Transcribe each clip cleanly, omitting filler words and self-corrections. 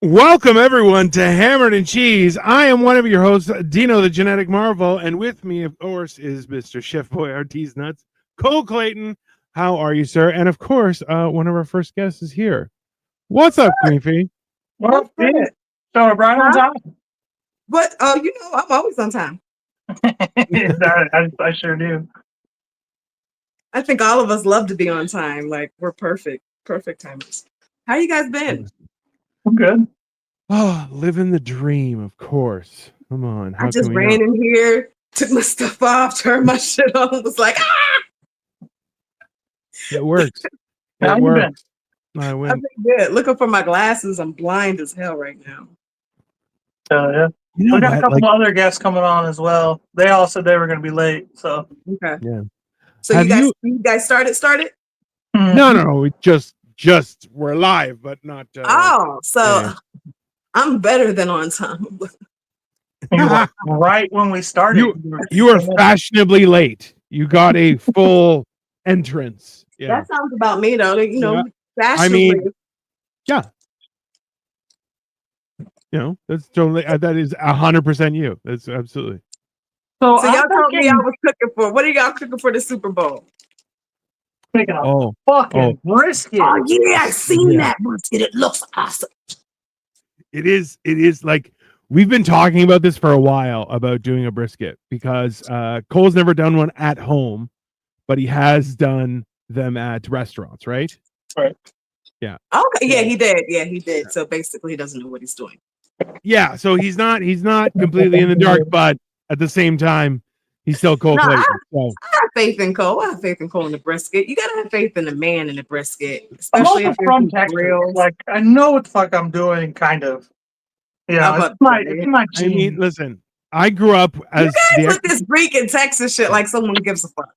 Welcome, everyone, to Hammered and Cheese. I am one of your hosts, Dino the Genetic Marvel, and with me, of course, is Mr. Chef Boyardee's Nuts, Cole Clayton. How are you, sir? And, of course, one of our first guests is here. What's up, Queen Fee? Well, so right on time. But I'm always on time. I sure do. I think all of us love to be on time. Like, we're perfect timers. How you guys been? I'm good. Oh, living the dream, of course. Come on. I just ran in here, took my stuff off, turned my shit on, was like, ah! It works. How It you works. I I've win. been good. Looking for my glasses. I'm blind as hell right now. Yeah. You know We got a what? couple Like, other guests coming on as well. They all said they were going to be late. So Okay. Yeah. So Have you guys started? no. We just we're live, but not. So I'm better than on time. You were right when we started. You are fashionably late. You got a full entrance. Yeah. That sounds about me, though. You know, I mean, yeah. You know, that's totally that is 100% you. That's absolutely. So y'all told me I was cooking for. What are y'all cooking for the Super Bowl? Making a fucking brisket. Oh yeah, I seen that brisket. It looks awesome. It is like we've been talking about this for a while about doing a brisket because Cole's never done one at home, but he has done them at restaurants, right? Right. Yeah. Okay. Yeah, he did. Yeah, he did. So basically, he doesn't know what he's doing. Yeah. So he's not completely in the dark, but at the same time, he's still Cole Clayton. I have faith in Cole. I have faith in Cole in the brisket. You gotta have faith in the man in the brisket, I'm especially also if from you're Texas. grills. Like, I know what the fuck I'm doing, kind of. Yeah, it's my I mean, listen, I grew up as you guys with this Greek and Texas shit like someone gives a fuck.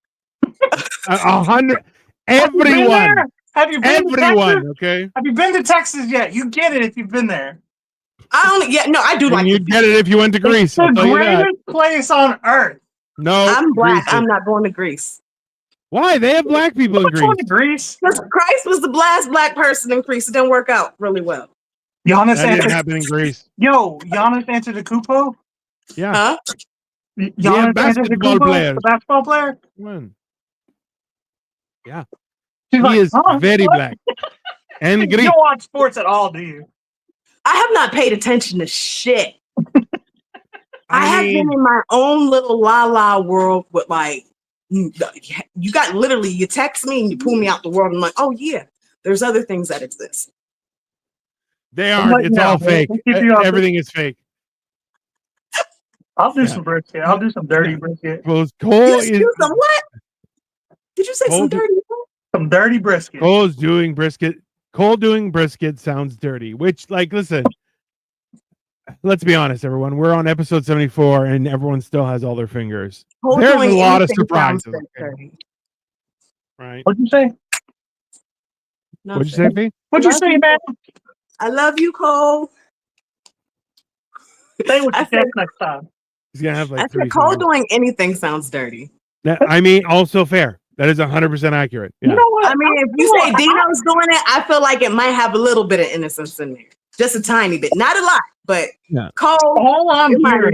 100. Everyone. Have you been to Everyone, Texas? okay? Have you been to Texas yet? You get it if you've been there. I do like. You'd get it if you went to Greece. It's the greatest place on earth. No, I'm black. Greece I'm not going to Greece. Why? They have black people in Greece. Greece. Because Christ was the last black person in Greece. It didn't work out really well. Giannis that didn't happen in Greece. Yo, Giannis Antetokounmpo. Yeah. Huh? Giannis basketball player. The basketball player. When? Yeah. She's he is very black. And Greek. You don't watch sports at all, do you? I have not paid attention to shit. I have been in my own little la world with like, you got literally, you text me and you pull me out the world. And I'm like, oh yeah, there's other things that exist. They aren't. It's all fake. Everything is fake. I'll do some brisket. I'll do some dirty brisket. Well, Cole is some what? Did you say some dirty? Some dirty brisket. Cole's doing brisket. Cole doing brisket sounds dirty. Which, like, listen. Let's be honest, everyone. We're on episode 74, and everyone still has all their fingers. There's a lot of surprises. Right? What'd you say? What'd you say, Pete? What'd you say, man? I love you, Cole. Say what you said next time. He's gonna have like I said Cole doing anything sounds dirty. I mean, also fair. That is 100% accurate. Yeah. You know what? I mean, if you say Dino's doing it, I feel like it might have a little bit of innocence in there. Just a tiny bit. Not a lot, but Cole, all I'm hearing,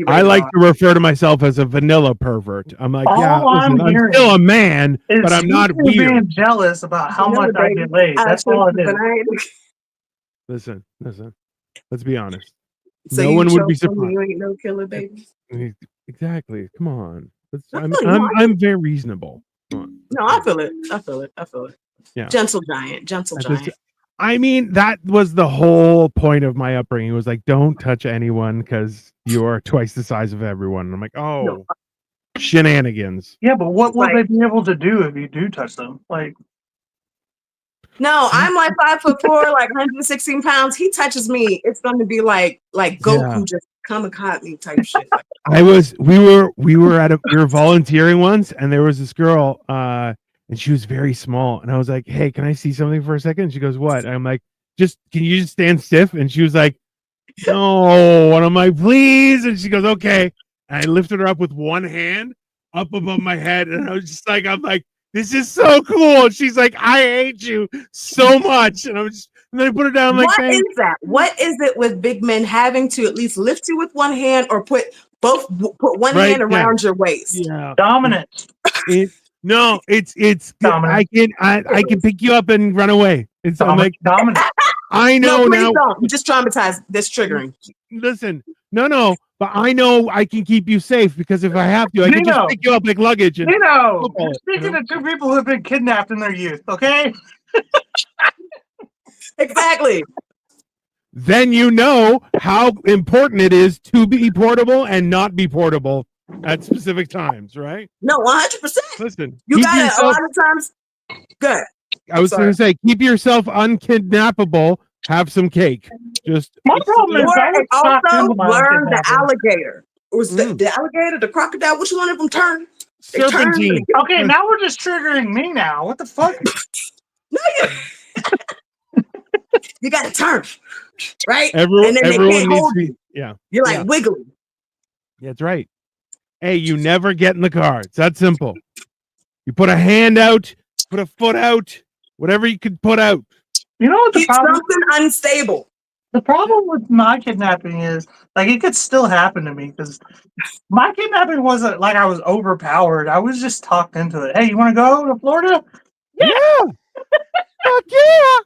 I like to refer to myself as a vanilla pervert. I'm like, I'm still a man, but I'm not weird. Being jealous about how much I get laid. That's all it is. Listen. Let's be honest. So no one would be surprised. You ain't no killer, baby. Exactly. Come on. I'm very reasonable. No, I feel it. Yeah. Gentle giant. I mean, that was the whole point of my upbringing. It was like, don't touch anyone because you are twice the size of everyone. And I'm like, shenanigans. Yeah, but what will they be able to do if you do touch them? Like, no, I'm like 5'4", like 116 pounds. He touches me, it's going to be like Goku just kamikaze me type shit. We were volunteering once, and there was this girl, and she was very small, and I was like, hey, can I see something for a second? And she goes, what? And I'm like, can you just stand stiff? And she was like, no. And I'm like, please. And she goes, okay. And I lifted her up with one hand up above my head, and I was just like, I'm like, this is so cool. And she's like, I hate you so much. And I'm just And then I put her down. I'm like, What thanks. is that? What is it with big men having to at least lift you with one hand or put one Right, hand yeah. around your waist? Yeah. Dominant. It's Dominant. I can pick you up and run away. I'm like, Dominant. I know No, please now. don't. I'm just traumatized. That's triggering. Listen, no, but I know I can keep you safe because if I have to, I can just Nino. pick you up like luggage. And You're football it, speaking to two people who have been kidnapped in their youth, okay? Exactly. Then you know how important it is to be portable and not be portable at specific times, right? No, 100%. Listen, You keep got it a yourself. lot of times. Good. I was going to say, keep yourself unkidnappable. Have some cake. Just My problem is Or I would not also do my learn the kidnapping. alligator. Or was the alligator, the crocodile, which one of them turn? They turn. serpentine. Okay, now we're just triggering me now. What the fuck? No, you got to turn, right? Everyone, and then they everyone can't needs hold to be. you. Yeah, You're like yeah. wiggling. That's right. Hey, you never get in the car. It's that simple. You put a hand out, put a foot out, whatever you could put out. You know what the Keep problem? something unstable. The problem with my kidnapping is, like, it could still happen to me because my kidnapping wasn't like I was overpowered. I was just talked into it. Hey, you want to go to Florida? Yeah. Fuck yeah.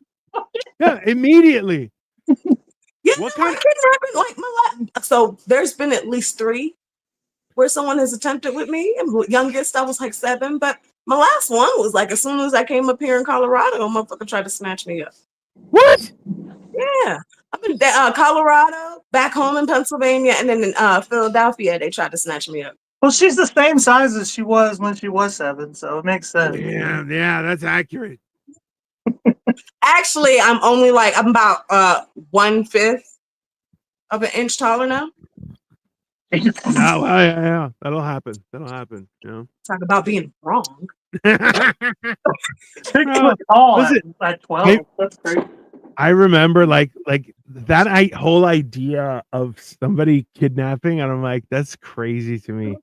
Yeah, immediately. Yeah, What no, kind I kidnapping like so there's been at least 3 where someone has attempted with me. And the youngest, I was like 7, but my last one was like as soon as I came up here in Colorado, a motherfucker tried to snatch me up. What? Yeah, I've been Colorado, back home in Pennsylvania, and then in Philadelphia, they tried to snatch me up. Well, she's the same size as she was when she was 7, so it makes sense. Yeah, that's accurate. Actually, I'm about 1/5 of an inch taller now. No, yeah, that'll happen. Talk about being wrong. Listen, at 12. That's great. I remember like that whole idea of somebody kidnapping, and I'm like, that's crazy to me.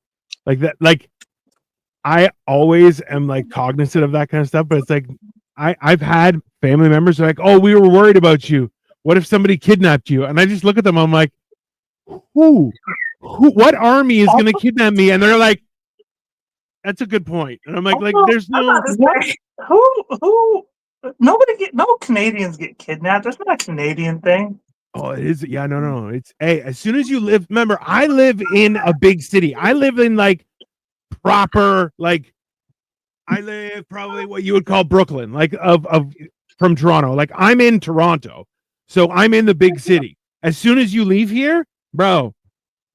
Like that, like I always am like cognizant of that kind of stuff, but it's like I've had family members who are like, oh, we were worried about you. What if somebody kidnapped you? And I just look at them, I'm like, who what army is gonna kidnap me? And they're like, that's a good point. And I'm like, there's no who no Canadians get kidnapped. That's not a Canadian thing. Oh, it is. Yeah, no. It's as soon as you live, remember, I live in a big city. I live in like proper, like I live probably what you would call Brooklyn, like of from Toronto. Like I'm in Toronto. So I'm in the big city. As soon as you leave here, bro,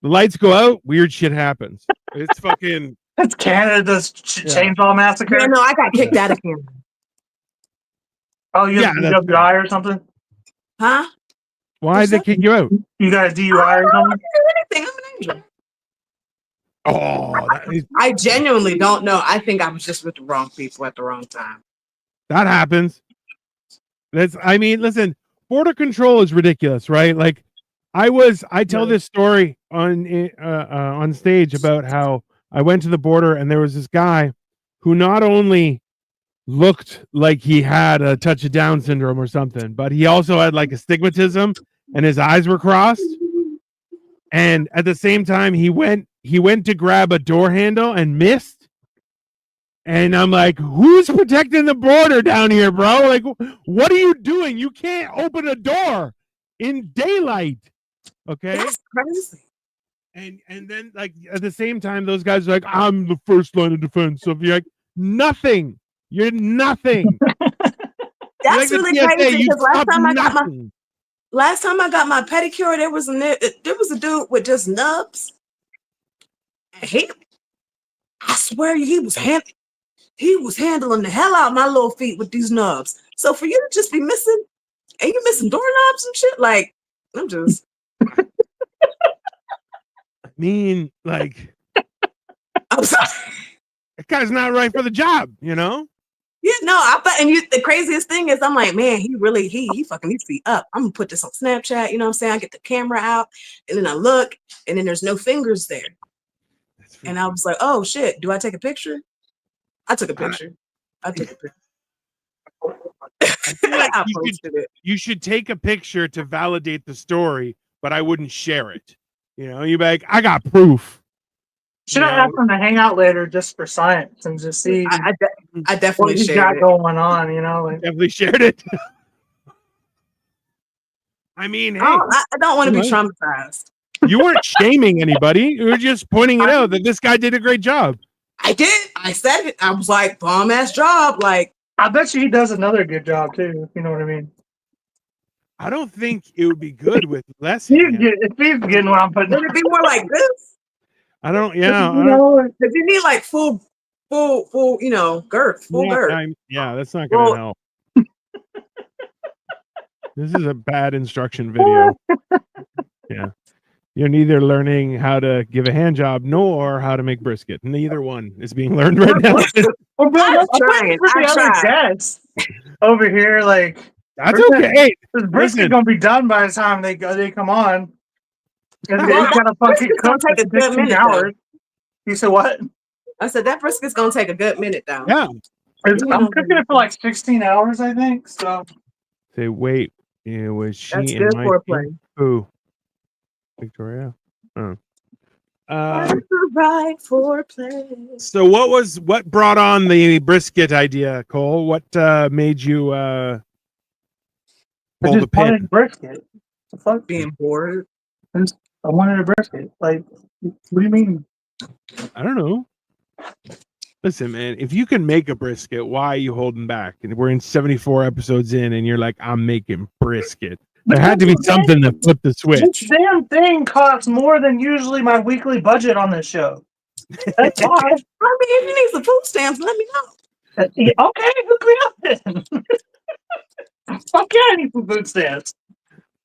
the lights go out, weird shit happens. It's fucking That's Canada's chainsaw massacre. Yeah, no, I got kicked out of Canada. Oh, you have DWI or something? Huh? Why did they kick you out? You got a DUI or something? Anything. I'm an angel. Oh, I genuinely don't know. I think I was just with the wrong people at the wrong time. that happens. Listen, border control is ridiculous, right? Like I tell this story on stage about how I went to the border and there was this guy who not only looked like he had a touch of Down syndrome or something, but he also had like astigmatism and his eyes were crossed. And at the same time, he went to grab a door handle and missed. And I'm like, who's protecting the border down here, bro? Like, what are you doing? You can't open a door in daylight. Okay. That's crazy. And then like at the same time, those guys are like, I'm the first line of defense. So if you're like, nothing. You're nothing. That's like really TSA, crazy you because nothing. last time I got my pedicure, there was a dude with just nubs. And I swear he was handling the hell out of my little feet with these nubs. So for you to just be missing, and you missing doorknobs and shit, like I'm just. I mean, like, I'm sorry. that guy's not right for the job, you know? Yeah, no, the craziest thing is I'm like, man, he fucking needs to be up. I'm gonna put this on Snapchat, you know what I'm saying? I get the camera out and then I look and then there's no fingers there. And I was like, oh shit, do I take a picture? I took a picture. I feel like I posted it. you should take a picture to validate the story, but I wouldn't share it. You know, you'd be like, I got proof. Should I ask him to hang out later just for science and just see I what definitely he's shared got it. going on? You know, like, Definitely shared it. I mean, hey, I don't want to be Right. traumatized. you weren't shaming anybody. You were just pointing it out that this guy did a great job. I did. I said it. I was like, bomb ass job. Like, I bet you he does another good job too. If you know what I mean. I don't think it would be good with less He's hands. getting what I'm putting. would it be more like this? I don't. Yeah. You I don't, know, Because you need like full, you know, girth, full girth. yeah, that's not going to Well- help. This is a bad instruction video. Yeah. You're neither learning how to give a hand job nor how to make brisket. Neither one is being learned right now. well, bro, I'm I'm trying, waiting for the I'm other trying. guests over here. Like, That's okay. this Listen. brisket gonna be done by the time they come on. It's Well, gotta fucking brisket's gonna cook take for a good 16 minute, hours. You said what? I said that brisket's gonna take a good minute though. Yeah. I'm cooking it for like 16 hours, I think. So Say, wait, was she That's in good my foreplay. team? Who? Victoria. Oh. That's the right foreplay. So what brought on the brisket idea, Cole? What made you I pull the just wanted pin? brisket. The fuck? Being bored. I wanted a brisket. Like, what do you mean? I don't know. Listen, man, if you can make a brisket, why are you holding back? And we're in 74 episodes in, and you're like, I'm making brisket. There had to be something to flip the This switch. damn thing costs more than usually my weekly budget on this show. That's why. I mean, if you need some food stamps, let me know. Okay, hook me up then. Fuck yeah, I need some food stamps.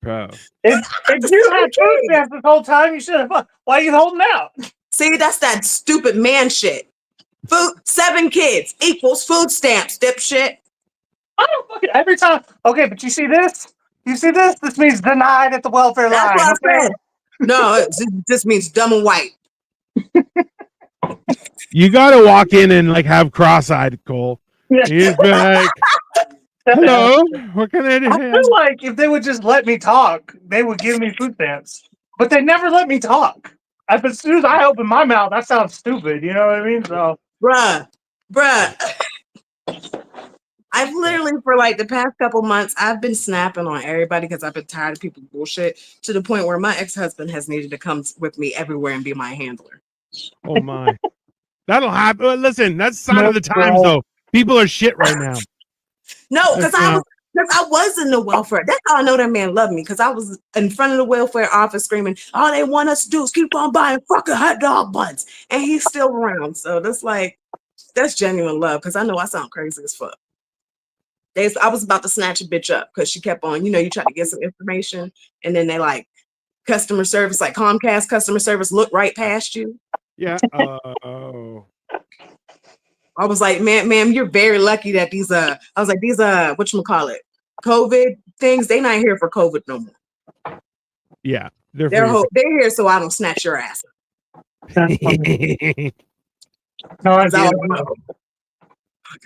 Bro. If you had food stamps this whole time, you should have. Why are you holding out? See, that's that stupid man shit. 7 kids equals food stamps, dipshit. I don't fucking every time. Okay, but you see this? You see this? This means denied at the welfare That's line. what I said. No, it just means dumb and white. You gotta walk in and like have cross-eyed, Cole. Yeah. You just be like, hello, what can I do? I feel like if they would just let me talk, they would give me food stamps. But they never let me talk. As soon as I open my mouth, that sounds stupid. You know what I mean? So, Bruh. I've literally, for like the past couple months, I've been snapping on everybody because I've been tired of people bullshit to the point where my ex-husband has needed to come with me everywhere and be my handler. Oh my. That'll happen. Listen, that's the sign of the times though. People are shit right now. No, because That's I was in the welfare. That's how I know that man loved me, because I was in front of the welfare office screaming, all they want us to do is keep on buying fucking hot dog buns. And he's still around. So that's genuine love, because I know I sound crazy as fuck. I was about to snatch a bitch up because she kept on, you try to get some information, and then they like customer service, like Comcast customer service, look right past you. Yeah. Oh. I was like, ma'am, you're very lucky that these whatchamacallit, COVID things, they not here for COVID no more. Yeah. They're They're here so I don't snatch your ass. that's funny. No, I get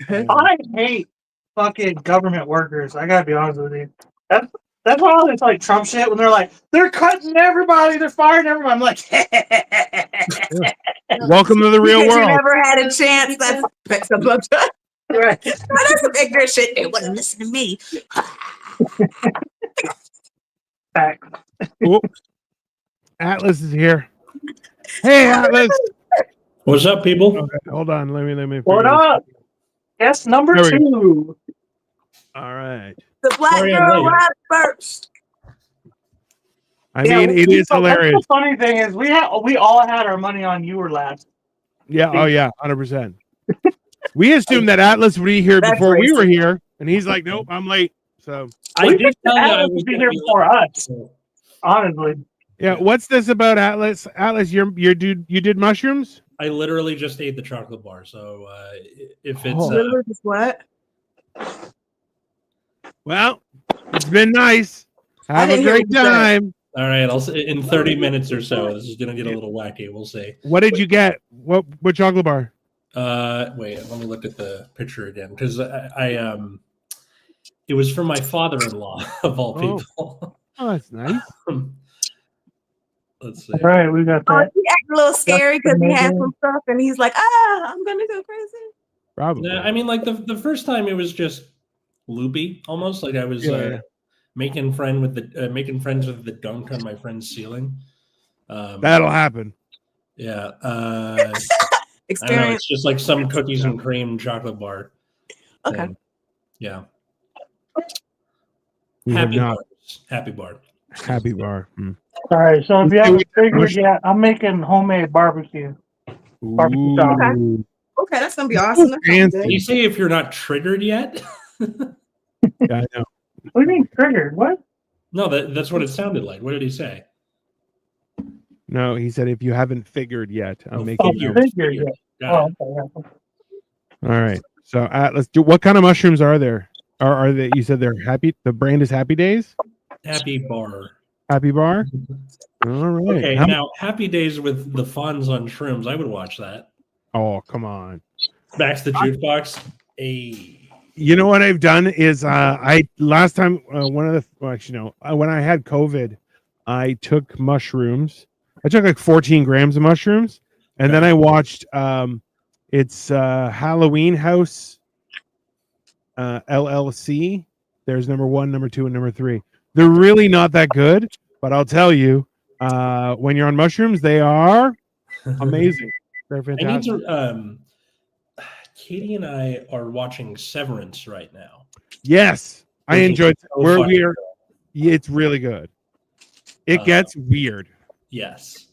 it. I hate fucking government workers. I gotta be honest with you. That's why all this like Trump shit when they're like, they're cutting everybody, they're firing everybody. I'm like, Welcome to the real Because world. you never had a chance. That's some right. that's some ignorant shit. They wouldn't listen to me. Back. Oh, Atlas is here. Hey, Atlas. What's up, people? Okay, hold on. Let me. What figure this- up? Yes, number There we 2. All right. The black Sorry, I'm girl late. rap first. I mean, it is hilarious. The funny thing is, we all had our money on you were last. Yeah. Oh, yeah. 100%. We assumed that Atlas would be here That's before we were racist. here, and he's like, "Nope, I'm late." So, I We did tell you I Atlas was would be gonna here be before late, us. so- Honestly, yeah. What's this about, Atlas? Atlas, you did mushrooms? I literally just ate the chocolate bar, so if it's Oh. Literally just what? Well, it's been nice. I Have a didn't hear great what you said. time. all right, I'll say in 30 minutes or so. This is gonna get a little wacky. We'll see. What did you get? What chocolate bar? Wait, let me look at the picture again because I It was from my father-in-law of all Oh. people. Oh, that's nice. Let's see. All right, we got Oh, that. he acted a little scary because he had amazing. some stuff, and he's like, I'm gonna go crazy. Probably. No, I mean, like the first time it was just loopy, almost like I was Yeah. making friends with the dunk on my friend's ceiling. That'll happen. Yeah. I don't know. Experience. It's just like some cookies and cream chocolate bar. Okay. thing. Yeah. We have Happy not. bars. Happy bar. Happy bar. All right, so if you Yeah, haven't we- figured yet, I'm making homemade barbecue. Barbecue Ooh. sauce. Okay, that's gonna be awesome. That sounds Fancy. Did you say if you're not triggered yet? Yeah, I know. What do you mean triggered? What? No, that's what it sounded like. What did he say? No, he said if you haven't figured yet, I'm Oh, making. figured. them. Figured, yeah. Got Oh, it. okay. All right. So let's do. What kind of mushrooms are there? Are they? You said they're happy. The brand is Happy Days. Happy bar. Happy Bar. All right. Okay, How- now Happy Days with the Fonz on shrooms. I would watch that. oh, come on. Max the Jukebox. Hey. You know what I've done is I last time when I had COVID, I took mushrooms. I took like 14 grams of mushrooms, and then I watched it's Halloween House LLC. There's number 1, number 2, and number 3. They're really not that good, but I'll tell you, when you're on mushrooms, they are amazing. They're I need fantastic. to. Katie and I are watching Severance right now. Yes, I Which is enjoyed. so Where fucking we're, it's really good. It gets weird. Yes,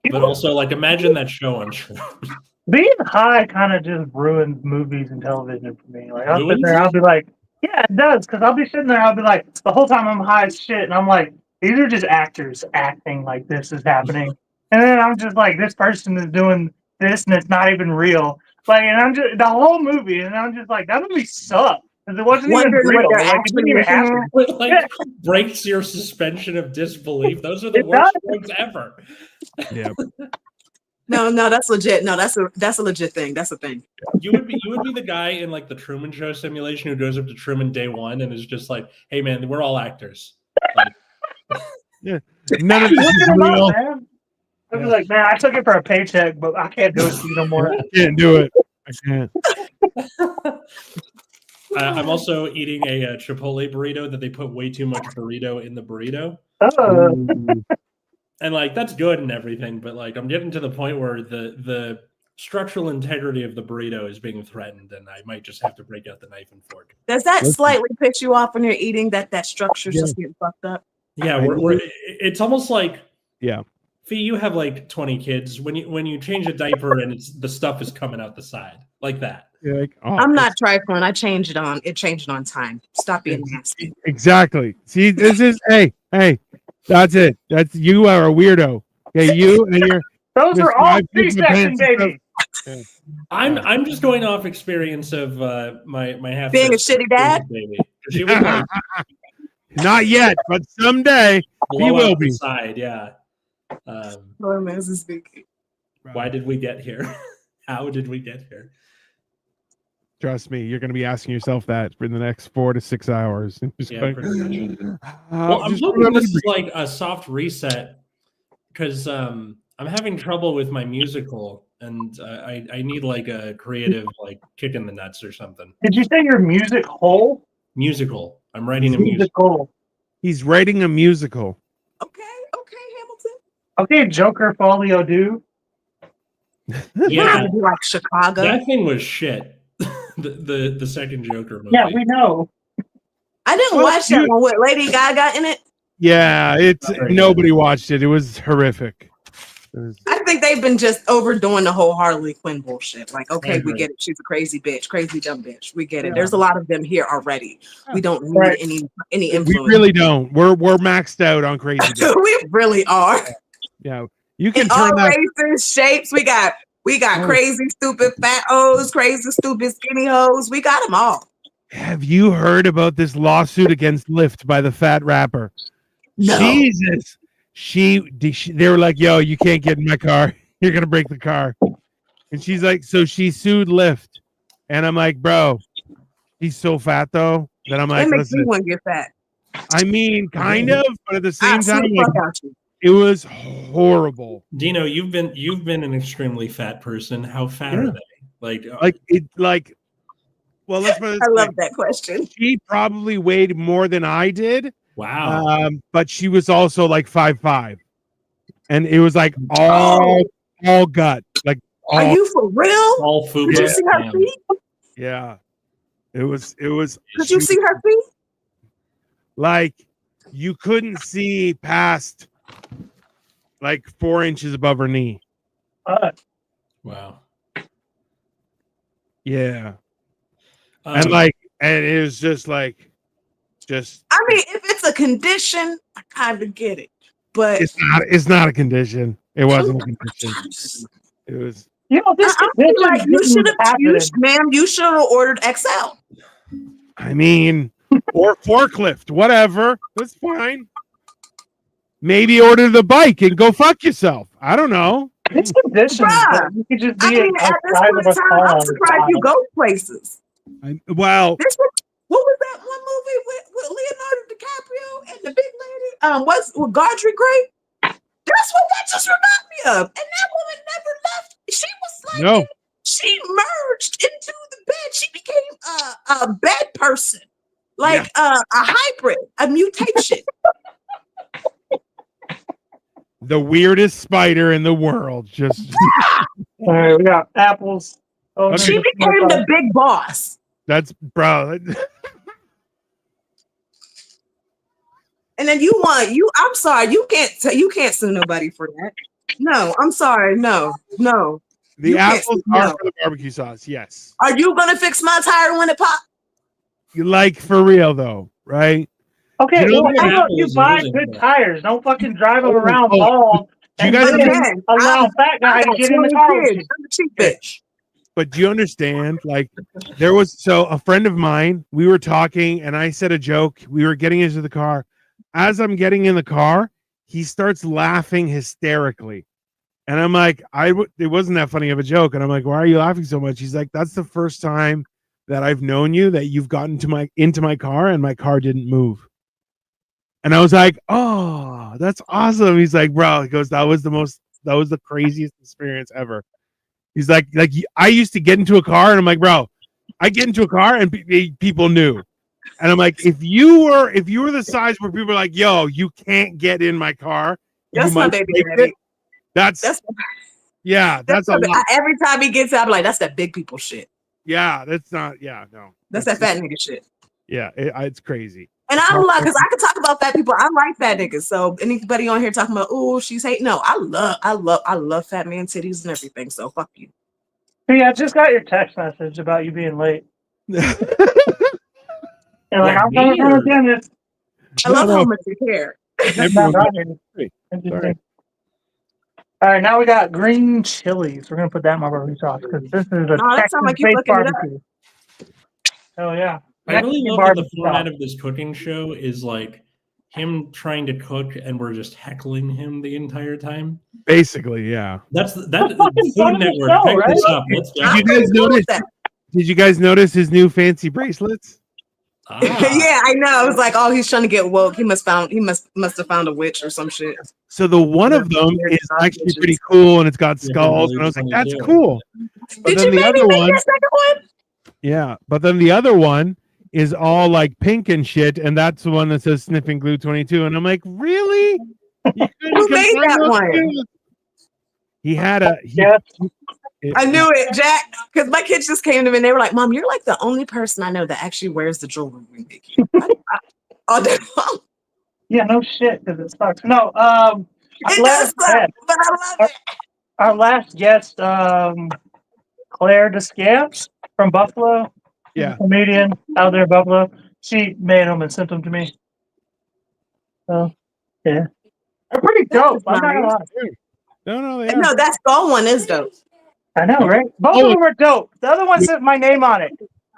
but also like imagine that show on shrooms. Being high kind of just ruins movies and television for me. Like I'll sit Ruins there, it? I'll be like, yeah, it does, because I'll be sitting there, I'll be like, the whole time I'm high as shit, and I'm like, these are just actors acting like this is happening, and then I'm just like, this person is doing this, and it's not even real. Like, and I'm just the whole movie, and I'm just like, that movie sucked because it wasn't Wondering even what real. they're Like, it actually didn't even looking happen. at. It like Yeah. breaks your suspension of disbelief. Those are the It worst does. drugs ever. Yeah. No, that's legit. No, that's a legit thing. That's a thing. You would be the guy in like the Truman Show simulation who goes up to Truman day one and is just like, "Hey man, we're all actors." Like, None of this Look is at 'em up, real. man. I'd be Yeah. like, man, I took it for a paycheck, but I can't do it to you no more. I can't do it. I can't. I'm also eating a Chipotle burrito that they put way too much burrito in the burrito. Ooh. And like that's good and everything, but like I'm getting to the point where the structural integrity of the burrito is being threatened, and I might just have to break out the knife and fork. Does that Listen. slightly piss you off when you're eating that structure's Yeah. just getting fucked up? Yeah, I it's almost like Yeah. Fee, you have like 20 kids. When you change a diaper and the stuff is coming out the side like that. You're like, oh, I'm not trifling. I changed it on. It changed on time. Stop being nasty. exactly. See, this is hey. That's it. That's you are a weirdo. Okay, you and your Those Just are all five people C-section pants and babies. I'm just going off experience of my half Being a shitty dad? baby. She would like, not yet, but someday blow he will out the be. side. Yeah. Why did we get here? How did we get here? Trust me, you're going to be asking yourself that for the next 4 to 6 hours. Just Yeah, going, pretty much. Well, I'm just hoping remember this to is like a soft reset because I'm having trouble with my musical, and I need like a creative like kick in the nuts or something. Did you say your music hole? Musical. I'm writing a musical. Musical. He's writing a musical. Okay, Hamilton. Okay, Joker Folio do. Yeah, Be like Chicago. that thing was shit. the second Joker movie. Yeah, we know. I didn't Well, watch that one with Lady Gaga in it. Yeah, it's Not very good. nobody watched it. It was horrific. It was- I think they've been just overdoing the whole Harley Quinn bullshit. Like, okay, we agree. get it. She's a crazy bitch, crazy dumb bitch. We get it. Yeah. There's a lot of them here already. We don't need Right. any we influence. really don't. We're maxed out on crazy. Bitch. we really are. Yeah, you can In all turn that. races, shapes. We got Oh. crazy, stupid fat hoes, crazy, stupid skinny hoes. We got them all. Have you heard about this lawsuit against Lyft by the fat rapper? No. Jesus. They were like, yo, you can't get in my car. You're going to break the car. And she's like, so she sued Lyft. And I'm like, bro, he's so fat though. that I'm It like, makes me listen, want to get fat. I mean, kind of, but at the same I'll see time, the like, fuck out you. it was horrible. Dino, you've been an extremely fat person. How fat are Yeah. they? Well, let's put it I this way. love that question. She probably weighed more than I did. Wow. But she was also like 5'5", and it was like all gut, like all. Are you for real? All food. Could you see her feet? Yeah, it was. Could you see her feet? Like you couldn't see past like 4 inches above her knee. Wow. Yeah, and it was just like. I mean, if it's a condition, I kind of get it, but it's not a condition. It wasn't a condition. It was. You know, this I feel like you should have, happening. ma'am. You should have ordered XL. I mean, or forklift, whatever. That's fine. Maybe order the bike and go fuck yourself. I don't know. It's conditions. Bruh, You could just I be mean, at this point in time, I'm surprised you go places. Well, What was that one movie with Leonardo DiCaprio and the big lady? What's with Gaudry Gray? That's what that just reminded me of. And that woman never left. She was like, no. She merged into the bed. She became a bed person, like a hybrid, a mutation. The weirdest spider in the world. Just. All right, we got apples. Oh, She became the big boss. That's bro. And then I'm sorry, you can't sue nobody for that. No, I'm sorry. No. The apples are for the barbecue sauce, yes. Are you gonna fix my tire when it pops? You like for real though, right? Okay, You know well, what how about you buy good tires? Don't fucking drive them around bald. Do you guys allow fat guy to get in the car? I'm a cheap bitch. But do you understand? Like, there was a friend of mine. We were talking, and I said a joke. We were getting into the car. As I'm getting in the car, he starts laughing hysterically, and I'm like, it wasn't that funny of a joke. And I'm like, why are you laughing so much? He's like, that's the first time that I've known you that you've gotten into my car, and my car didn't move. And I was like, oh, that's awesome. He's like, bro, he goes, that was the craziest experience ever. He's like I used to get into a car and I'm like, bro, I get into a car and people knew. And I'm like, if you were the size where people are like, yo, you can't get in my car. That's my baby daddy. That's a lot. Every time he gets out, I'm like, that's that big people shit. Yeah, that's not, yeah, no. That's that fat nigga shit. Yeah, it's crazy. And I don't like, because I could talk about fat people. I like fat niggas. So anybody on here talking about, oh, she's hating. No, I love fat man titties and everything. So fuck you. Hey, I just got your text message about you being late. And like, I'm coming from again. I love how much you care. Interesting. All right, now we got green chilies. We're gonna put that in my barbecue sauce because this is a Texas-based barbecue. Oh yeah. I really love that the format of this cooking show is like him trying to cook and we're just heckling him the entire time. Basically, yeah. That's Food Network. Pick this up. Did you guys notice his new fancy bracelets? Yeah, I know. I was like, oh, he's trying to get woke. He must have found a witch or some shit. So the one of them is actually pretty cool and it's got skulls. And I was like, that's cool. But then the other one, yeah, but then the other one is all like pink and shit, and that's the one that says sniffing glue 22. And I'm like, really? Who made that one? He had I knew it, Jack, because my kids just came to me and they were like, Mom, you're like the only person I know that actually wears the jewelry we make. Yeah, no shit, because it sucks. No, it does suck, but I love it. Our last guest, Claire Descamps from Buffalo. Yeah. Comedian out there in Buffalo. She made them and sent them to me. So, yeah. They're pretty dope. I'm not gonna lie. No, that skull one is dope. I know, right? Both of them are dope. The other one says my name on it.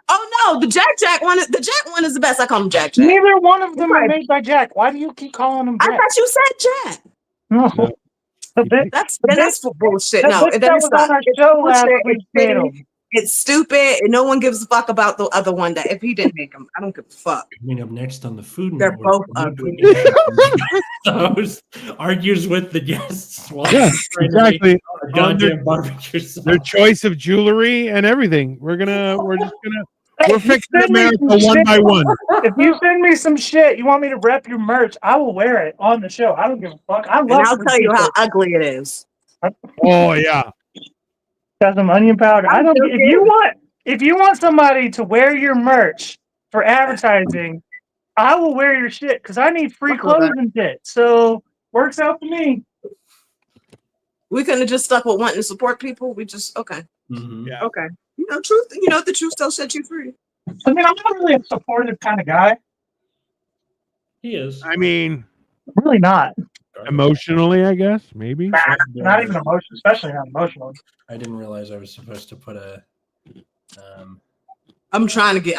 Oh no, the Jack one is the best. I call him Jack. Neither one of them are made by Jack. Why do you keep calling him Jack? I thought you said Jack. No. That's for bullshit. No, that was on our show last week. It's stupid, and no one gives a fuck about the other one. That if he didn't make them, I don't give a fuck. Coming up next on the Food They're Network, both ugly. the host argues with the guests while Yeah, trying to make exactly. a goddamn barbecue sauce. Their choice of jewelry and everything. We're Hey, fixing send me America some one shit. by one. If you send me some shit, you want me to rep your merch, I will wear it on the show. I don't give a fuck. I love And I'll free tell you how t-shirts. ugly it is. Oh yeah. Got some onion powder. I I'm don't. joking. If you want somebody to wear your merch for advertising, I will wear your shit because I need free Fuck with clothes that. and shit. So works out for me. We couldn't have just stuck with wanting to support people. We just okay. Mhm. Yeah. Okay. Truth. The truth still set you free. I mean, I'm not really a supportive kind of guy. He is. I mean, I'm really not. emotionally, I guess maybe. Not even emotional, especially not emotional. I didn't realize I was supposed to put a. I'm trying to get.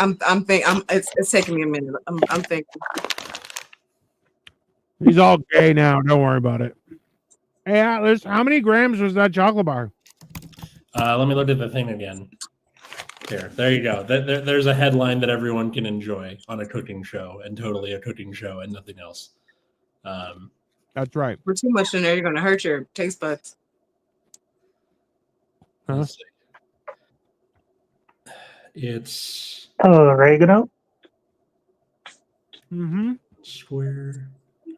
It's taking me a minute. I'm thinking. He's all gay now. Don't worry about it. Hey Atlas, how many grams was that chocolate bar? Let me look at the thing again. There you go. There's a headline that everyone can enjoy on a cooking show, and totally a cooking show and nothing else. That's right. For too much in there, you're gonna hurt your taste buds. Let's see. It's Oregano. Mm-hmm. square.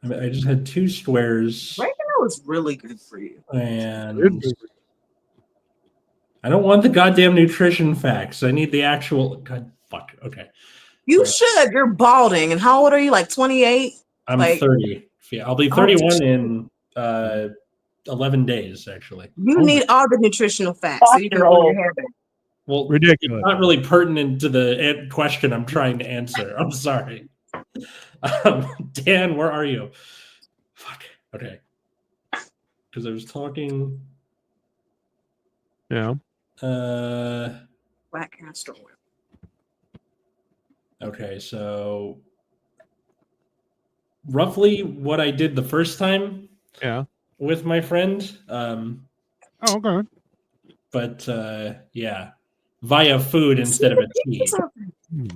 I just had 2 squares, Oregano is really good for you. and I don't want the goddamn nutrition facts. I need the actual. God, fuck. Okay, You Right. should. You're balding. And how old are you? Like 28? I'm Like- 30. Yeah, I'll be 31 in 11 days, actually. You Oh need all the nutritional facts so you can You're hold old. your hair back. Well, Ridiculous. not really pertinent to the question I'm trying to answer. I'm sorry. Dan, where are you? Fuck. Okay. Because I was talking. Yeah. Black castor oil. Okay, so roughly what I did the first time Yeah. with my friend. Oh, okay. But yeah, via food instead of a tea. Hmm.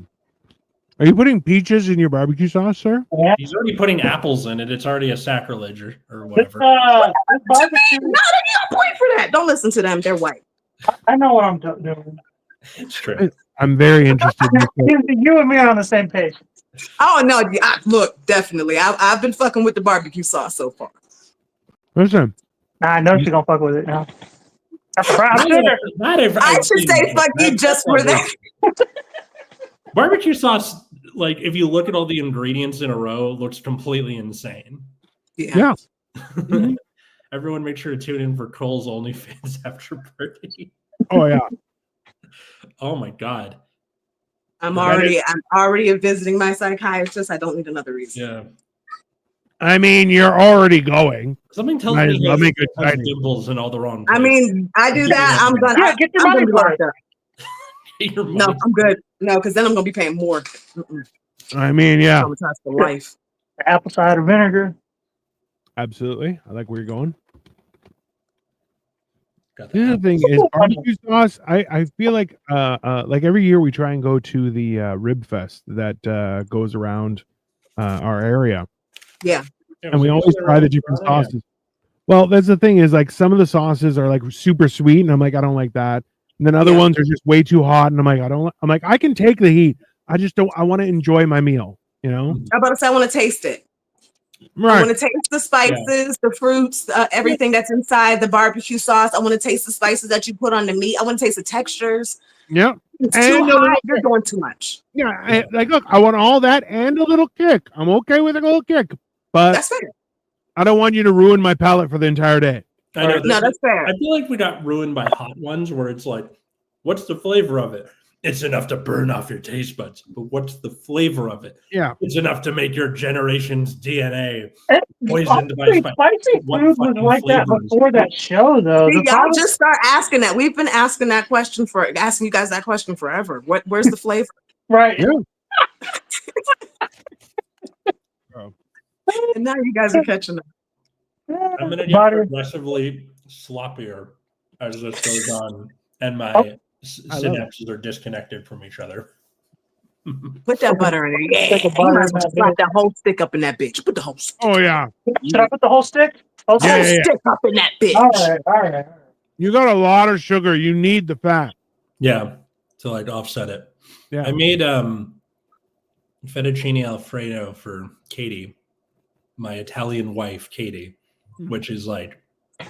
Are you putting peaches in your barbecue sauce, sir? Yeah. He's already putting apples in it. It's already a sacrilege or This, whatever. this barbecue, No, they need a point for that. Don't listen to them. They're white. I know what I'm doing. It's true. I'm very interested in this. You and me are on the same page. Oh no! Look, definitely. I've been fucking with the barbecue sauce so far. Listen, Nah, I know she's gonna fuck with it now. That's brown sugar. I should say fuck you just for that. Barbecue sauce, like if you look at all the ingredients in a row, looks completely insane. yeah. Everyone make sure to tune in for Cole's OnlyFans after party. Oh, yeah. Oh my god. I'm already visiting my psychiatrist. I don't need another reason. Yeah. I mean, you're already going. Something tells Might me as he well has make it has exciting. dimples in all the wrong I places. mean, I do that. I'm gonna. Yeah, get your I'm money gonna be locked up. Your No, money. I'm good. No, because then I'm gonna be paying more. I mean, yeah, Traumatized for life. Apple cider vinegar. absolutely. I like where you're going. Got The other that. thing is barbecue sauce. I feel like every year we try and go to the rib fest that goes around our area, Yeah, and we was it always either try the on different Friday? sauces. Well, that's the thing is like some of the sauces are like super sweet, and I'm like I don't like that. And then other Yeah. ones are just way too hot, and I'm like I'm like I can take the heat. I just don't. I want to enjoy my meal. You know, I'm about to say I want to taste it. I right? want to taste the spices, the fruits, everything that's inside the barbecue sauce. I want to taste the spices that you put on the meat. I want to taste the textures. Yeah, It's And too a little hot. You're doing too much. yeah. Like look, I want all that and a little kick. I'm okay with a little kick, but That's fair. I don't want you to ruin my palate for the entire day. I know. No, that's fair. I feel like we got ruined by hot ones where it's like, what's the flavor of it? It's enough to burn off your taste buds. But what's the flavor of it? Yeah. It's enough to make your generation's DNA And poisoned by honestly, spice. spicy What food was fucking like that flavors? before that show, though. See, The y'all problem- just start asking that. We've been asking that question asking you guys that question forever. Where's the flavor? right. Yeah. And now you guys are catching up. I'm gonna get Butter. progressively sloppier as this goes on, and my Oh. I love it. synapses are disconnected from each other. Put that butter in there. Yeah. Stick of You butter might in as well that slap bitch. that whole stick up in that bitch. Put the whole stick, Oh yeah, Should I put the whole stick? Whole Yeah, stick? stick up in that bitch. All right. you got a lot of sugar. You need the fat. Yeah, to like offset it. Yeah. I made fettuccine alfredo for Katie, my Italian wife, Katie, which is like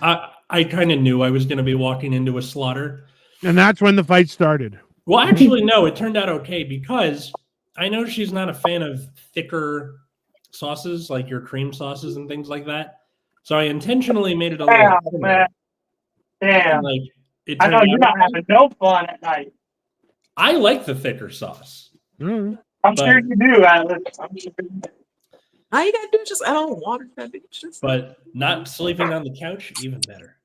I kind of knew I was going to be walking into a slaughter. And that's when the fight started. Well, actually, no, it turned out okay because I know she's not a fan of thicker sauces like your cream sauces and things like that. So I intentionally made it a little Damn, thinner. man. Damn. Like it I know turned you're out- not having no fun at night. I like the thicker sauce, Mm. I'm But- sure you do, Atlas. I'm sure you do. All you gotta do is just add on water to that bitch. Just- but not sleeping on the couch, even better.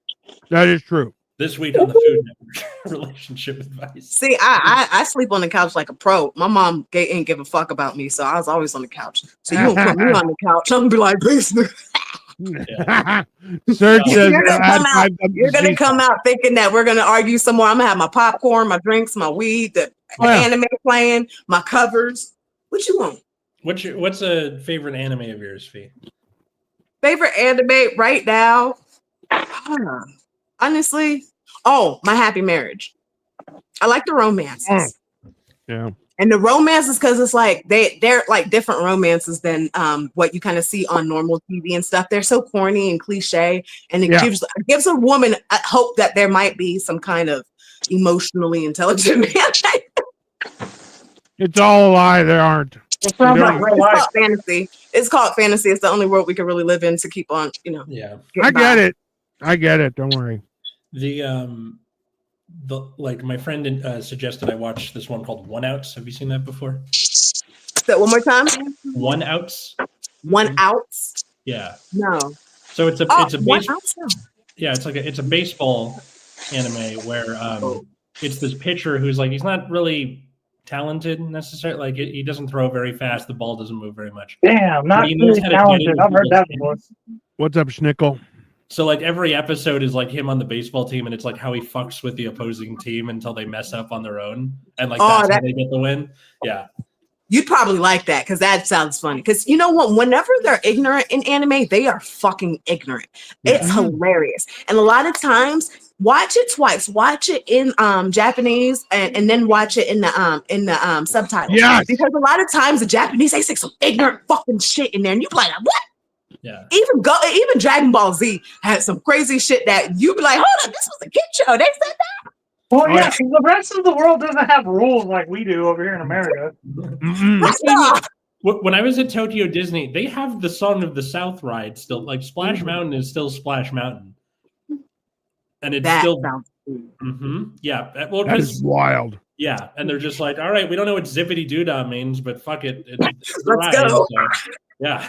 That is true. This week on the Food Network, relationship advice. See, I sleep on the couch like a pro. My mom ain't give a fuck about me, so I was always on the couch. So you don't put me on the couch, I'm gonna be like, peace. Search says You're gonna add come out- 5 cups You're of gonna sea come out thinking that we're gonna argue some more. I'm gonna have my popcorn, my drinks, my weed, the Oh, yeah. anime playing, my covers. What you want? What's a favorite anime of yours, Fee? Favorite anime right now? Huh. Honestly, My Happy Marriage. I like the romances. Yeah. And the romances, because it's like they're like different romances than what you kind of see on normal TV and stuff. They're so corny and cliche, and it Yeah. gives a woman a hope that there might be some kind of emotionally intelligent man. It's all a lie. There aren't. It sounds You like don't- real It's life. called fantasy. It's called fantasy. It's the only world we can really live in to keep on, Yeah. I getting by. get it. I get it. Don't worry. The like my friend suggested I watch this one called One Outs. Have you seen that before? Say it one more time. One Outs. One ounce. Yeah. No. So it's a Oh, it's a one base, ounce. No. yeah, it's a baseball anime where it's this pitcher who's like he's not really talented necessarily. Like he doesn't throw very fast. The ball doesn't move very much. Damn, not He knows really how to get talented. into I've heard that people's before. What's up, Schnickel? So like every episode is like him on the baseball team, and it's like how he fucks with the opposing team until they mess up on their own, and like Oh, that's how that- they get the win. Yeah, You'd probably like that because that sounds funny. Because you know what? Whenever they're ignorant in anime, they are fucking ignorant. It's Yeah. hilarious. And a lot of times, watch it twice. Watch it in Japanese and then watch it in the subtitles. Yes. Because a lot of times the Japanese they say some ignorant fucking shit in there, and you be like, what? yeah. Even Dragon Ball Z had some crazy shit that you be like, hold up, this was a kid show. They said that. Well, Oh, yeah, yeah. 'cause the rest of the world doesn't have rules like we do over here in America. Mm-mm. What's up? When I was at Tokyo Disney, they have the Song of the South ride still. Like Splash Mhm. Mountain is still Splash Mountain, and it's That still sounds cool. yeah. Well, That is because wild. yeah, and they're just like, all right, we don't know what zippity doodah means, but fuck it, it's the Let's ride. go. So, yeah,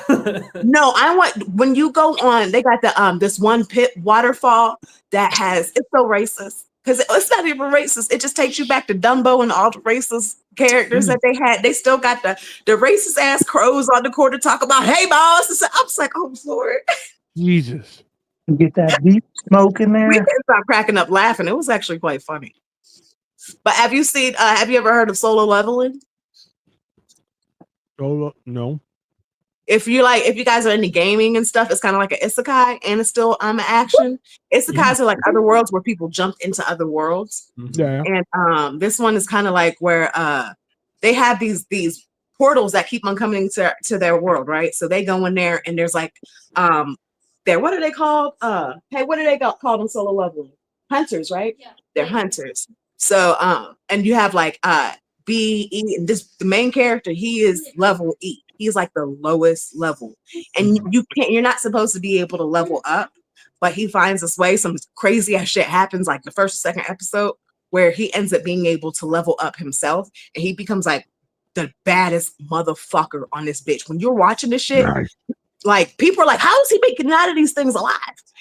No, I want when you go on, they got the this one pit waterfall that has it's so racist. Because it's not even racist. It just takes you back to Dumbo and all the racist characters that they had. They still got the racist ass crows on the corner talk about, hey boss. And so I was like, oh Lord. Jesus. You get that deep smoke in there. We couldn't stop cracking up laughing. It was actually quite funny. But have you ever heard of solo leveling? Oh no. If you guys are into gaming and stuff, it's kind of like an isekai and it's still action. Isekais are like other worlds where people jump into other worlds. Yeah. And this one is kind of like where they have these portals that keep on coming to their world, right? So they go in there and there's like what are they called? Hey, what are they called in solo leveling? Hunters, right? Yeah. They're hunters. So and you have like B, E, and the main character, he is level E. He's like the lowest level. And you're not supposed to be able to level up, but he finds this way. Some crazy ass shit happens like the first or second episode where he ends up being able to level up himself and he becomes like the baddest motherfucker on this bitch. When you're watching this shit, Nice. like people are like, how is he making it out of these things alive?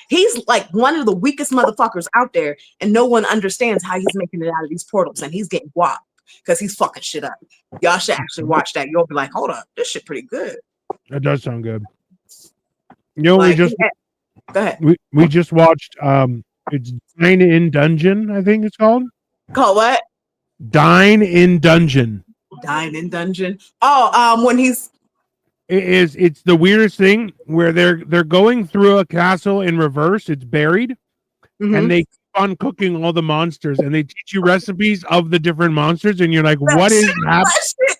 He's like one of the weakest motherfuckers out there, and no one understands how he's making it out of these portals, and he's getting guap because he's fucking shit up. Y'all should actually watch that. You'll be like, hold up, this shit pretty good. That does sound good. You know, Like, go ahead. We just watched it's Dine in Dungeon, I think it's called. Called what? Dine in Dungeon. Dine in Dungeon. Oh, when he's It's the weirdest thing where they're going through a castle in reverse. It's buried, mhm. and they keep on cooking all the monsters, and they teach you recipes of the different monsters, and you're like, That what is shit- happening? that shit-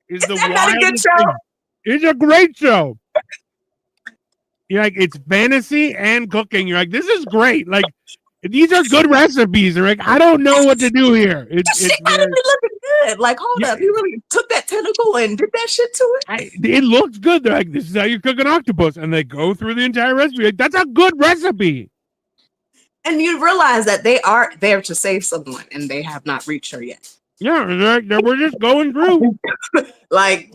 Is the that not a good wildest show? thing. It's a great show. You're like, it's fantasy and cooking. You're like, this is great. Like, these are good recipes. They're like, I don't know what to do here. That It's shit gotta very, be looking good. Like, hold Yeah. up, you really took that tentacle and did that shit to it? it looks good. They're like, this is how you cook an octopus, and they go through the entire recipe. Like, that's a good recipe. And you realize that they are there to save someone, and they have not reached her yet. Yeah, we're just going through. Like,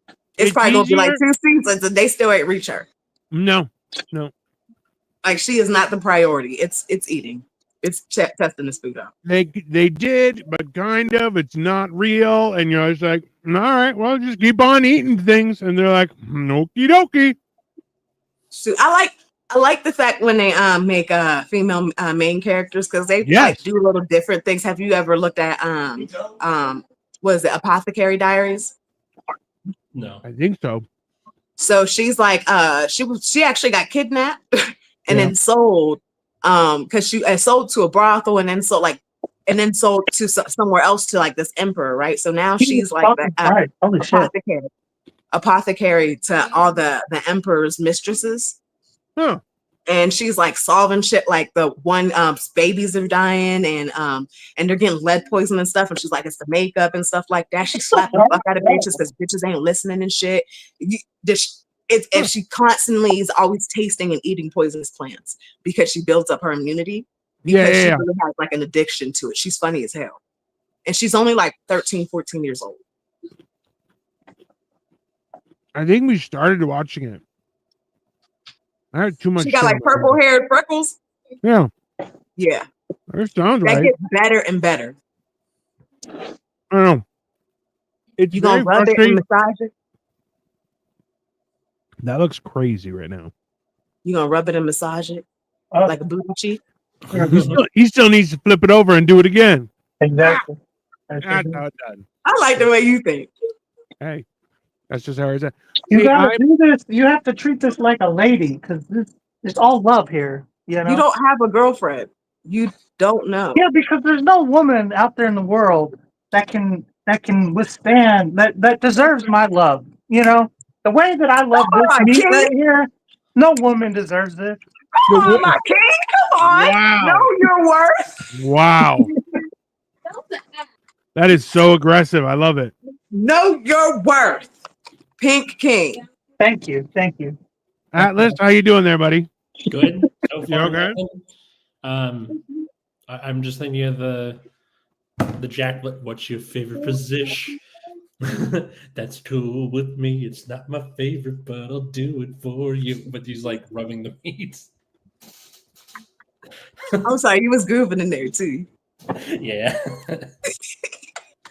it's It's probably gonna be like easier- 2 seasons, and they still ain't reach her. No, Like, she is not the priority. It's eating. It's testing this food out. they did, but kind of. It's not real, and you're just like, all right, well, just keep on eating things, and they're like, okie dokie. So I like the fact when they make female main characters, because they like Yes. do little different things. Have you ever looked at what is it, Apothecary Diaries? No. I think so. So she's like she actually got kidnapped and Yeah. then sold because she sold to a brothel and then sold to somewhere else to like this emperor, right? So now she's like the Right. Holy shit. apothecary to all the emperor's mistresses. Huh. And she's like solving shit, like the one babies are dying and they're getting lead poison and stuff. And she's like, it's the makeup and stuff like that. She slapped the fuck out of bitches because bitches ain't listening and shit. And she constantly is always tasting and eating poisonous plants because she builds up her immunity. Because she really has like an addiction to it. She's funny as hell. And she's only like 13, 14 years old. I think we started watching it. I had too much. She got shit like on my purple head. haired freckles. Yeah, Yeah. that sounds That right. gets better and better. I don't know. It's You gonna very rub it and frustrating. massage it? That looks crazy right now. You gonna rub it and massage it Oh. like a booty cheek? He still needs to flip it over and do it again. Exactly. That's how it's done. I like the way you think. Hey, that's just how it's done. You See, gotta I- do this. You have to treat this like a lady because it's all love here. You know. You don't have a girlfriend. You don't know. Yeah, because there's no woman out there in the world that can withstand that deserves my love. You know, the way that I love Come on, this meat King. right here, no woman deserves this. Come on, my king. Come on. Wow. Know your worth. Wow. That is so aggressive. I love it. Know your worth. Pink King. Thank you, thank you. Atlas, how you doing there, buddy? Good. So You far, okay? nothing. I'm just thinking of the Jack. What's your favorite position? That's cool with me. It's not my favorite, but I'll do it for you. But he's like rubbing the meat. I'm sorry, you was goofing in there too. Yeah.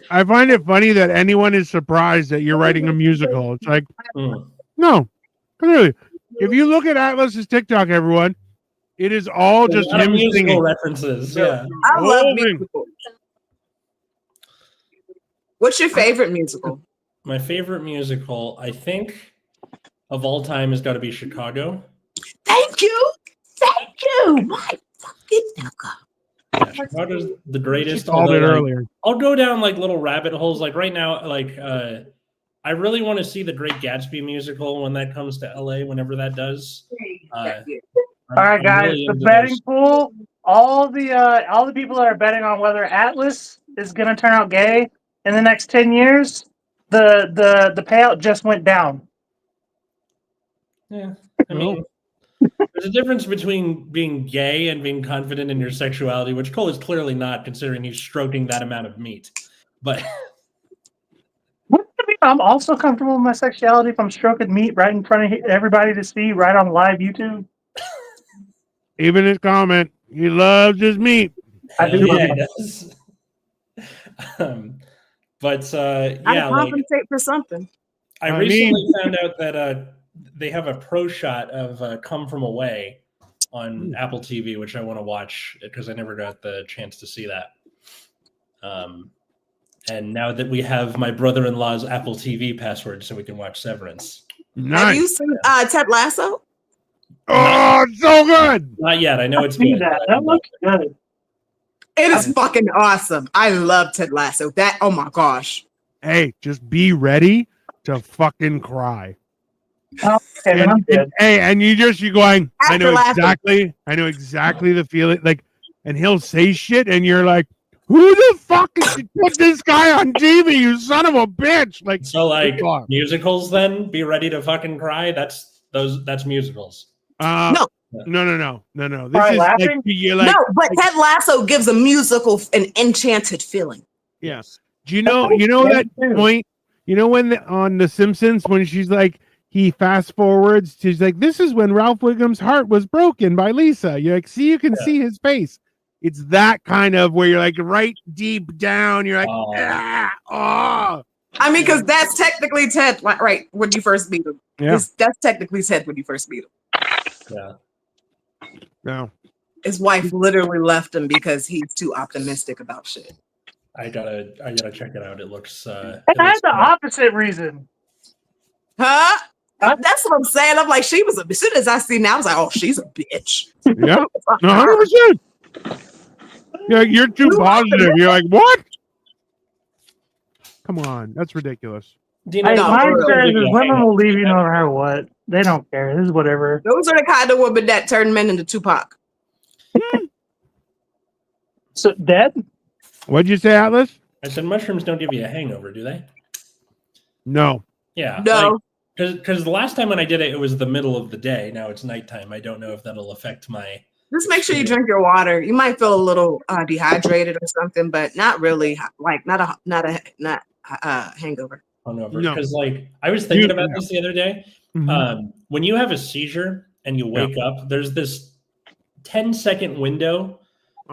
I find it funny that anyone is surprised that you're writing a musical. It's like, Mm. no, clearly. If you look at Atlas's TikTok, everyone, it is all There's just a lot of him musical singing. references. Yeah. I love Whole thing. musicals. What's your favorite musical? My favorite musical, I think, of all time has got to be Chicago. Thank you. Thank you. My fucking nigga. Yeah, Chicago's the greatest. Called it although, like, earlier. I'll go down like little rabbit holes. Like right now, like I really want to see the Great Gatsby musical when that comes to LA. Whenever that does. All right, guys, the betting pool. All the people that are betting on whether Atlas is going to turn out gay in the next 10 years, the payout just went down. Yeah, I mean, there's a difference between being gay and being confident in your sexuality, which Cole is clearly not, considering he's stroking that amount of meat. But I'm also comfortable with my sexuality if I'm stroking meat right in front of everybody to see right on live YouTube. Even his comment, he loves his meat. I do. yeah, it does. But I yeah, like compensate for something. I I recently found out that they have a pro shot of Come From Away on Apple TV, which I want to watch because I never got the chance to see that. And now that we have my brother-in-law's Apple TV password, so we can watch Severance. Have Nice. you seen Ted Lasso? Oh, it's so good. Not yet. I know it's See good. that. but I That looks good. It is fucking awesome. I love Ted Lasso. That, oh my gosh. Hey, just be ready to fucking cry. Okay, then I'm good. And you're going, I know After laughing. exactly the feeling. Like, and he'll say shit, and you're like, who the fuck did you put this guy on TV, you son of a bitch? Like, So like fuck. musicals, then be ready to fucking cry. That's musicals. No. This Cry is laughing? like you're like, No, but Ted Lasso gives a musical, an enchanted feeling. yeah. Do you know that point? You know when on The Simpsons when she's like he fast forwards, she's like, this is when Ralph Wiggum's heart was broken by Lisa. You're like, see, you can see his face. It's that kind of where you're like right deep down. You're like, oh. I mean, because that's technically Ted, right? When you first meet him, Yeah. that's technically Ted when you first meet him. Yeah. No. His wife literally left him because he's too optimistic about shit. I gotta check it out. It looks. And I had the opposite reason. Huh? That's what I'm saying. I'm like, she was as soon as I see now, I was like, oh, she's a bitch. Yeah. 100%. You're too positive. You're like, what? Come on, that's ridiculous. Do you Hey, know? No, my for real. experience is women will leave you no matter what. They don't care. This is whatever. Those are the kind of women that turn men into Tupac. So dead? What'd you say, Atlas? I said mushrooms don't give you a hangover, do they? No. Yeah. No. Because the last time when I did it, it was the middle of the day. Now it's nighttime. I don't know if that'll affect my. Just make sure you drink your water. You might feel a little dehydrated or something, but not really. Like not a hangover. Hungover. No. Because like I was thinking about this the other day. Mhm. When you have a seizure and you wake up, there's this 10-second window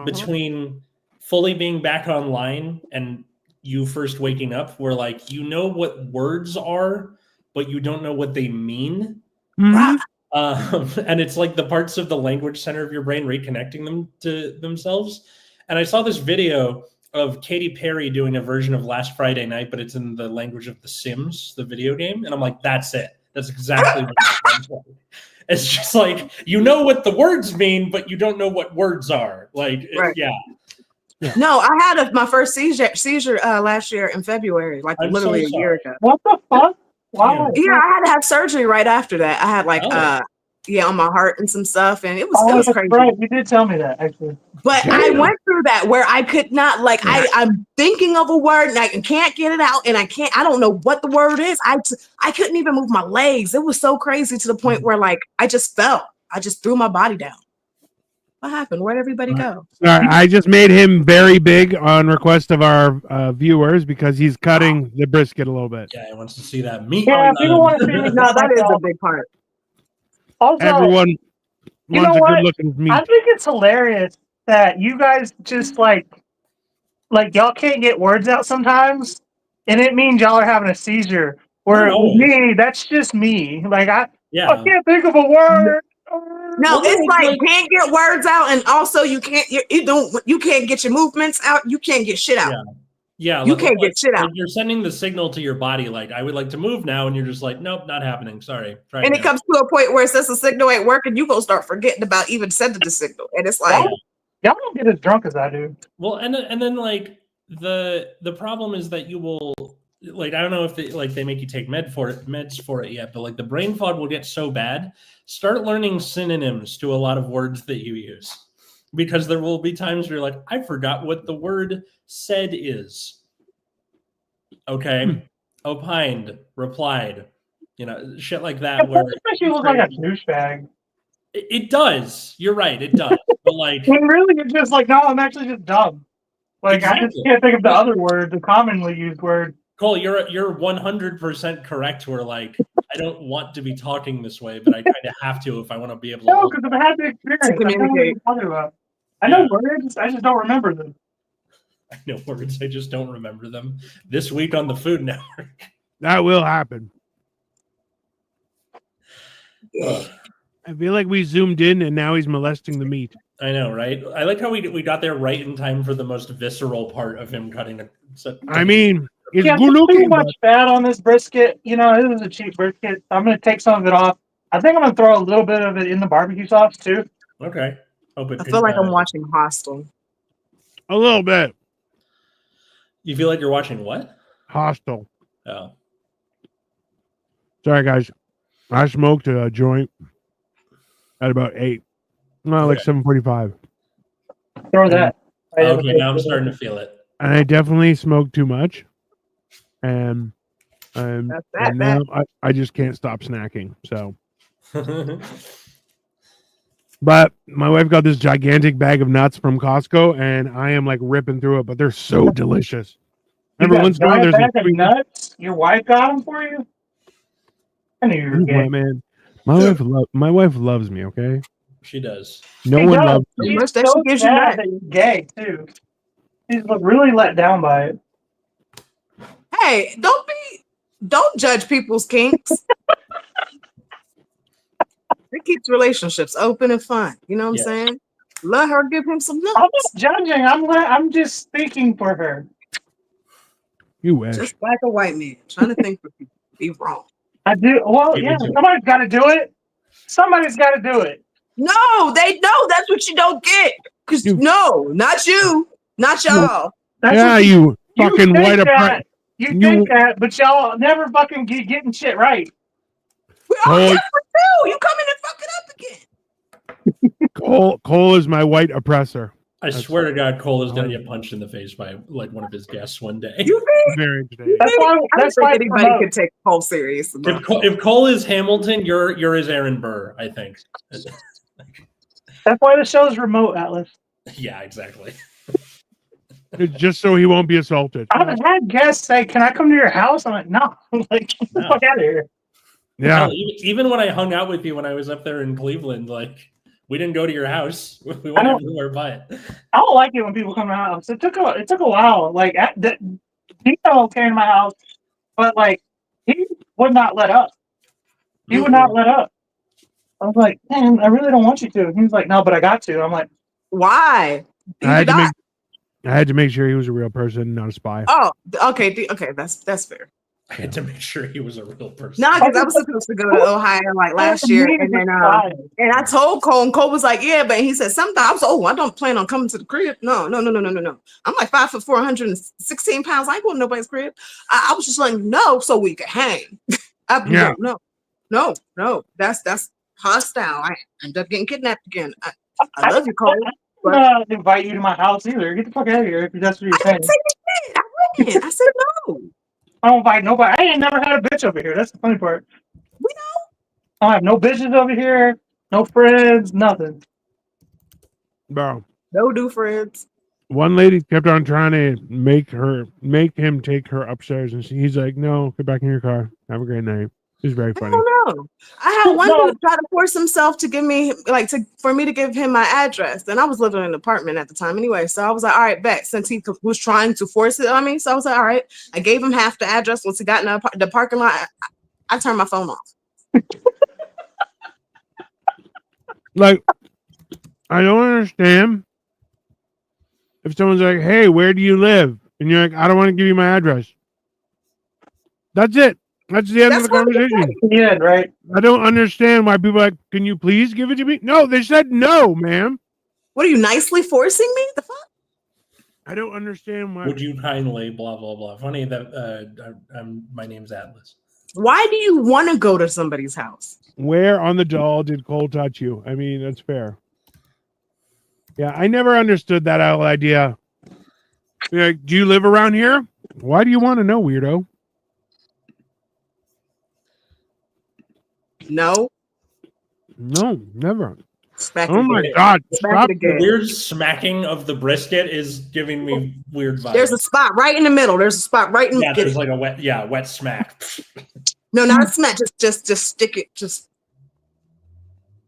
between fully being back online and you first waking up where like you know what words are, but you don't know what they mean. Mhm. And it's like the parts of the language center of your brain reconnecting them to themselves. And I saw this video of Katy Perry doing a version of Last Friday Night, but it's in the language of The Sims, the video game. And I'm like, that's it. That's exactly what it's like. It's just like, you know what the words mean, but you don't know what words are. Like, Right. yeah. No, I had my first seizure last year in February, like I'm literally so a year sorry. ago. What the fuck? Wow. Yeah, I had to have surgery right after that. I had like Oh. on my heart and some stuff, and it was Oh, that's crazy. right. You did tell me that, actually. But I Damn. went through that where I could not like I'm thinking of a word and I can't get it out, and I don't know what the word is. I couldn't even move my legs. It was so crazy to the point where like I just fell. I just threw my body down. What happened? Where'd everybody go? Sorry, I just made him very big on request of our viewers because he's cutting the brisket a little bit. Yeah, he wants to see that meat. Yeah, people want to see me. No, that is a big part. Also, Everyone you wants know a what? good-looking meat. I think it's hilarious that you guys just like y'all can't get words out sometimes, and it means y'all are having a seizure. Where Not with always. me, that's just me. Like I can't think of a word. No, Well, it's it's like like- can't get words out, and also you can't get your movements out. You can't get shit out. Yeah, You like- can't get shit out. like you're sending the signal to your body, like I would like to move now, and you're just like, nope, not happening. Sorry. Try And it again. comes to a point where it says the signal ain't working, you gonna start forgetting about even sending the signal. And it's like, Y'all don't get as drunk as I do. Well, and then like the problem is that you will like I don't know if they make you take meds for it yet, but like the brain fog will get so bad. Start learning synonyms to a lot of words that you use, because there will be times where you're like, I forgot what the word said is. Okay, opined, replied, shit like that. Where That makes you look like a douchebag. it does. You're right, it does. But like, When really you're just like, no, I'm actually just dumb. Like I just Exactly. can't think of the other word, the commonly used word. Cole, you're 100% correct. Where like I don't want to be talking this way, but I kind of have to if I want to be able to. No, because I've had the experience. I know what you're communicate. talking about. I know words, I just don't remember them. I know words, I just don't remember them. This week on the Food Network. That will happen. Ugh. I feel like we zoomed in and now he's molesting the meat. I know, right? I like how we got there right in time for the most visceral part of him cutting a. I mean, it's Yeah, good there's too looking, much but fat on this brisket. You know, this is a cheap brisket. I'm gonna take some of it off. I think I'm gonna throw a little bit of it in the barbecue sauce too. Okay. Hope it I feel like I'm watching. watching Hostel. a little bit You feel like you're watching what? hostile. Oh. Sorry, guys. I smoked a joint at about 8. No, like Okay. 7:45. Throw that. right in the Okay, now I'm brisket. starting to feel it. And I definitely smoked too much. And That's and now I just can't stop snacking. So, but my wife got this gigantic bag of nuts from Costco, and I am like ripping through it. But they're so delicious. You Every got once in a while, giant there's a bag of nuts. Your wife got them for you. I knew you were What, gay. man. My wife loves me. Okay, She does. no She one does. loves The me. She's much that so she gives you sad back. that you're gay too. She's really let down by it. Hey, don't judge people's kinks. It keeps relationships open and fun. You know what Yes. I'm saying? Let her give him some I'm not nuts. judging. I'm just speaking for her. You wish. Just like a white man trying to think for people. Be wrong. I do. Well, Me yeah. too. Somebody's got to do it. Somebody's got to do it. No, they know that's what you don't get. Cause You- no, not you, not y'all. That's Yeah, what you you fucking think white that. oppressor. You you- think that, but y'all never fucking getting shit right. We all Cole- different too. You come in and fuck it up again. Cole is my white oppressor. I swear to God, Cole is going to get punched in the face by like one of his guests one day. You think? Very interesting. That's why. I don't That's think why. anybody promote. could take Cole serious. If Cole is Hamilton, you're his Aaron Burr, I think. That's why the show's remote, Atlas. Yeah, exactly. It's just so he won't be assaulted. I've had guests say, "Can I come to your house?" I'm like, "No, like get the No. fuck out of here." Yeah. Hell, even when I hung out with you when I was up there in Cleveland, like we didn't go to your house. We went don't- everywhere but. I don't like it when people come to my house. It took a while. Like Dino came to my house, but like he would not let up. He would not let up. I was like, "Man, I really don't want you to." He was like, "No, but I got to." I'm like, Why? I had, to Die. make, I had to make sure he was a real person, not a spy. Oh, okay, okay, that's fair. I had to make sure he was a real person. No, because I was supposed to go to Ohio like last year, and then and I told Cole, and Cole was like, "Yeah," but he said something. I was, I don't plan on coming to the crib. No. I'm like 5'4", 116 pounds. I ain't going to nobody's crib. I was just letting you know so we could hang. Yeah. No, that's hostile. I end up getting kidnapped again. I love you, Cole. I'm not gonna invite you to my house either. Get the fuck out of here if that's what you're I saying. didn't say you did. I wouldn't. I said no. I don't invite nobody. I ain't never had a bitch over here. That's the funny part. We know. I don't have no bitches over here, no friends, nothing. Bro. No do friends. One lady kept on trying to make him take her upstairs, and he's like, "No, get back in your car. Have a great night." It was very I funny. don't know. I had one No. dude try to force himself to give me for me to give him my address, and I was living in an apartment at the time anyway. So I was like, all right, bet. Since he was trying to force it on me, so I was like, all right. I gave him half the address. Once he got in the parking lot, I turned my phone off. Like, I don't understand if someone's like, "Hey, where do you live?" and you're like, "I don't want to give you my address." That's it. That's the end of the That's what he conversation. Yeah, right. I don't understand why people are like, "Can you please give it to me?" No, they said no, ma'am. What are you nicely forcing me? The fuck? I don't understand why. Would you kindly blah blah blah? Funny that my name's Atlas. Why do you want to go to somebody's house? Where on the doll did Cole touch you? I mean, that's fair. Yeah, I never understood that whole idea. You're like, do you live around here? Why do you want to know, weirdo? No. No, never. Smack Oh it my again. God. Smack Stop. it The again. weird smacking of the brisket is giving me weird vibes. There's a spot right in the middle. There's a spot right in yeah, the there's like a wet smack. No, not a smack. Just stick it. Just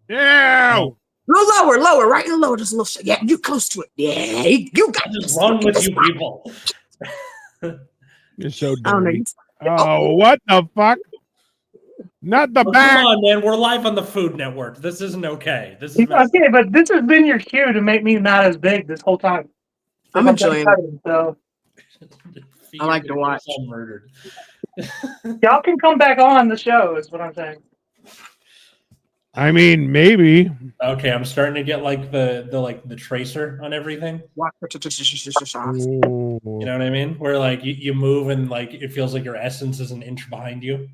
Yeah. a little lower, right in the lower. Just a little. Yeah, you close to it. Yeah, you got What is this. wrong with This you spot. people? You're so I don't know. dirty. Oh, what the fuck? Not the Come back. on, man. We're live on the Food Network. This isn't okay. This is messed Okay, but this has been your cue to make me not as big this whole time. I'm enjoying it. cutting, so I like to watch. All murdered. y'all can come back on the show. Is what I'm saying. I mean, maybe. Okay, I'm starting to get like the tracer on everything. Watch. You know what I mean? Where like you move and like it feels like your essence is an inch behind you.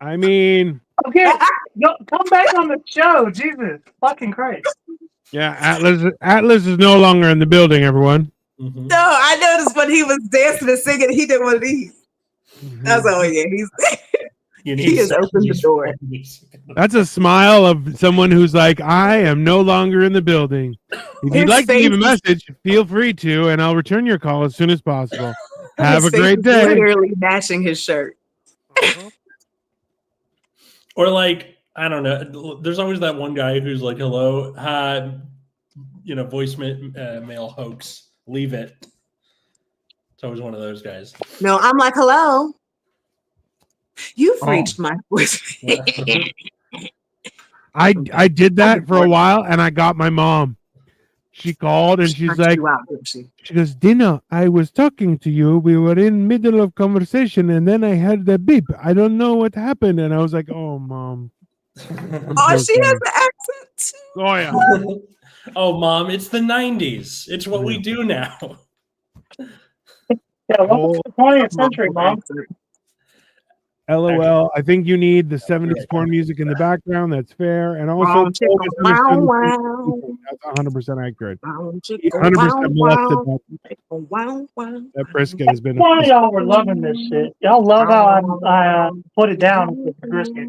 I mean, Okay, yo, come back on the show. Jesus, fucking Christ! yeah, Atlas is no longer in the building, everyone. Mhm. No, I noticed when he was dancing and singing, he did one of these. I was like, oh yeah, he's You he has opened the 70s door. music. That's a smile of someone who's like, I am no longer in the building. If you'd His like to leave a face message, feel free to, and I'll return your call as soon as possible. Have his a face great is day. Literally matching his shirt. Or like, I don't know. There's always that one guy who's like, "Hello, voicemail hoax. Leave it." It's always one of those guys. No, I'm like, hello. You've Oh. reached my voice. I did that for a while, and I got my mom. She called, and she's Knocked like, you out, didn't she? she goes, Dina, I was talking to you. We were in middle of conversation, and then I heard the beep. I don't know what happened. And I was like, oh, Mom. Oh, she has an accent too. Oh, yeah. Oh, Mom, it's the 90s. It's what we do now. Yeah, welcome to the 20th century, Mom. LOL. I think you need the 70s porn music in the background. That's fair. And also, Wow, chicka, misunderstood- wow, that's 100% accurate. wow, He chicka, 100% molested wow, that. wow, wow. That brisket has been. Why y'all were loving this shit? Y'all love how I put it down with the brisket.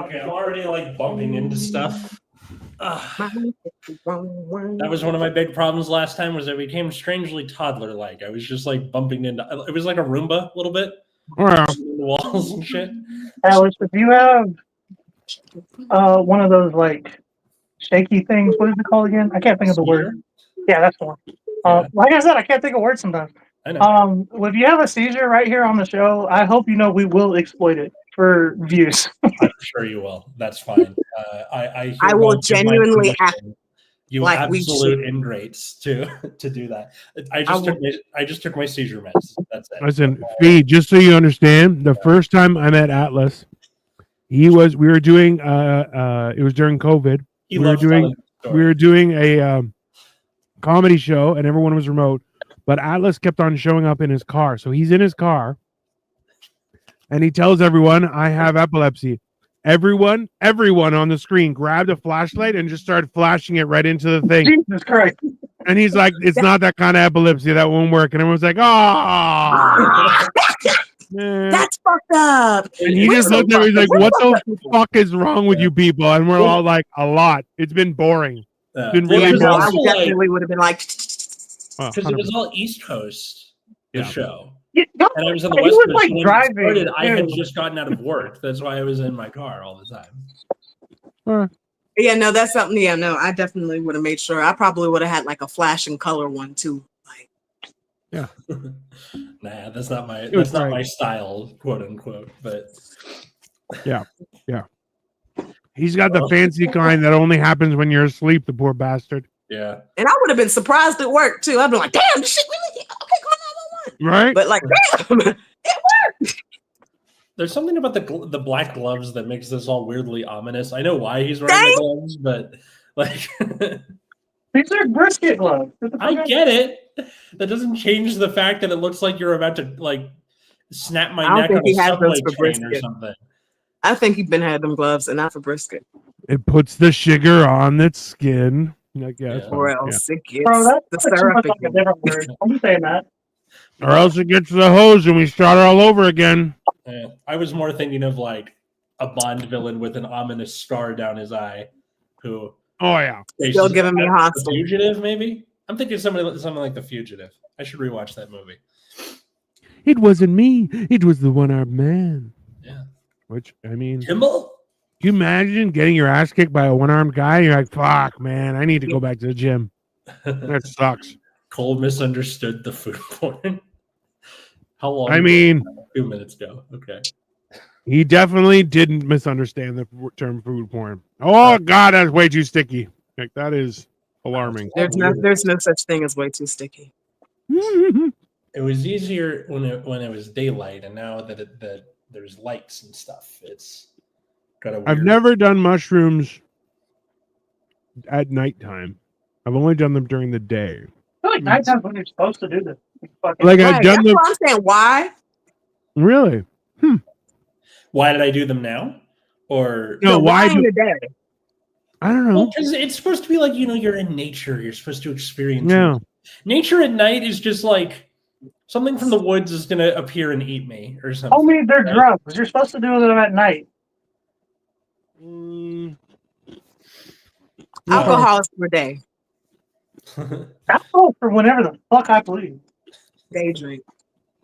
Okay, I'm already like bumping into stuff. That was one of my big problems last time. Was I became strangely toddler-like. I was just like bumping into. It was like a Roomba a little bit. Oh, yeah. The walls and shit. Alex, if you have one of those like shaky things, what is it called again? I can't think of the word. Yeah, that's the one. Like I said, I can't think of words sometimes. I know. If you have a seizure right here on the show, I hope you know we will exploit it for views. I'm sure you will. That's fine. I will won't give my genuinely permission. You like we absolute ingrates to do that. I just took my seizure meds. That's it. Listen, Fee, just so you understand, the first time I met Atlas, we were doing it was during COVID. He we were loves doing telling the we were doing a comedy show and everyone was remote, but Atlas kept on showing up in his car. So he's in his car and he tells everyone, I have epilepsy. Everyone on the screen grabbed a flashlight and just started flashing it right into the thing. Jesus Christ. And he's like, it's not that kind of epilepsy. That won't work. And everyone's like, oh. That's fucked up. And he just looked at me, he's like, what the fuck is wrong with you people? And we're all like, a lot. It's been boring. Yeah. Been Well, really it was I boring. also, like, definitely would have been like, Oh, because it was all East Coast, the Yeah. show. Yeah, And I was on the he West was Coast. like When it driving. started, I had too. just gotten out of work. That's why I was in my car all the time. yeah, no, that's something. Yeah, no, I definitely would have made sure. I probably would have had like a flashing color one too. Like, Nah, that's not my was that's not right. my style, quote unquote. But He's got the fancy kind that only happens when you're asleep, the poor bastard. yeah, and I would have been surprised at work too. I'd be like, damn, this shit really okay, call 911. Right? But like, damn, it worked. there's something about the black gloves that makes this all weirdly ominous. I know why he's wearing the gloves, but like, These are brisket gloves. What the fuck I get it. That doesn't change the fact that it looks like you're about to like snap my I don't neck think on a he has subway those for train or brisket. something. I think he'd been had them gloves and not for brisket, It puts the sugar on its skin. I guess. Yeah. or Yeah. else it gets Bro, that's the too much syrup. like a different word. I'm saying that. Or else it gets the hose and we start all over again. Yeah. I was more thinking of like a Bond villain with an ominous scar down his eye, who Oh, yeah. Still giving me The hostile. Fugitive, maybe. I'm thinking something like The Fugitive. I should rewatch that movie. It wasn't me. It was the one-armed man. Yeah. Which, I mean, can Kimball. you imagine getting your ass kicked by a one-armed guy? You're like, fuck, man, I need to go back to the gym. That sucks. Cole misunderstood the food porn. How long? I mean, a few minutes ago. Okay. He definitely didn't misunderstand the term food porn. Oh God, that's way too sticky. Like that is alarming. There's no such thing as way too sticky. It was easier when it was daylight, and now that there's lights and stuff, it's got a weird... I've never done mushrooms at nighttime. I've only done them during the day. I feel like nighttime's when you're supposed to do this. Like I've done them. I'm saying why? Really? Why did I do them now? Or No, why in the day? I don't know. Because it's supposed to be like, you're in nature. You're supposed to experience Yeah. Nature at night is just like something from the woods is going to appear and eat me or something. Homie, they're drugs. You're supposed to do them at night. Alcohol is for day. Alcohol for whenever the fuck I please. Day drink.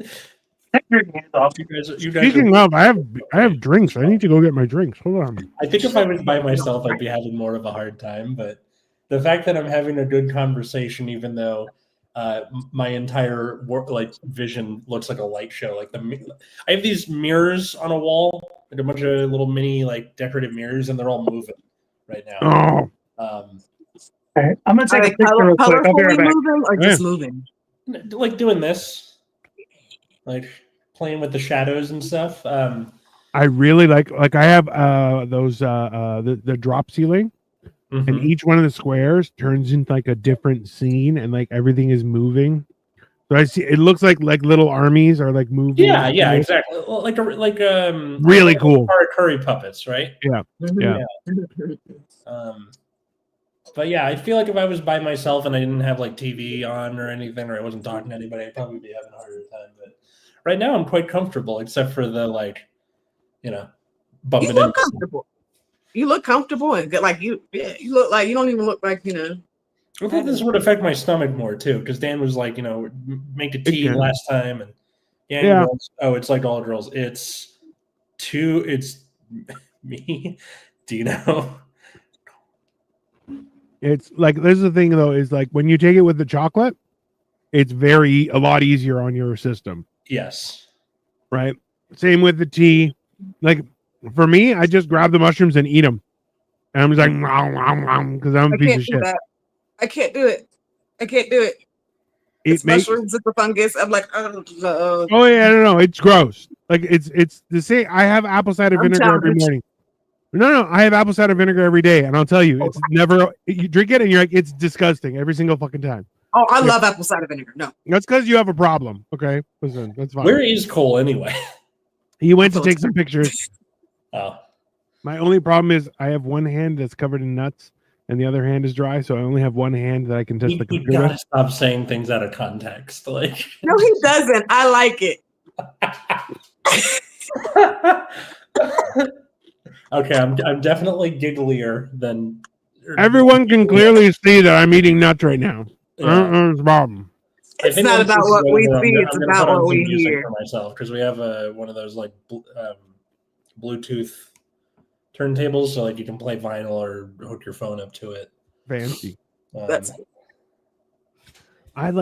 Take your hands off. You guys Speaking of, I have drinks. I need to go get my drinks. Hold on. I think if I was by myself, I'd be having more of a hard time. But the fact that I'm having a good conversation, even though my entire vision looks like a light show, like I have these mirrors on a wall, like a bunch of little mini decorative mirrors, and they're all moving right now. Oh, Okay. I'm gonna take a picture real quick. I'll be right back. Moving or just moving? Like doing this, like playing with the shadows and stuff. I really like I have those the drop ceiling, and each one of the squares turns into like a different scene, and like everything is moving. So I see it looks like little armies are like moving. Yeah, exactly. Like really cool curry puppets, right? Yeah. But yeah, I feel like if I was by myself and I didn't have like TV on or anything, or I wasn't talking to anybody, I'd probably be having a harder time. But right now, I'm quite comfortable, except for the bumping You look into comfortable. You look comfortable and good. Like you look like you don't even look like I think this would affect my stomach more too, because Dan was like, make the tea last time, and girls, it's like all girls. It's me, Dino. It's like this is the thing though, is like when you take it with the chocolate, it's a lot easier on your system. Yes. Right. Same with the tea. Like for me, I just grab the mushrooms and eat them, and I'm just like, because I'm a piece of shit. I can't do it. It's mushrooms, it's the fungus. I'm like, oh yeah, no, it's gross. Like it's the same. I have apple cider vinegar every morning. No, I have apple cider vinegar every day, and I'll tell you, it's never. You drink it, and you're like, it's disgusting every single fucking time. Oh, I love apple cider vinegar. No, that's because you have a problem. Okay, listen, that's fine. Where is Cole anyway? He went to take some pictures. Oh, my only problem is I have one hand that's covered in nuts, and the other hand is dry, so I only have one hand that I can touch the computer. You gotta stop saying things out of context. Like, no, he doesn't. I like it. Okay, I'm definitely gigglier than everyone can clearly see that I'm eating nuts right now. It's a problem. It's not about what we see; it's about what we hear. For myself, because we have one of those Bluetooth turntables, so like you can play vinyl or hook your phone up to it. Fancy. I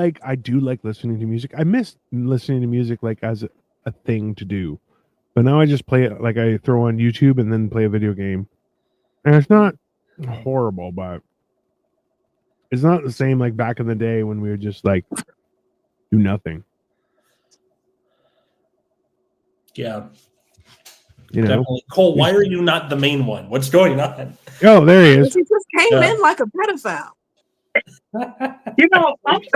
do like listening to music. I miss listening to music like as a thing to do. But now I just play it like I throw on YouTube and then play a video game. And it's not horrible, but it's not the same like back in the day when we would just like do nothing. Yeah. Definitely. Cole, why are you not the main one? What's going on? Oh, there he is. He just came in like a pedophile. I'm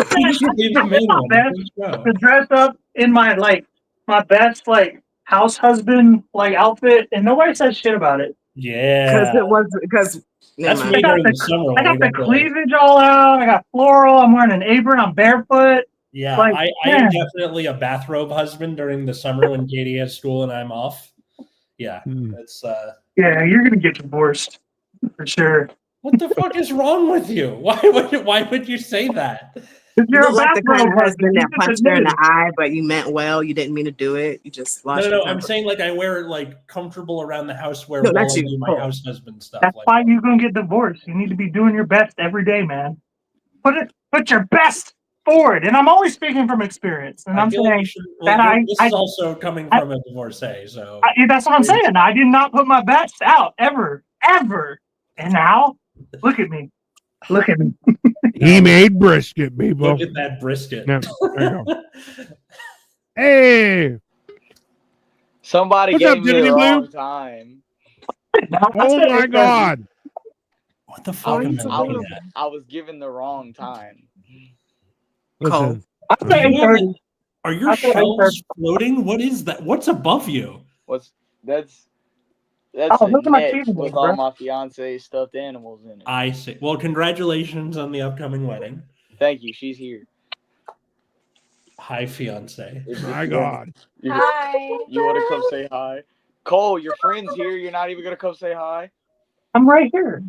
to dress up in my best house husband outfit, and nobody says shit about it. Yeah, because that's I got the cleavage all out. I got floral. I'm wearing an apron. I'm barefoot. Yeah, I am definitely a bathrobe husband during the summer when Katie has school and I'm off. Yeah, that's yeah, you're gonna get divorced for sure. What the fuck is wrong with you? Why would you say that? You're like the kind of husband that punched her in the eye, but you meant well. You didn't mean to do it. You just lost. No. I'm saying I wear comfortable around the house where I do my house husband stuff. That's why you're gonna get divorced. You need to be doing your best every day, man. Put your best forward, and I'm always speaking from experience. And I'm feel like saying you should, that this is also coming from a divorcee, so that's what I'm saying. I did not put my best out ever. And now, look at me. Look at me. He made brisket, people. look at that brisket. No, there you go. Hey, Somebody What's up, gave me Tiffany the Blue? wrong time. oh my God. What the fuck am I I looking was, at? I was given the wrong time. Listen, I said You have 8:30. Are your I thought I shelves floating? What is that? What's above you? That's Oh, a look at my net cheese with bro. all my fiance's stuffed animals in it. I see. Well, congratulations on the upcoming wedding. Thank you. She's here. Hi, fiance. my God. Hi. You want to come say hi? Cole, your friend's here. You're not even gonna come say hi. I'm right here.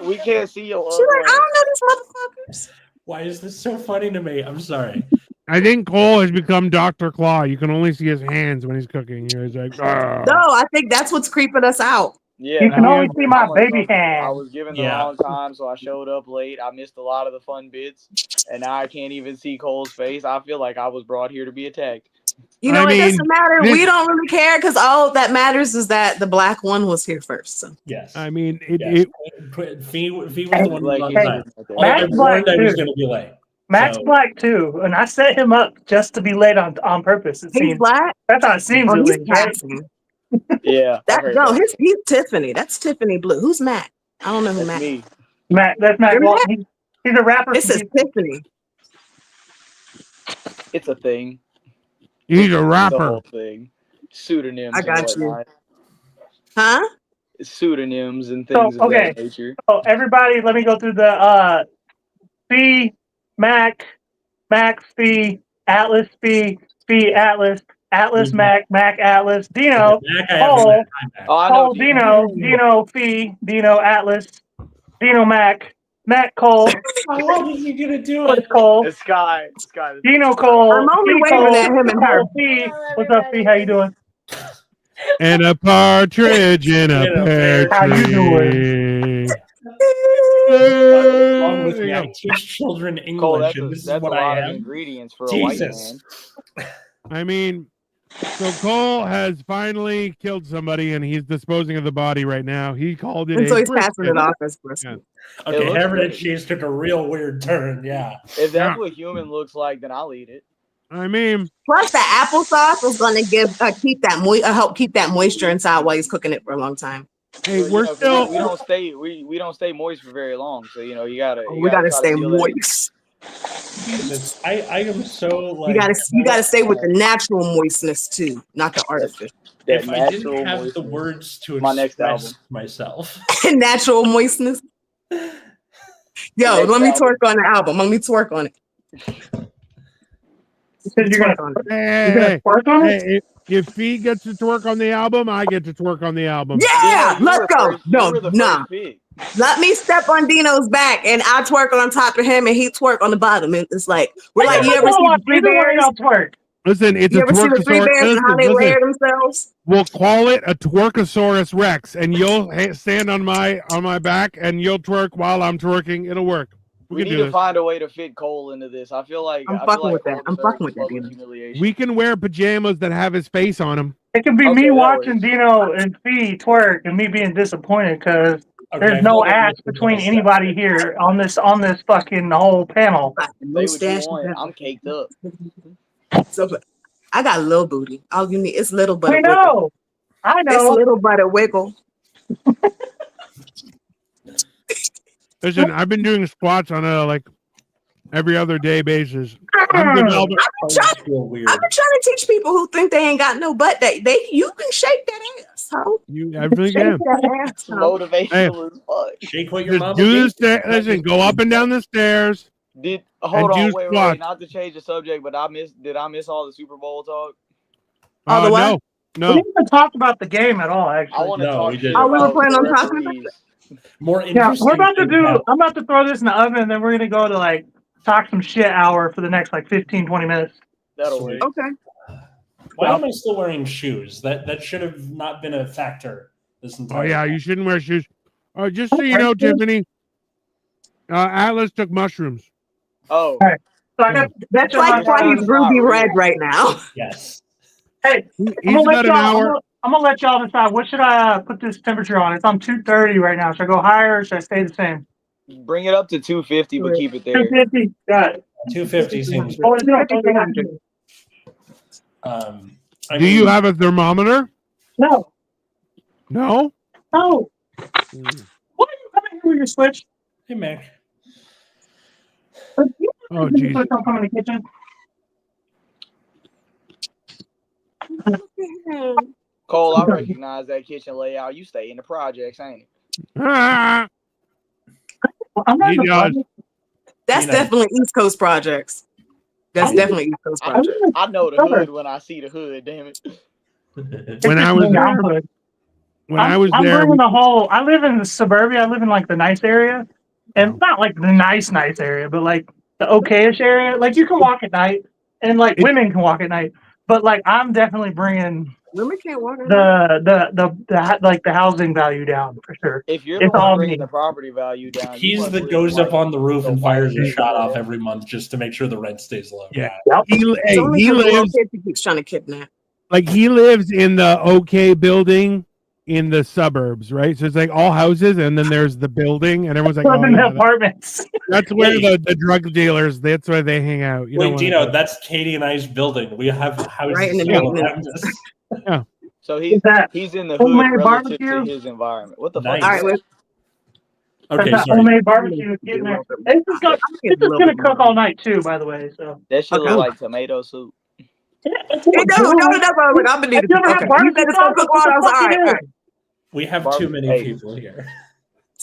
We can't see you. She's like, I don't know these motherfuckers. Why is this so funny to me? I'm sorry. I think Cole has become Dr. Claw. You can only see his hands when he's cooking. He's like, "Argh." No, I think that's what's creeping us out. Yeah, You can only see my I'm a baby sucker. I hand. was given the Yeah. wrong time, so I showed up late. I missed a lot of the fun bits, and now I can't even see Cole's face. I feel like I was brought here to be attacked. You know, I it mean, doesn't matter. this- We don't really care because all that matters is that the black one was here first. So. Yes. I mean, yes. Fee was the one who was on Like, time. okay. I Max warned I was too. going to be late. Max So- Black too, and I set him up just to be late on purpose. It He's seems black. that's how it seems. Oh, at he's least, right? passing. Yeah, I heard No, that. he's Tiffany. That's Tiffany Blue. Who's Matt? I don't know who That's Matt. me. Matt, that's Matt. You're Walton. He's a rapper. This from is Tiffany. It's a thing. he's a It's a rapper. whole thing. Pseudonyms I got and you. whatnot. Huh? Pseudonyms and things of okay. that nature. So everybody, let me go through the Fee, Mac, Fee, Atlas, Fee, Atlas, Mhm. Mac, Atlas, Dino, Mac, I have Cole, my time Oh, I Cole, know. Dino, Fee, Dino, Atlas, Dino, Mac, Cole, How is he going to do what's it? Cole, It's Sky. Dino, Cole, I'm only Fee, waving Cole, at him and her. Fee, what's up, Fee? How you doing? And a partridge in a In a pear How you tree. What's wrong with me? Yeah. I teach children Cole, English, and this is that's what a lot I of am. ingredients for a white Jesus. man. I mean, so Cole has finally killed somebody and he's disposing of the body right now. He called it And so a he's passing it brisket. off as brisket. Okay, looks Heaven and good. Cheese took a real weird turn. Yeah. If that's Yeah. what human looks like, then I'll eat it. I mean, Plus, the applesauce is going to give keep that help keep that moisture inside while he's cooking it for a long time. hey, But, we're 'cause still. we don't stay we don't stay moist for very long. So you gotta We got to try stay deal that- moist. Jesus, I am so like. You got to stay with the natural moistness too, not the artificial. that If I didn't natural have the moistness. words to My next express album. myself, Natural moistness. Yo, Next let me album. twerk on the album. Let me twerk on it. You said you're Twerk gonna on it. Hey, work on it. hey, if he gets to twerk on the album, I get to twerk on the album. Yeah, You let's were go. first- you were the Nah. first pick. Let me step on Dino's back and I twerk on top of him and he twerk on the bottom. It's like we're like, you ever see the Three Either way, Bears? y'all twerk. Listen, it's You a ever see the Three twerkosaurus. Bears and how they Listen, layer themselves? we'll call it a twerkosaurus rex, and you'll stand on my back, and you'll twerk while I'm twerking. It'll work. We can need do to this. find a way to fit Cole into this. I feel like I'm I feel fucking like with that. Cole I'm deserves fucking with that, public Dino. humiliation. We can wear pajamas that have his face on them. It could be Okay, me that watching works. Dino and Fee twerk and me being disappointed because okay, there's no hold on, ass listen to between this anybody stuff. here on this fucking whole panel. Got the Say what you mustache want. and I'm caked up. so good. I got a little booty. All you need is little but We a wiggle. know. I It's know. little but a wiggle. Listen, I've been doing squats on a like every other day basis. I'm developing. I feel weird. I've been trying to teach people who think they ain't got no butt that you can shake that ass, ho. You really Shake can. that ass, ho. Motivational as fuck. Shake what your Just mama do the gave stairs. you. Listen, go up and down the stairs. Hold And on, do wait, squats. not to change the subject, but did I miss all the Super Bowl talk? Oh, the what? No. We didn't even talk about the game at all, I actually. want to No, talk we shit didn't. Oh, we were about planning the on talking about referees. More Yeah, interesting. we're about to things do. happen. I'm about to throw this in the oven, and then we're gonna go to like talk some shit hour for the next like 15-20 minutes. That'll Sweet. work. Okay. Why am I still wearing shoes? That should have not been a factor this entire. Oh yeah, time. you shouldn't wear shoes. Just so you know, Tiffany, Atlas took mushrooms. Oh, Right. So I got That's like why he's ruby red right now. Yes. Hey, He's about an hour. I'm gonna let y'all decide. What should I put this temperature on? It's on 230 right now. Should I go higher or should I stay the same? Bring it up to 250, but keep it there. 250. Got it. 250 seems. Oh, it's not 300. I Do you mean, have a thermometer? No. No. No. What are you coming here with your switch? Hey, Mac. Oh, geez. Switch don't come in the kitchen. Cole, I recognize that kitchen layout. You stay in the projects, ain't it? Ah, Well, I'm not He in the does. project. That's definitely East Coast projects. That's definitely East Coast projects. I know the hood when I see the hood. Damn it. when I was there, I'm bringing the whole. I live in the suburbia. I live in like the nice area, and not like the nice area, but like the okayish area. Like you can walk at night, and like women can walk at night. But like I'm definitely bringing Women can't walk around. the housing value down for sure. If you're It's the one all bringing me. the property value down, you He's must that live goes like up on the roof and the fires a white shot off people. every month just to make sure the rent stays low. Yeah. Yep. He It's only he 'cause the little lives kid he keeps trying to kidnap. like he lives in the OK building in the suburbs, right? So it's like all houses, and then there's the building, and everyone's like, Live "Oh, in the yeah, apartments. that's where Wait. the drug dealers. That's where they hang out." You Wait, know, Dino, that's Katie and I's building. We have houses Right in the all maintenance. around us. So Is that he's in the homemade hood relative to barbecue? his environment. What the Nice. fuck? All right, Okay, That's sorry. homemade barbecue. Getting there. This is gonna cook all night too, by the way. So That shit Okay. look like tomato soup. It don't. Like, I believe Have you ever had okay. You barbecue said it's sauce? gonna cook What all. I the was fuck like, it all is? right. We have too many Hey. people here.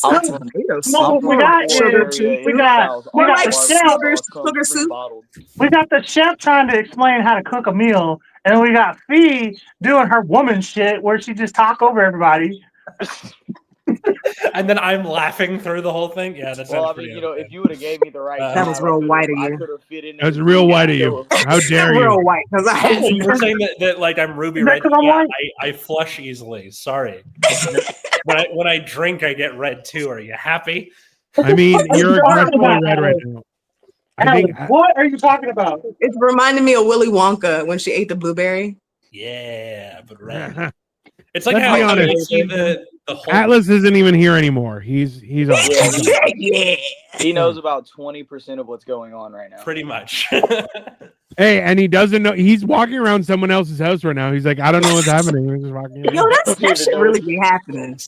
I'm Tomatoes. No, from we a got poor is area in we the got South. we All got like the barbecue chef. sugar- sauce comes sugar soup? pre-bottled. We got the chef trying to explain how to cook a meal, and then we got Fee doing her woman shit where she just talk over everybody. And then I'm laughing through the whole thing. Yeah, that sounds Well, I pretty mean, you know, okay. if you would have gave me the right That was time, real white of I you. could have fit in. That was real white of you. How dare Real you? white because I Oh, you were saying that like I'm ruby Is that red. 'cause I'm Yeah, white? I flush easily. Sorry. when I drink, I get red too. Are you happy? I mean, you're you talking aggressively about, red right Alex? now. I think What are you talking about? It's reminding me of Willy Wonka when she ate the blueberry. Yeah, but red. It's like Let's how be you honest. see the whole Atlas isn't even here anymore. He's off. Yeah. He's off. Yeah. He knows about 20% of what's going on right now. pretty much. Hey, and he doesn't know. He's walking around someone else's house right now. He's like, I don't know what's happening. He's just walking Yo, around. that should really be happening.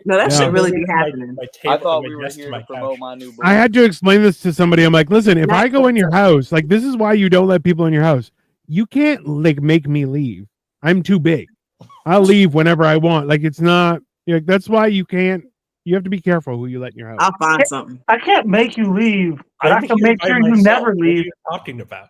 No, that Yeah. should really be happening. I thought we were here to promote my new book. I had to explain this to somebody. I'm like, listen, if I go in your house, like this is why you don't let people in your house. You can't like make me leave. I'm too big. I'll leave whenever I want. Like it's not like that's why you can't. You have to be careful who you let in your house. I'll find something. I can't make you leave, but I I'm can here make by sure you myself. never What are leave. you talking about?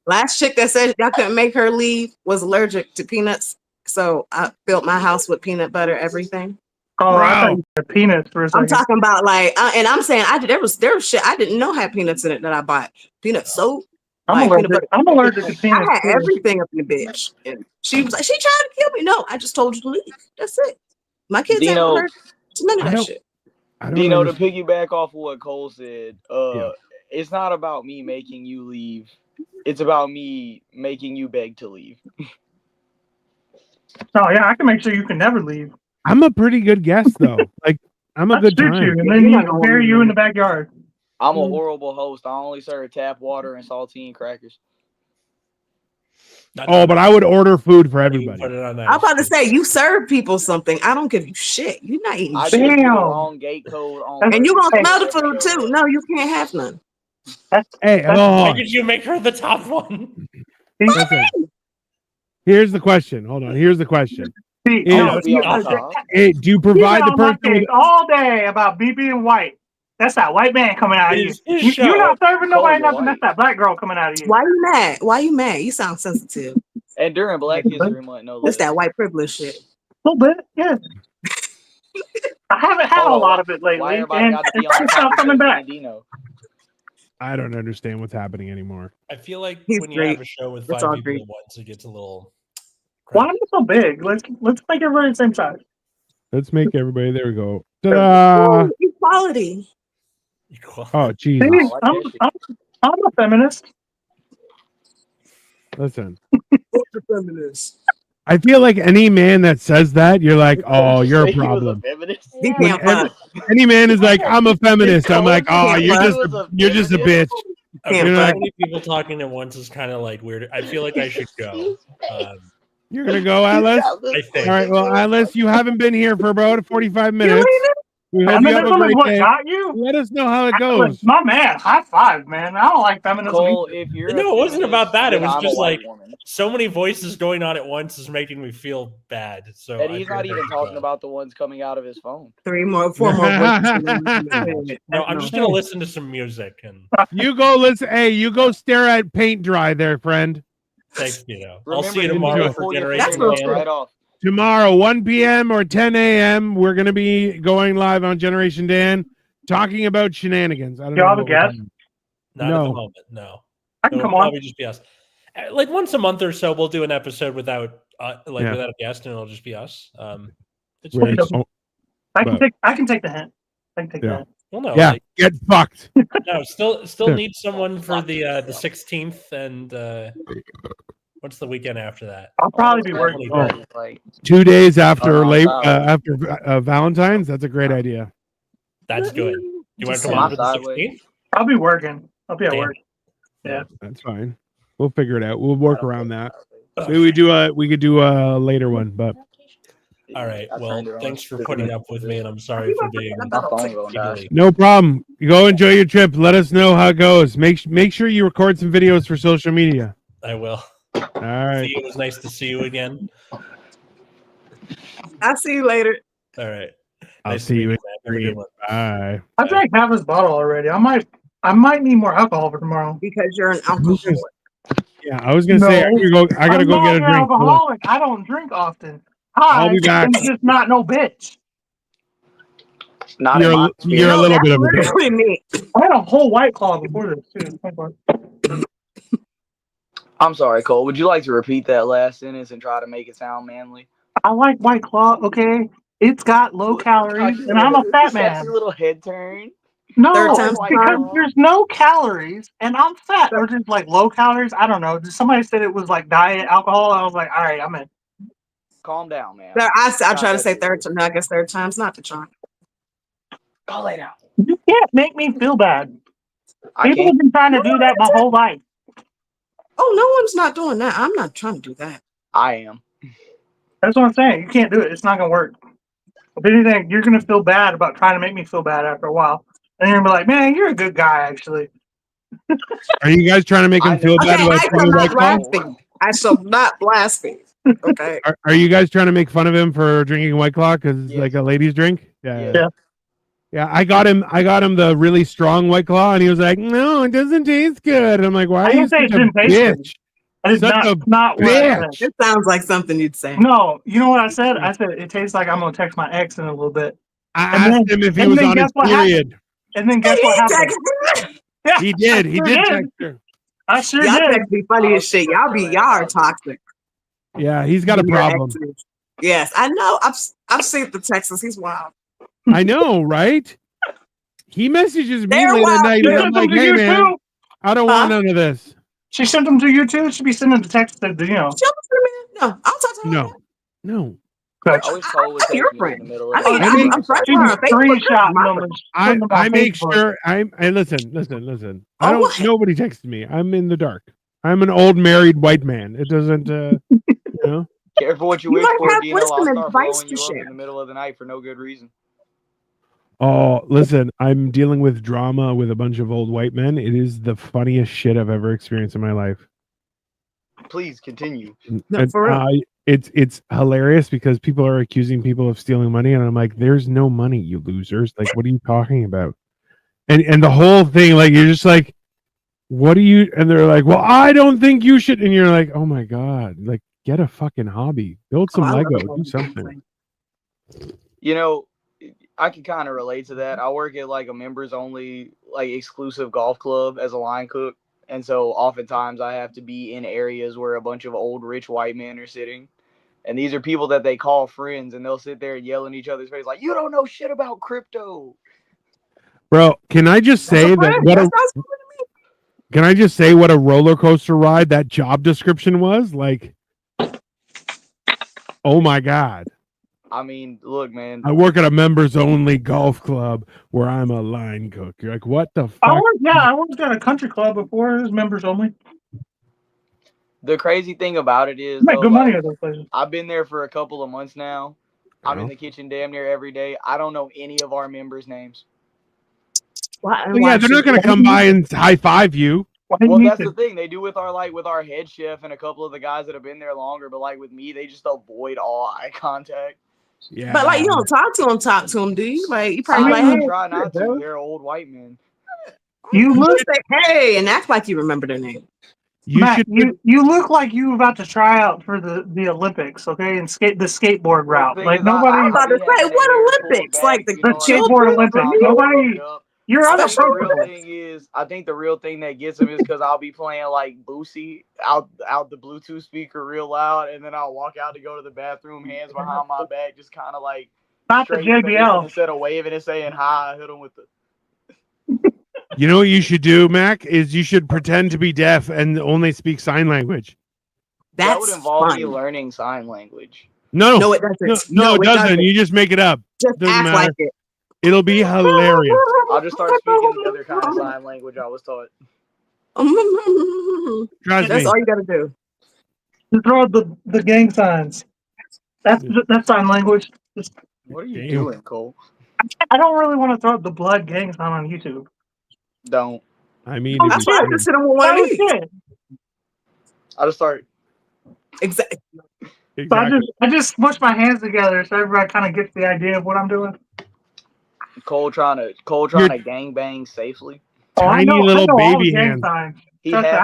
Last chick that said y'all couldn't make her leave was allergic to peanuts, so I filled my house with peanut butter everything. Oh, I thought Bro. you said penis for a I'm second. talking about like, and I'm saying there was shit I didn't know had peanuts in it that I bought. Peanut soap. I'm like, allergic. I'm allergic to I penis. had too. everything up in the bitch, and she was like, she tried to kill me. No, I just told you to leave. That's it. My kids ain't Dino- heard none of I that don't- shit. I don't Dino, to understand. piggyback off of what Cole said, it's not about me making you leave. It's about me making you beg to leave. Oh yeah, I can make sure you can never leave. I'm a pretty good guest though. Like I'm a I'll good shoot time. you, and You're then not you gonna bury want you me in to the backyard. I'm a horrible host. I only serve tap water and saltine crackers. Not Oh, but I would order food for you everybody. put it on I'm about to ice. say you serve people something. I don't give you shit. You're not eating I shit. give you the Damn. wrong gate code on. And you gonna purpose. smell the food too. No, you can't have none. Hey, Why oh, did you make her the top one? listen. Here's the question. Hold on. Here's the question. See, Yeah. I'm no, gonna be you, on the top. Hey, do you provide the person with all day about me being white. That's that white man coming out of you. His You're not serving nobody Cole, nothing. you're That's that black girl coming out of you. Why you mad? Why you mad? You sound sensitive. And during Black History Month, no It's less. that white privilege shit. A little bit, yeah. I haven't had a Hold on, lot of it Why lately, everybody and got to be it's on just not top coming of back. Dino? I don't understand what's happening anymore. I feel like He's when you great. have a show with It's 5 all people great. at once, it gets a little. Why am I so big? Let's make everybody the same size. Let's make everybody. There we go. Ta-da! Ooh, equality. Equal. Oh, See, Jesus. like I'm, that shit. I'm a feminist. Listen, I feel like any man that says that, you're like, oh, Did you you're a say he was problem. feminist? He When can't fuck. any man is like, I'm a feminist. I'm like, oh, He you're can't just fuck. you're just a bitch. Okay, Can't You're so like, many people talking at once is kind of like weird. I feel like I should go. you're gonna go, Atlas. I think. All right, well, Atlas, you haven't been here for about 45 minutes. We hope you have a Feminism is great what day. got you? Let us know how it Atlas, goes. my man, high five, man. I don't like feminism. Cole, either. if you're No, a it wasn't about that. It feminist, was then I'm just a white like woman. so many voices going on at once is making me feel bad. So And I he's feel not like I even should talking go. about the ones coming out of his phone. 4 more voices. No, I'm just gonna listen to some music and You go listen. Hey, you go stare at paint dry there, friend. thanks, you know. Remember, I'll see you you tomorrow never Enjoy. for pull your Generation That's fingernails real Dan. right off. Tomorrow, 1 p.m. or 10 a.m., we're going to be going live on Generation Dan talking about shenanigans. I don't Y'all know. have a what we're guess? talking Not at No. the moment, no. I can It'll come on. probably just be us. Like once a month or so, we'll do an episode without Yeah. without a guest, and it'll just be us. It's We're- fine. oh, I can but- take the hint. I can take Yeah. the hint. Well, no, yeah, like, get fucked. no, still Yeah. need someone for the 16th and what's the weekend after that? I'll probably be Almost working. everybody is like, 2 days after Oh, late wow. after Valentine's. That's a great idea. That's good. You want to Just come on for the sideways. 16th? I'll be working. I'll be at Damn. work. Yeah. That's fine. We'll figure it out. We'll work I don't around think that. so. Maybe we could do a later one, but All right. I Well, turned it on. thanks for putting up with me, and I'm sorry for being My phone gonna die. giggly. no problem. You go enjoy your trip. Let us know how it goes. Make sure you record some videos for social media. I will. All right. See you. It was nice to see you again. I'll see you later. All right. I'll Nice to see meet you. man. Have a good one. Bye. I drank half this bottle already. I might need more alcohol for tomorrow. Because you're an alcoholic. Yeah, I was gonna say I gotta I'm go not get a an drink. alcoholic. I don't drink often. I'll be back. I'm just not no bitch. Not in my You're a No, little that's bit of a bitch. literally me. I had a whole White Claw before this too. I'm sorry, Cole. Would you like to repeat that last sentence and try to make it sound manly? I like White Claw. Okay, it's got low calories, and I'm a fat man. Sexy little head turn. No, Third time's because charm. there's no calories, and I'm fat, or just like low calories. I don't know. Somebody said it was like diet alcohol. I was like, all right, I'm in. Calm down, man. I try to say third time. No, I guess third time's not the charm. Go lay down. You can't make me feel bad. I People can't. have been trying to do that my whole life. Oh, no one's not doing that. I'm not trying to do that. I am. That's what I'm saying. You can't do it. It's not gonna work. If anything, you're gonna feel bad about trying to make me feel bad after a while, and you're gonna be like, "Man, you're a good guy, actually." Are you guys trying to make him feel bad Okay, about I shall drinking not White Claw? blaspheme. I shall not blaspheme. Okay. Are you guys trying to make fun of him for drinking White Claw because it's Yes. like a ladies' drink? Yeah. Yeah, I got him the really strong White Claw, and he was like, "No, it doesn't taste good." And I'm like, "Why I are you didn't say it such a didn't taste good. bitch?" I did Such a not what I said. bitch. It sounds like something you'd say. No, you know what I said? I said it tastes like I'm gonna text my ex in a little bit, I And asked then- him if he and was then on his guess what happened? period. and then guess what happened? Yeah, He did. He sure did did. text her. I sure Y'all did. text be funny as shit. Y'all are toxic. Yeah, he's got a Your problem. exes. Yes, I know. I've seen the Texas. He's wild. I know, right? He messages me They're late at wild, night, She and I'm sent them like, to "Hey, you man, too. I don't want none of this." She sent them to you too. She'd be sending the text to Show me, man. No, I'll talk to her. No, no. I wish Cole would I'm text your me in friend. the middle of I the mean, night. I mean, I'm friends She with be her on Facebook. screenshotting them. I putting them on make Facebook. sure I listen. I Oh, don't. what? Nobody texted me. I'm in the dark. I'm an old married white man. It doesn't. You know. Careful what you You wish might for, have Dino. I'll wisdom and start advice blowing to you up share. in the middle of the night for no good reason. Oh, listen. I'm dealing with drama with a bunch of old white men. It is the funniest shit I've ever experienced in my life. Please continue. No, for real. It's hilarious because people are accusing people of stealing money, and I'm like, "There's no money, you losers! Like, what are you talking about?" And the whole thing, like, you're just like, "What do you?" And they're like, "Well, I don't think you should." And you're like, "Oh my god! Like, get a fucking hobby, build some Oh, I love Lego, that do something." You know, I can kind of relate to that. I work at like a members only, like exclusive golf club as a line cook. And so oftentimes I have to be in areas where a bunch of old rich white men are sitting. And these are people that they call friends, and they'll sit there and yell in each other's face like, "You don't know shit about crypto." Bro, can I just say that? That sounds good to me. Can I just say what a roller coaster ride that job description was? Like, oh my God. I mean, look, man. I work at a members only golf club where I'm a line cook. You're like, what the fuck? I worked at a country club before. It was members only. The crazy thing about it is, You make though, good money like, at those places. I've been there for a couple of months now. I'm in the kitchen damn near every day. I don't know any of our members' names. Why, Well, yeah, they're not going to come by and high five you. Well, that's the thing. They do with our head chef and a couple of the guys that have been there longer. But like with me, they just avoid all eye contact. Yeah. But like you don't talk to them, do you? Like you probably like, hey, try not to. They're old white men. You look, say, hey, and act like you remember their name. Matt, you look like you were about to try out for the Olympics, okay, and the skateboard route. Like nobody. I'm about to say, what Olympics? Like the skateboard Olympics. Nobody. You're The real thing is, I think the real thing that gets them is because I'll be playing like Boosie out the Bluetooth speaker real loud, and then I'll walk out to go to the bathroom, hands behind my back, just kind of like not the JBL. Instead of waving and saying hi, I hit them with the. You know what you should do, Mac? Is you should pretend to be deaf and only speak sign language. That would involve me learning sign language. No, it doesn't. No, it doesn't. You just make it up. Just act like it. It'll be hilarious. I'll just start speaking the other kind of sign language I was taught. That's all you gotta do. You throw the gang signs. That's sign language. What are you doing, Cole? I don't really want to throw up the blood gang sign on YouTube. Don't. I mean, I'm trying to sit on one of these. I'll just start. Exactly. So I just smush my hands together so everybody kind of gets the idea of what I'm doing. Cole trying to gangbang safely. Tiny little baby hands. I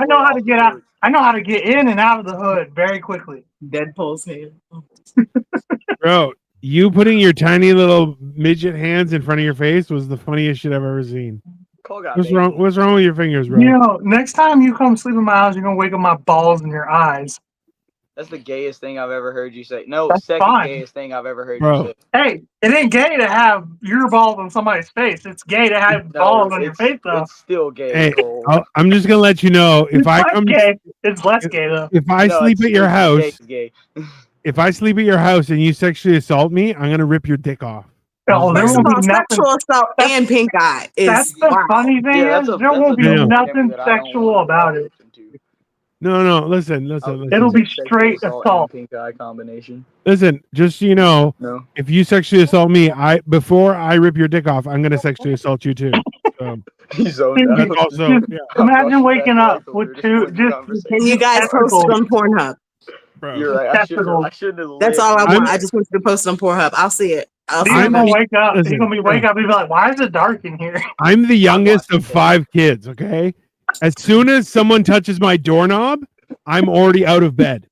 know how to get out. I know how to get in and out of the hood very quickly. Deadpool's hand. Bro, you putting your tiny little midget hands in front of your face was the funniest shit I've ever seen. Cole got What's wrong? What's wrong with your fingers, bro? You know, next time you come sleep in my house, you're gonna wake up my balls in your eyes. That's the gayest thing I've ever heard you say. No, That's second fine. gayest thing I've ever heard Bro. you say. Hey, it ain't gay to have your balls on somebody's face. It's gay to have balls on your face, though. It's still gay. Hey, Cole. I'm just gonna let you know if I come. It's less gay though. If I sleep at your house, gay. if I sleep at your house and you sexually assault me, I'm gonna rip your dick off. Oh, there won't be nothing. Sexual assault and pink eye. That's the funny thing is there won't be nothing sexual about it. No, listen. It'll be straight assault. Pink eye combination. Listen, just so you know, No. if you sexually assault me, before I rip your dick off, I'm gonna sexually assault you too. He's so that's also, yeah. Imagine waking up with two. Can you guys post it on Pornhub? Bro. You're right. I shouldn't have. That's all I want. I just want you to post it on Pornhub. I'll see it. He's gonna wake up. He's gonna wake up and be like, "Why is it dark in here?" I'm the youngest of 5 kids. Okay, as soon as someone touches my doorknob, I'm already out of bed,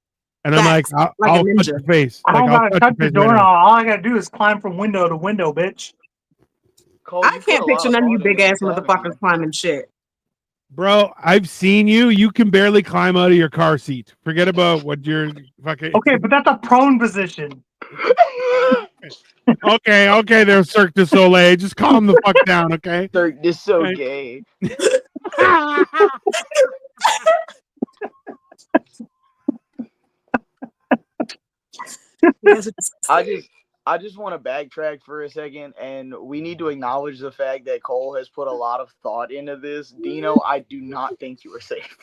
and I'm like, I'll touch your face. I don't Like, gotta touch the doorknob. All I gotta do is climb from window to window, bitch. Cole, I can't picture none of you big ass motherfuckers climbing shit. Bro, I've seen you. You can barely climb out of your car seat. Forget about what you're fucking. Okay, but that's a prone position. Okay, there's Cirque du Soleil. Just calm the fuck down, okay? Cirque du Soleil. Gay. I just want to backtrack for a second, and we need to acknowledge the fact that Cole has put a lot of thought into this. Dino, I do not think you are safe.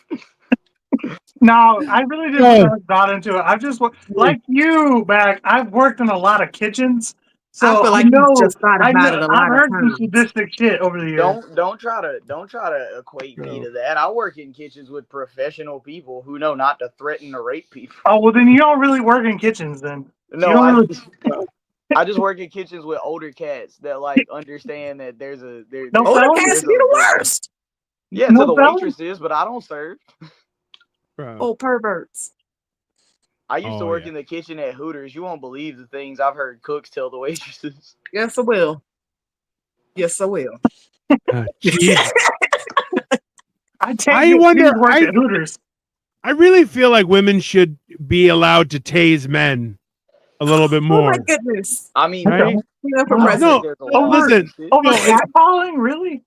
No, I really just got into it. I've just like you back. I've worked in a lot of kitchens, so I feel like you just thought about it a lot I've heard of some times. sadistic shit over the years. Don't try to equate me to that. I work in kitchens with professional people who know not to threaten or rape people. Oh well, then you don't really work in kitchens then. No, I just work in kitchens with older cats that like understand that there's older cats be the worst. Yeah, to the waitresses, but I don't serve. Bro. Oh, perverts. I used to work in the kitchen at Hooters. You won't believe the things I've heard cooks tell the waitresses. Yes, I will. Yes, I will. I wonder. I really feel like women should be allowed to tase men a little bit more. Oh my goodness! I mean, right? Listen. Oh, catcalling, really?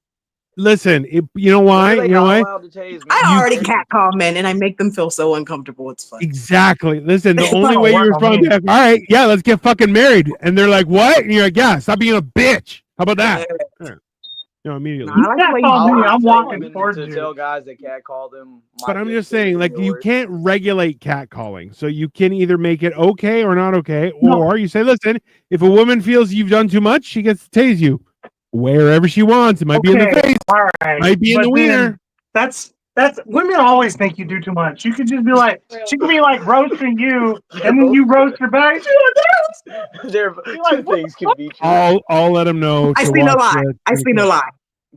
listen. You know why? When are they You know not why? allowed to tase men? I You- already catcall men and I make them feel so uncomfortable. It's funny. Exactly. Listen, the It's only not way you work on respond me. to that, all right, yeah, let's get fucking married. And they're like, what? And you're like, yeah, stop being a bitch. How about that? You know, immediately. Nah, I like the way you Catcall me, talk. I'm tell walking women towards to you. tell guys that catcall them. But my I'm dick just bigger saying, than like, you yours. can't regulate catcalling. So you can either make it okay or not okay, No. or you say, listen, if a woman feels you've done too much, she gets to tase you wherever she wants. It might be in the Okay, face, all right. might be in but the then wiener. That's women always think you do too much. You could just be like, she could be like roasting you, and then you roast her back. She's like, There, You're two like, what things can be true. I'll let them know. I to see no watch lie. the I see no lie.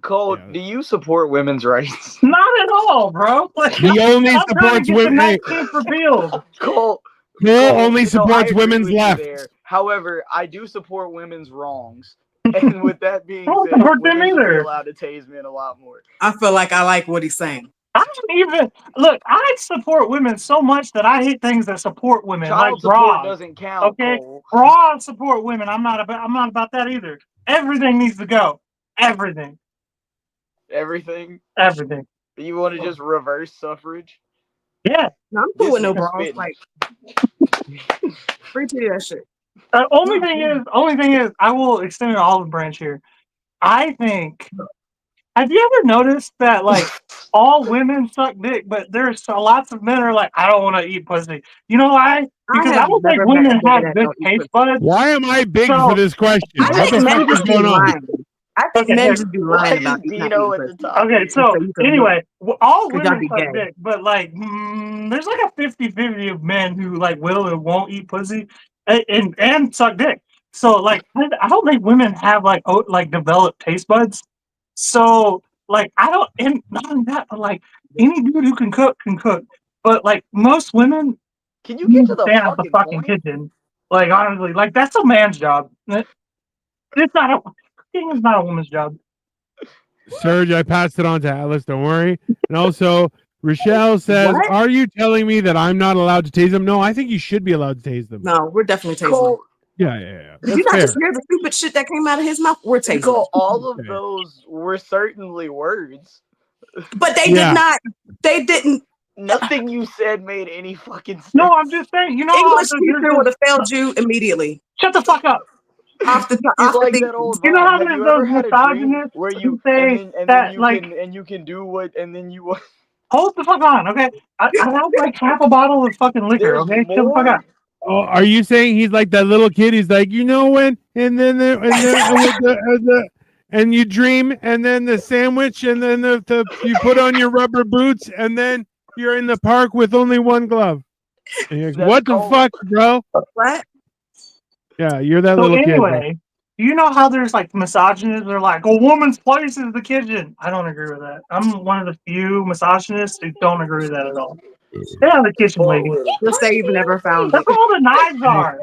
Cole, Yeah. do you support women's rights? not at all, bro. Like, He only I'm trying to supports get women. the Hey, 19th repealed. Cole, Cole only I supports agree women's with you left. there. However, I do support women's wrongs. And with that being I don't said, support them women should be either. allowed to tase men a lot more. I feel like I like what he's saying. I don't even look. I support women so much that I hate things that support women, Child like support bras. doesn't count, Okay, Cole. bras support women. I'm not about that either. Everything needs to go. Everything. Everything. Everything. You want to just reverse suffrage? Yeah. No, I'm cool with no This bras. man's Like, free to do that shit. Only thing is, I will extend an olive branch here. I think. Have you ever noticed that like all women suck dick, but there's lots of men are like, I don't want to eat pussy. You know why? Because I don't think never met women a nigga have that good don't eat taste pussy. buds. Why am I big So, for this question? I What think the men fuck is just be going on? lying. I think Okay, men here. just be Why lying is about not Dino eating at the pussy. top? Okay, so you can anyway, all Could y'all women be suck gay? dick, but like, there's like a 50-50 of men who like will and won't eat pussy and suck dick. So like, I don't think women have like developed taste buds. So like, I don't, and not only that, but like any dude who can cook can cook. But like most women, Can you get to the stand at the fucking fucking point? kitchen. Like honestly, like that's a man's job. It's not a cooking is not a woman's job. Serge, I passed it on to Atlas. Don't worry. And also, Rochelle says, What? "Are you telling me that I'm not allowed to tase them?" No, I think you should be allowed to tase them. No, we're definitely tasting. Cole, Yeah. Did That's you not fair. just hear the stupid shit that came out of his mouth? We're tasting. Cole, all of Okay. those were certainly words. But they Yeah. did not. They didn't. Nothing you said made any fucking sense. No, I'm just saying. You know, English how teacher would have failed you immediately. shut the fuck up. Off the He's off like the that old You know Vine. how Have there's you ever those had a dream misogynists where who you say and then that, you like- can do what and then you Hold the fuck on, okay? I have like half a bottle of fucking liquor, there's okay? Shut the fuck more. up. Oh, are you saying he's like that little kid? He's like, you know when, and then and you dream, and then the sandwich, and then the you put on your rubber boots, and then you're in the park with only one glove. And you're like, That's what the cold. fuck, bro? what? Yeah, you're that So little kid. Bro. anyway, do you know how there's like misogynists? They're like, a woman's place is the kitchen. I don't agree with that. I'm one of the few misogynists who don't agree with that at all. Stay out of the kitchen, lady. Just say you've never found it. That's where all the knives are.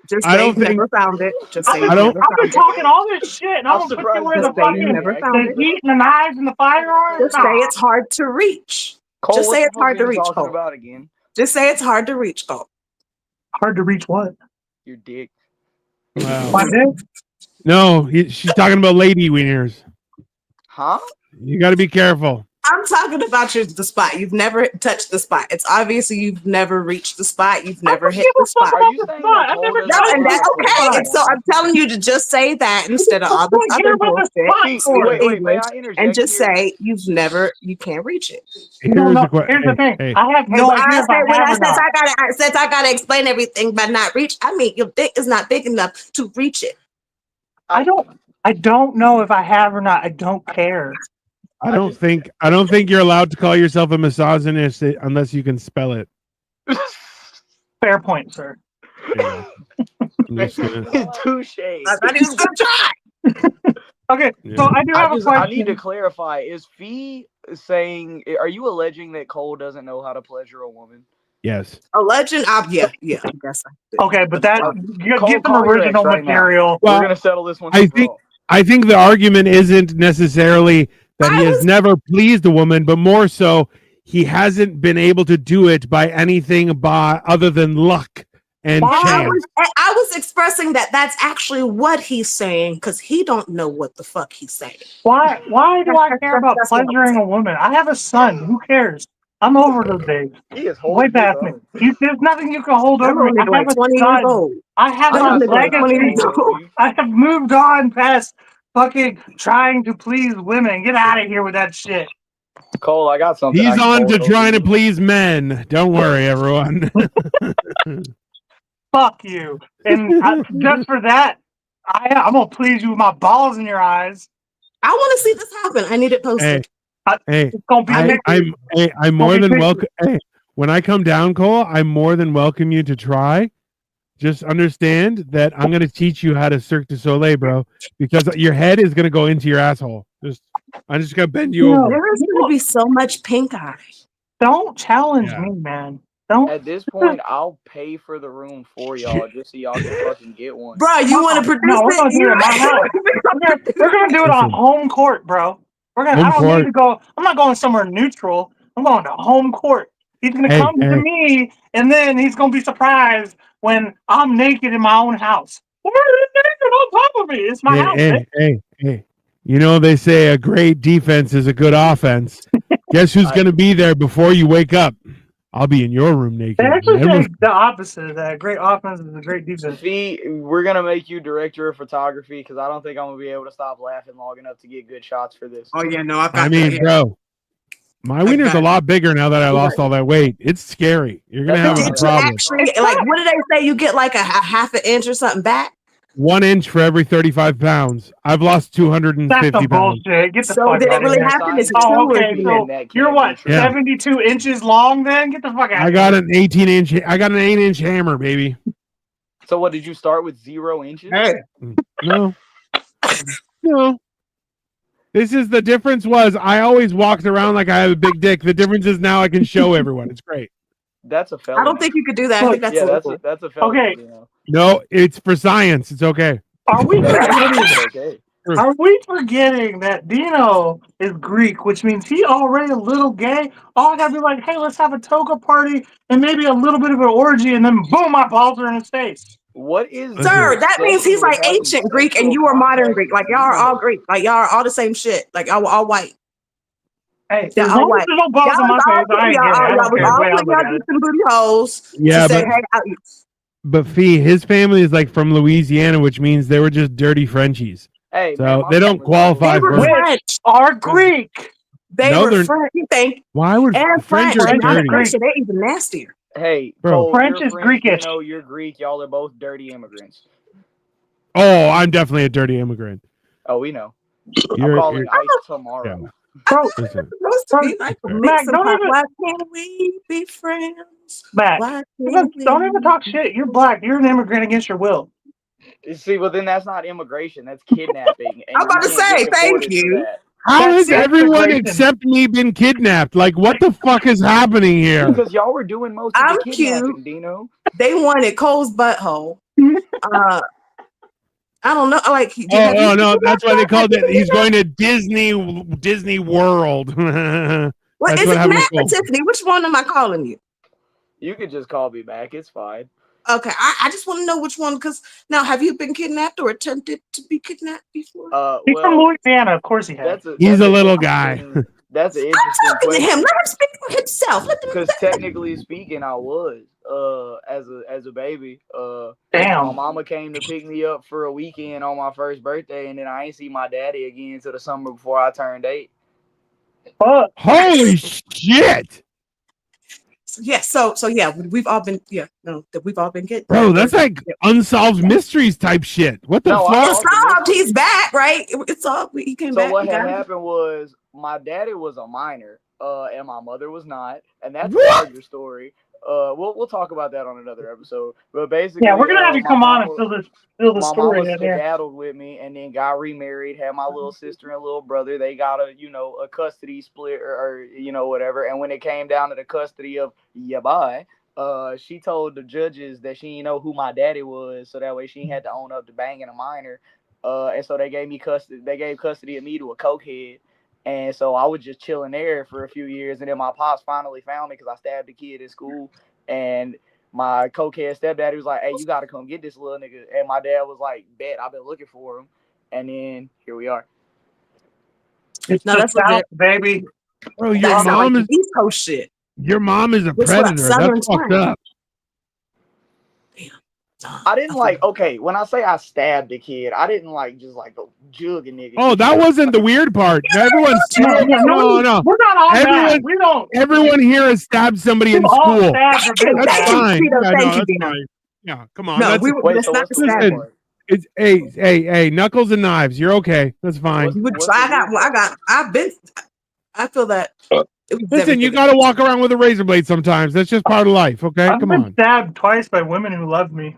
Just I say don't you've never found it. Just say I've you've been, never I've been found it. talking all this shit, and I'm I'm gonna put you surprised where this the Just say fucking you never found the it. heat and the knives and the firearms. Just say it's hard to reach. Cole, Just what say the it's fuck hard are to you reach, talking Cole. about again? Just say it's hard to reach, Cole. hard to reach. What? Your dick. Wow. My dick? No, she's talking about lady wieners. Huh? You got to be careful. I'm talking about the spot. You've never touched the spot. It's obviously you've never reached the spot. You've never hit the spot. Are you saying that I've Cole never doesn't No, done and know that's how to play okay. the And so game? I'm telling you to just say that instead of all this I care other about the bullshit. spot for it. Wait, may I English, interject and just here? say you can't reach it. Here's No, the question. here's the thing. Hey, I have no idea if I have or not. Since I gotta explain everything but not reach, I mean your dick is not big enough to reach it. I don't know if I have or not. I don't care. I don't think you're allowed to call yourself a misogynist unless you can spell it. Fair point, sir. Yeah. I'm just gonna, Touche. I thought he was gonna try. Okay, Yeah. so I do have a question. I need to clarify. Is Fee saying? Are you alleging that Cole doesn't know how to pleasure a woman? yes. A legend, yeah, I guess. Okay, but that Call get some your original ex right now. material. Well, We're gonna settle this one. I think the argument isn't necessarily that he has never pleased a woman, but more so he hasn't been able to do it by anything other than luck and I chance. was expressing that that's actually what he's saying because he don't know what the fuck he's saying. Why do I care about That's what I'm pleasuring a woman? I have a son. Who cares? I'm over those days. He is Way holding his past me. own. There's nothing you can hold That over me. little I nigga have like a 20 years son. old. I have That my little nigga like 20 years legacy. old. I have moved on past fucking trying to please women. Get out of here with that shit. Cole, I got something. I He's can on hold to over trying to you. please men. Don't worry, everyone. Fuck you. And just for that, I'm gonna please you with my balls in your eyes. I want to see this happen. I need it posted. Hey, It's gonna be I'm more Don't be than picky. welcome. Hey, when I come down, Cole, I'm more than welcome you to try. Just understand that I'm going to teach you how to Cirque du Soleil, bro, because your head is going to go into your asshole. I'm just going to bend you over. There is going to be so much pink eye. Don't challenge Yeah. me, man. Don't. At this point, I'll pay for the room for y'all just so y'all can fucking get one. Bro, you want to produce No, we're gonna it? do it at my house. We're gonna do it on Listen. home court, bro. I Home don't court. need to go. I'm not going somewhere neutral. I'm going to home court. He's gonna Hey, come to me, and then he's gonna be surprised when I'm naked in my own house. Why are you naked on top of me? It's my house. man. Hey. You know, they say a great defense is a good offense. Guess who's going to be there before you wake up? I'll be in your room naked. They actually Everyone's- say the opposite of that. Great offense is a great defense. Fee, we're gonna make you director of photography because I don't think I'm gonna be able to stop laughing long enough to get good shots for this. Oh, yeah, no, I've got I mean, bro, my wiener's a lot bigger now that I lost all that weight. It's scary. You're going to have Did a you problem. actually, like, what did they say? You get like a half an inch or something back? 1 inch for every 35 pounds. I've lost 250 That's the pounds. bullshit. Get the So fuck did out it really of here. happen? Is it Oh, true or okay. is it So That you're can't what? be true. 72 inches long? Then get the fuck out. I got an 18 inch. I got an 8-inch hammer, baby. So what? Did you start with 0 inches? No. This is the difference. Was I always walked around like I have a big dick. The difference is now I can show everyone. It's great. That's a felony. I don't think you could do that. I think that's yeah, illegal. that's a felony. Okay. You know. No, it's for science. It's okay. Are we Okay. Are we forgetting that Dino is Greek, which means he already a little gay? All I gotta be like, hey, let's have a toga party and maybe a little bit of an orgy, and then boom, my balls are in his face. What is Sir, that means he's like having ancient Greek and sexual you are modern contact Greek. Like with y'all are Dino? all Greek. Like y'all are all the same shit. Like y'all all white. Hey, Yeah, as all long as white. there's no balls in my face, I ain't gay. I don't We care all the way I put look y'all at it. deep in booty holes. Yeah, to say, but- hey, But Fee, his family is like from Louisiana, which means they were just dirty Frenchies. Hey, So man, my they don't family's qualify they were for. French. Are Greek. They No, were they're- French. You think? Why would And French French. are And now the dirty? French, they're even nastier. Hey, Bro. Cole, French you're is French, Greekish. Dino, you're Greek. Y'all are both dirty immigrants. Oh, I'm definitely a dirty immigrant. Oh, we know. You're, I'm calling you're- ICE tomorrow. yeah. Bro, Listen. Supposed to be like a Mac, mix of don't pop. even- Why can't we be friends? Matt, Why can't we? don't even talk shit. You're black. You're an immigrant against your will. See, well, then that's not immigration. That's kidnapping. And I'm about you to can't say, get thank deported for you. that. How That's has everyone integration. except me been kidnapped? Like, what the fuck is happening here? Because y'all were doing most of I'm the kidnapping, cute. Dino. They wanted Cole's butthole. I don't know. Like, Oh no, that's why they called it. He's going to Disney World. What That's is what it, happened Matt to or Cole. Tiffany? Which one am I calling you? You could just call me back. It's fine. Okay, I just want to know which one. Because now, have you been kidnapped or attempted to be kidnapped before? He's from Well, Louisiana. Of course he has. He's a little guy. That's an I'm interesting talking to him. question. Let him speak for himself. Let them Because technically speaking, I was as a baby. My Damn. mama came to pick me up for a weekend on my first birthday, and then I ain't see my daddy again until the summer before I turned 8. Fuck. Holy shit, Yeah, so yeah, we've all been we've all been kidnapped. bro! That's like unsolved mysteries type shit. What the No, I fuck? saw- Solved. He's back, right? It's all. He came So back. what we had got him. happened was my daddy was a minor, and my mother was not, and that's a What? larger story. We'll talk about that on another episode. But basically, Yeah, we're gonna have you my come on mama- and fill the my story mama in here. skedaddled with me and then got remarried, had my little sister and little brother. They got a custody split or whatever. And when it came down to the custody of your boy, she told the judges that she didn't know who my daddy was, so that way she had to own up to banging a minor. And so they gave me custody. They gave custody of me to a cokehead. And so I was just chilling there for a few years, and then my pops finally found me because I stabbed a kid in school. And my cokehead stepdaddy was like, "Hey, you gotta come get this little nigga," and my dad was like, "Bet, I've been looking for him," and then here we are. It's No, the that's South, legit. baby. Bro, your That sound like mom the is East Coast shit. your mom is a What's up, predator. Southern That's fucked twang? up. I didn't like. Okay, when I say I stabbed a kid, I didn't like just like go jug a nigga. Oh, that wasn't the weird part. Everyone's no. We're not on that. Everyone- We don't. Everyone here has stabbed somebody in we've all school. stabbed or been That's stabbed. fine. Dino, Yeah, thank no, you, that's Dino. fine. Yeah, come on. No, That's Wait, that's so not what's the the standard. weird part? it's hey, knuckles and knives. You're okay. That's fine. What's- You would what's try. the weird part? I feel that. It was Listen, you everything. got to walk around with a razor blade sometimes. That's just part of life. Okay, I've come been on. stabbed twice by women who loved me,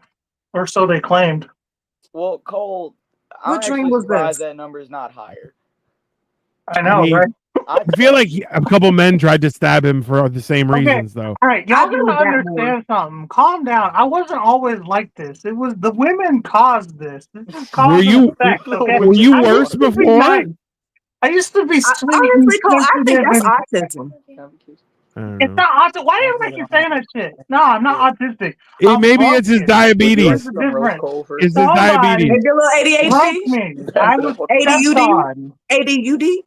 or so they claimed. Well, Cole, What I'm dream actually was surprised this? that number is not higher. I know, mean, right? I I feel like a couple men tried to stab him for the same Okay. reasons, though. All right, I y'all agree gotta with that more. understand something. Calm down. I wasn't always like this. It was the women caused this. This is cause Were and you- effect, okay? Were you I used worse to be before? nice. I used to be sweet. and Honestly, Cole, I think sensitive that's and- autism. I don't It's know. not autistic. Why do you make you saying that shit? No, I'm not autistic. Maybe it's his Would you like diabetes. There's a some roast difference. Cole first? It's his diabetes. Maybe a little Broke ADHD, me. I was ADUD? stepped on. ADUD.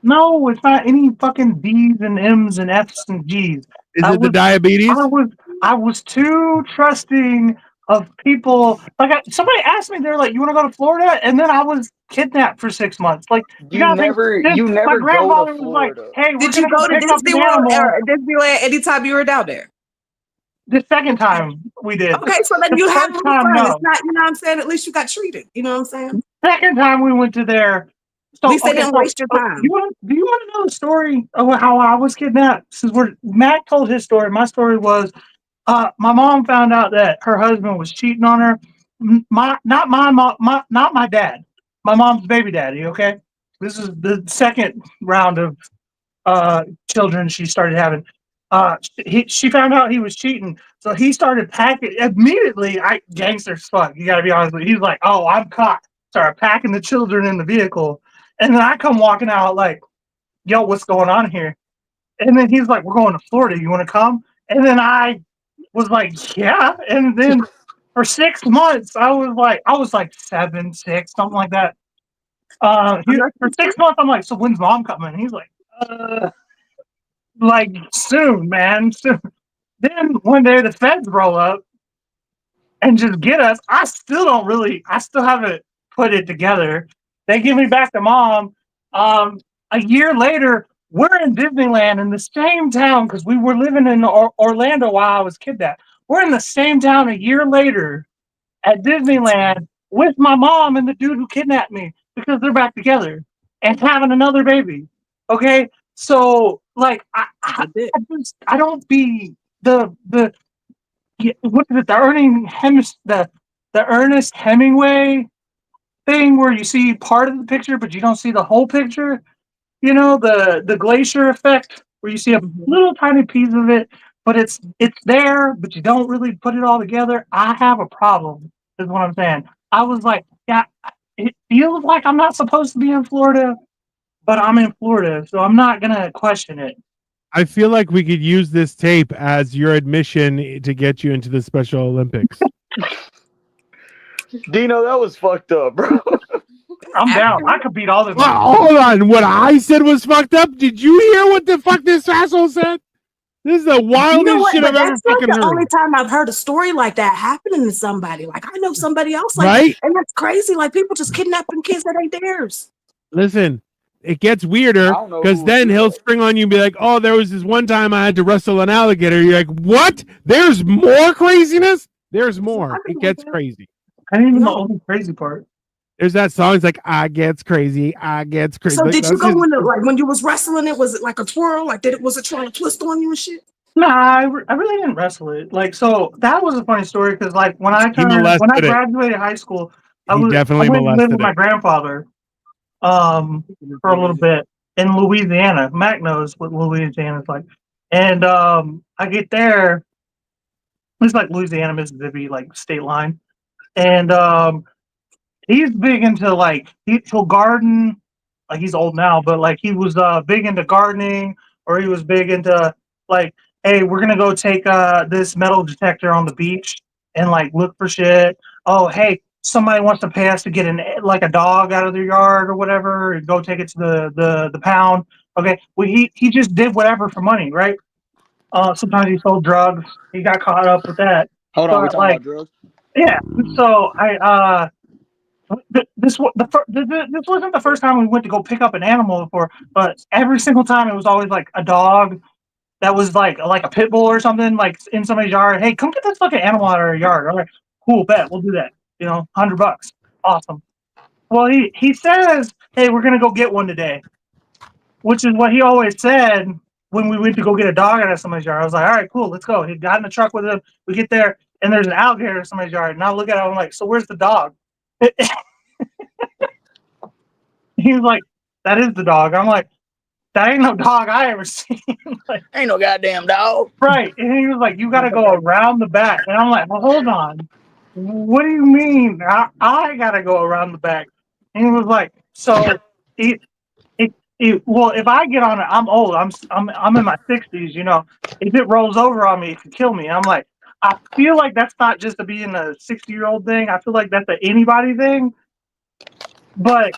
No, it's not any fucking D's and M's and F's and G's. Is I it the was- diabetes? I was too trusting of people. Like somebody asked me, they're like, "You want to go to Florida?" And then I was kidnapped for 6 months. Like You gotta think, never my go grandfather to was like, Florida. "Hey, we're Did you gonna go to pick up Disney an World animal." or Disneyland anytime you were down there? The second time we did. Okay, so then The you have first fun. time, no. It's not, you know what I'm saying? At least you got treated. You know what I'm saying? Second time we went to there. At least they didn't waste your time. Do you want to know the story of how I was kidnapped? Since Mac told his story. My story was, my mom found out that her husband was cheating on her. Not my dad. My mom's baby daddy. Okay, this is the second round of children she started having. She found out he was cheating, so he started packing immediately. Gangster as fuck. You gotta be honest with you. He's like, "Oh, I'm caught." Started packing the children in the vehicle, and then I come walking out like, "Yo, what's going on here?" And then he's like, "We're going to Florida. You want to come?" And then I was like, "Yeah." And then for 6 months, I was like 7, 6, something like that. For 6 months, I'm like, "So when's mom coming?" And he's like, like soon, man. Soon. Then one day the feds roll up and just get us. I still haven't put it together. They give me back to mom. A year later, we're in Disneyland in the same town because we were living in Orlando while I was kidnapped. We're in the same town a year later at Disneyland with my mom and the dude who kidnapped me because they're back together and having another baby. Okay, so like I don't be the what is it? The Ernest Hemingway thing where you see part of the picture but you don't see the whole picture. You know, the glacier effect where you see a little tiny piece of it, but it's there, but you don't really put it all together. I have a problem, is what I'm saying. I was like, yeah, it feels like I'm not supposed to be in Florida, but I'm in Florida, so I'm not gonna question it. I feel like we could use this tape as your admission to get you into the Special Olympics. Dino, that was fucked up, bro. I'm down. I could beat all the. Well, hold on. What I said was fucked up. Did you hear what the fuck this asshole said? This is the wildest You know what? shit But I've ever that's not fucking the only heard. time I've heard a story like that happening to somebody. Like I know somebody else like Right? and that's crazy. Like people just kidnapping kids that ain't theirs. Listen, it gets weirder I don't know because who then would do he'll that. spring on you and be like, "Oh, there was this one time I had to wrestle an alligator." You're like, "What? There's more craziness? There's more. It gets crazy." I didn't even know the crazy part. There's that song. It's like, "I gets crazy. I gets crazy." So Like, did you that's go his- when you was wrestling it? Was it like a twirl? Like was it trying to twist on you and shit? Nah, I really didn't wrestle it. Like, so that was a funny story because, like, when I molested it. graduated high school, I He definitely went to live molested with my it. grandfather, for a little bit in Louisiana. Mac knows what Louisiana is like, and I get there. It's like Louisiana, Mississippi, like state line, and he's big into like he'll garden. Like he's old now, but like he was big into gardening, or he was big into like hey, we're gonna go take this metal detector on the beach and like look for shit. Oh, hey, somebody wants to pay us to get a dog out of their yard or whatever, and go take it to the pound. Okay, well he just did whatever for money, right? Sometimes he sold drugs. He got caught up with that. Hold on, we But talking like, about drugs? yeah. So this wasn't the first time we went to go pick up an animal before, but every single time it was always like a dog that was like a pit bull or something, like in somebody's yard. Hey, come get this fucking animal out of our yard. I'm like, cool, bet, we'll do that. $100, awesome. Well, he says, hey, we're gonna go get one today, which is what he always said when we went to go get a dog out of somebody's yard. I was like, all right, cool, let's go. He got in the truck with him. We get there, and there's an alligator in somebody's yard. And I look at it, I'm like, so where's the dog? He was like, that is the dog. I'm like, that ain't no dog I ever seen. Like, Ain't no goddamn dog. right. And he was like, you got to go around the back. And I'm like, well, hold on. What do you mean? I got to go around the back. And he was like, so well, if I get on it, I'm old. I'm in my 60s. If it rolls over on me, it could kill me. I'm like, I feel like that's not just a being a 60-year-old thing. I feel like that's an anybody thing. But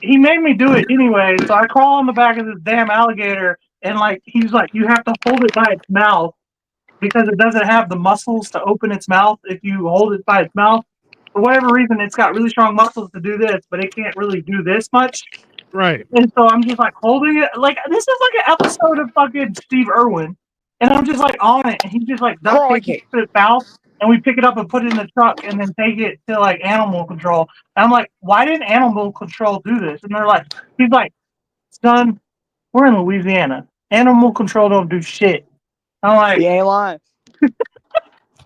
he made me do it anyway. So I crawl on the back of this damn alligator, and like he's like, you have to hold it by its mouth because it doesn't have the muscles to open its mouth if you hold it by its mouth. For whatever reason, it's got really strong muscles to do this, but it can't really do this much. Right. And so I'm just like holding it. Like, this is like an episode of fucking Steve Irwin. And I'm just like on it. And he just like duct tapes it to its mouth. And we pick it up and put it in the truck and then take it to like animal control. And I'm like, why didn't animal control do this? And they're like, he's like, son, we're in Louisiana. Animal control don't do shit. I'm like, He ain't lying.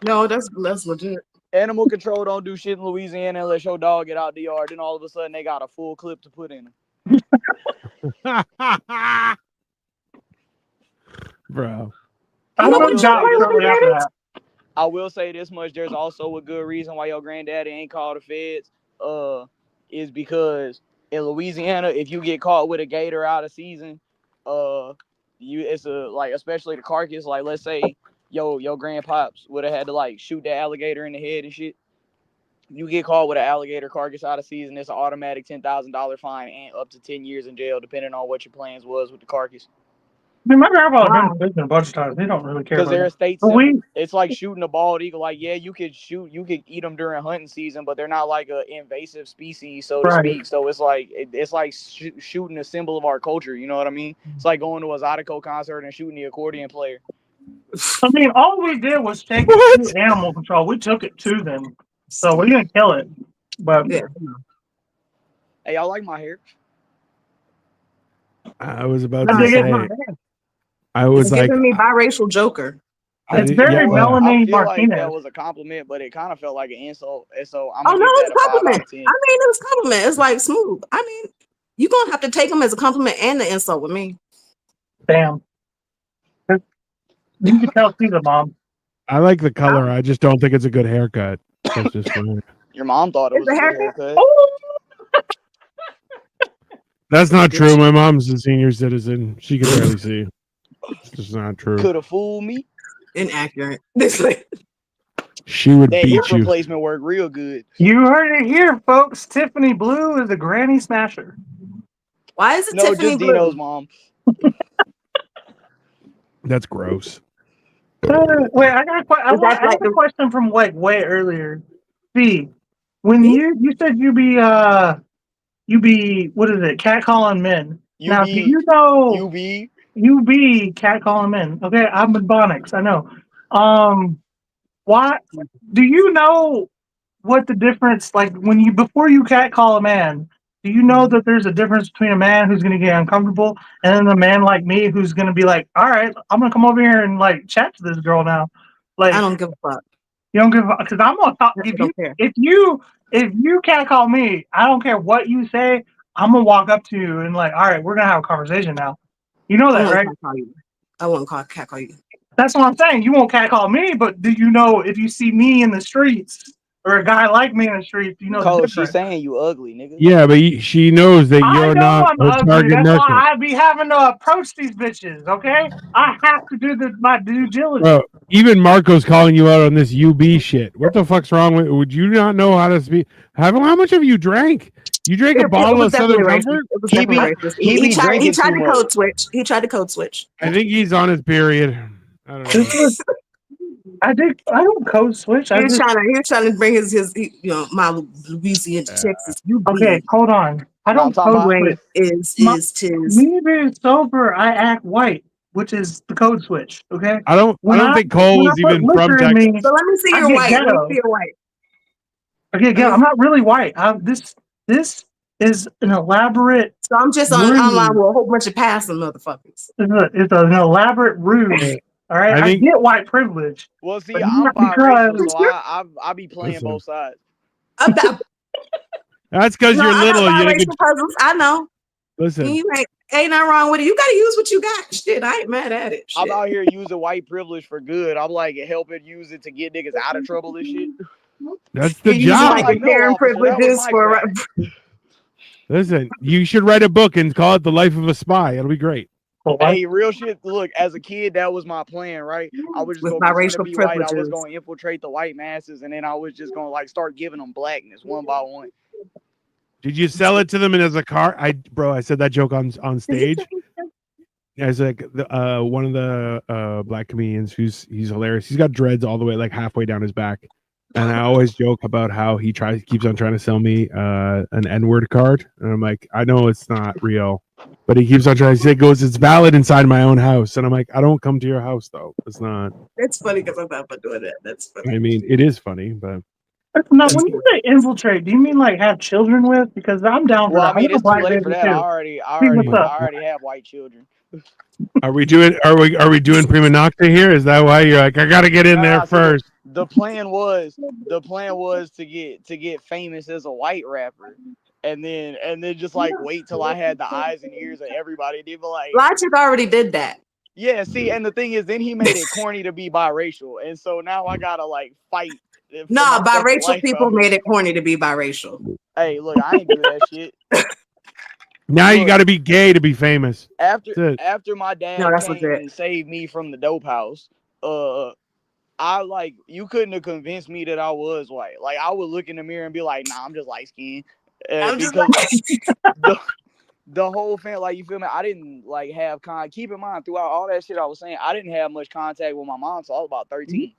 No, that's legit. Animal control don't do shit in Louisiana unless your dog get out the yard. Then all of a sudden they got a full clip to put in him. Bro. I Nobody moved out play with shortly after daddies? that. I will say this much: there's also a good reason why your granddaddy ain't called the feds. Is because in Louisiana, if you get caught with a gator out of season, it's especially the carcass. Like, let's say your grandpops would have had to like shoot that alligator in the head and shit. You get caught with an alligator carcass out of season, it's an automatic $10,000 fine and up to 10 years in jail, depending on what your plans was with the carcass. I mean, my grandpa been in prison a bunch of times. They don't really care Because about they're a it. state But symbol. It's like shooting a bald eagle. Like, yeah, you could eat them during hunting season, but they're not like an invasive species, so to speak. So it's like shooting a symbol of our culture. You know what I mean? It's like going to a Zydeco concert and shooting the accordion player. I mean, all we did was take it to animal control. We took it to them, so we didn't kill it. But Yeah. Hey, y'all like my hair? I was about I to dig it. say, I was It's like, giving me biracial Joker. It's very I Melanie feel like Martinez. that was a compliment, but it kind of felt like an insult. And so I'm Oh gonna no, give it's that a a 5 out compliment. of 10. I mean, it was a compliment. It's like smooth. I mean, you're gonna have to take them as a compliment and the insult with me. Damn. You can tell she's a mom. I like the color. I just don't think it's a good haircut. That's just weird. Your mom thought it was It's a a good haircut. Oh, That's not true. My mom's a senior citizen. She can barely see. It's just not true. Could have fooled me. Inaccurate. She would That beat hip you. replacement worked real good. you heard it here, folks. Tiffany Blue is a granny smasher. Why is it No, Tiffany just Blue? Dino's mom. That's gross. Wait, I got a question from like way earlier. B, when you said you be what is it? Catcalling men. Now, do you know you be catcalling men? Okay, I'm in Bonics. I know. Why? Do you know what the difference? Like before you catcall a man, do you know that there's a difference between a man who's going to get uncomfortable and then a man like me who's going to be like, all right, I'm going to come over here and like chat to this girl now. Like, I don't give a fuck. you don't give a fuck because I'm going to talk. If you catcall me, I don't care what you say. I'm going to walk up to you and like, all right, we're going to have a conversation now. You know that, right? I won't catcall you. That's what I'm saying. You won't catcall me, but do you know if you see me in the streets, or a guy like me in the streets, you know the Cole, difference. she's saying you ugly, nigga. Yeah, but she knows that I you're know not I'm her ugly. target That's market. why I be having to approach these bitches. Okay, I have to do my due diligence. Bro, even Marco's calling you out on this UB shit. What the fuck's wrong with? Would you not know how to speak? How much have you drank? You drank a bottle of Southern Comfort? It was He be- definitely racist. he be tried drinking to too much. code switch. He tried to code switch. I think he's on his period. I don't know. This was, I don't code switch. He was trying to bring his my Louisiana to Texas. You Okay, hold on. I don't talking code about- switch. is tis. Me being sober, I act white, which is the code switch. Okay. I don't think Cole when was I put even from liquor in Texas. me, So let me see I your get white. Let ghetto. me see your white. Okay, yeah, I'm not really white. This is an elaborate. So I'm just Rude. online with a whole bunch of passing motherfuckers. It's an elaborate ruse. All right, I I think- get white privilege. Well, see, But I'm not biracial, because- so I be playing Listen. both sides. About, That's because no, you're I little. got You biracial didn't cousins. I know. listen. You ain't nothing wrong with it. You gotta use what you got. Shit, I ain't mad at it. Shit. I'm out here using white privilege for good. I'm like helping use it to get niggas out of trouble and shit. That's the You use job. like No, parent officer, that was privileges my for. crack. Listen, you should write a book and call it "The Life of a Spy." It'll be great. Hey, real shit. Look, as a kid, that was my plan, right? I was just With gonna pretend to biracial be white. I was privileges. gonna infiltrate the white masses, and then I was just gonna like start giving them blackness one by one. Did you sell it to them as a car? I said that joke on stage. As like one of the black comedians he's hilarious. He's got dreads all the way like halfway down his back. And I always joke about how he keeps on trying to sell me an N-word card. And I'm like, I know it's not real, but he keeps on trying to say, goes, it's valid inside my own house. And I'm like, I don't come to your house though. It's not. It's funny because I'm not doing that. That's funny. I mean, it is funny, but Now, when you say infiltrate, do you mean like have children with? Because I'm down for Well, that. I mean, want a it's too black late for baby that. I too. already have white children. are we doing prima nocta here? Is that why you're like, I gotta get in there Nah, see, first? The plan was to get famous as a white rapper, and then just like wait till I had the eyes and ears of everybody. They be like, Logic already did that. yeah. See, and the thing is, then he made it corny to be biracial, and so now I gotta like fight. for Nah, my fucking biracial life people out here. made it corny to be biracial. Hey, look, I ain't do that shit. Now you Look. got to be gay to be famous. That's it. After my dad No, that's came legit. and saved me from the dope house, I like you couldn't have convinced me that I was white. Like I would look in the mirror and be like, nah, I'm just light skinned. I'm just Because the whole thing, like you feel me? I didn't like have keep in mind throughout all that shit I was saying, I didn't have much contact with my mom, so I was about 13.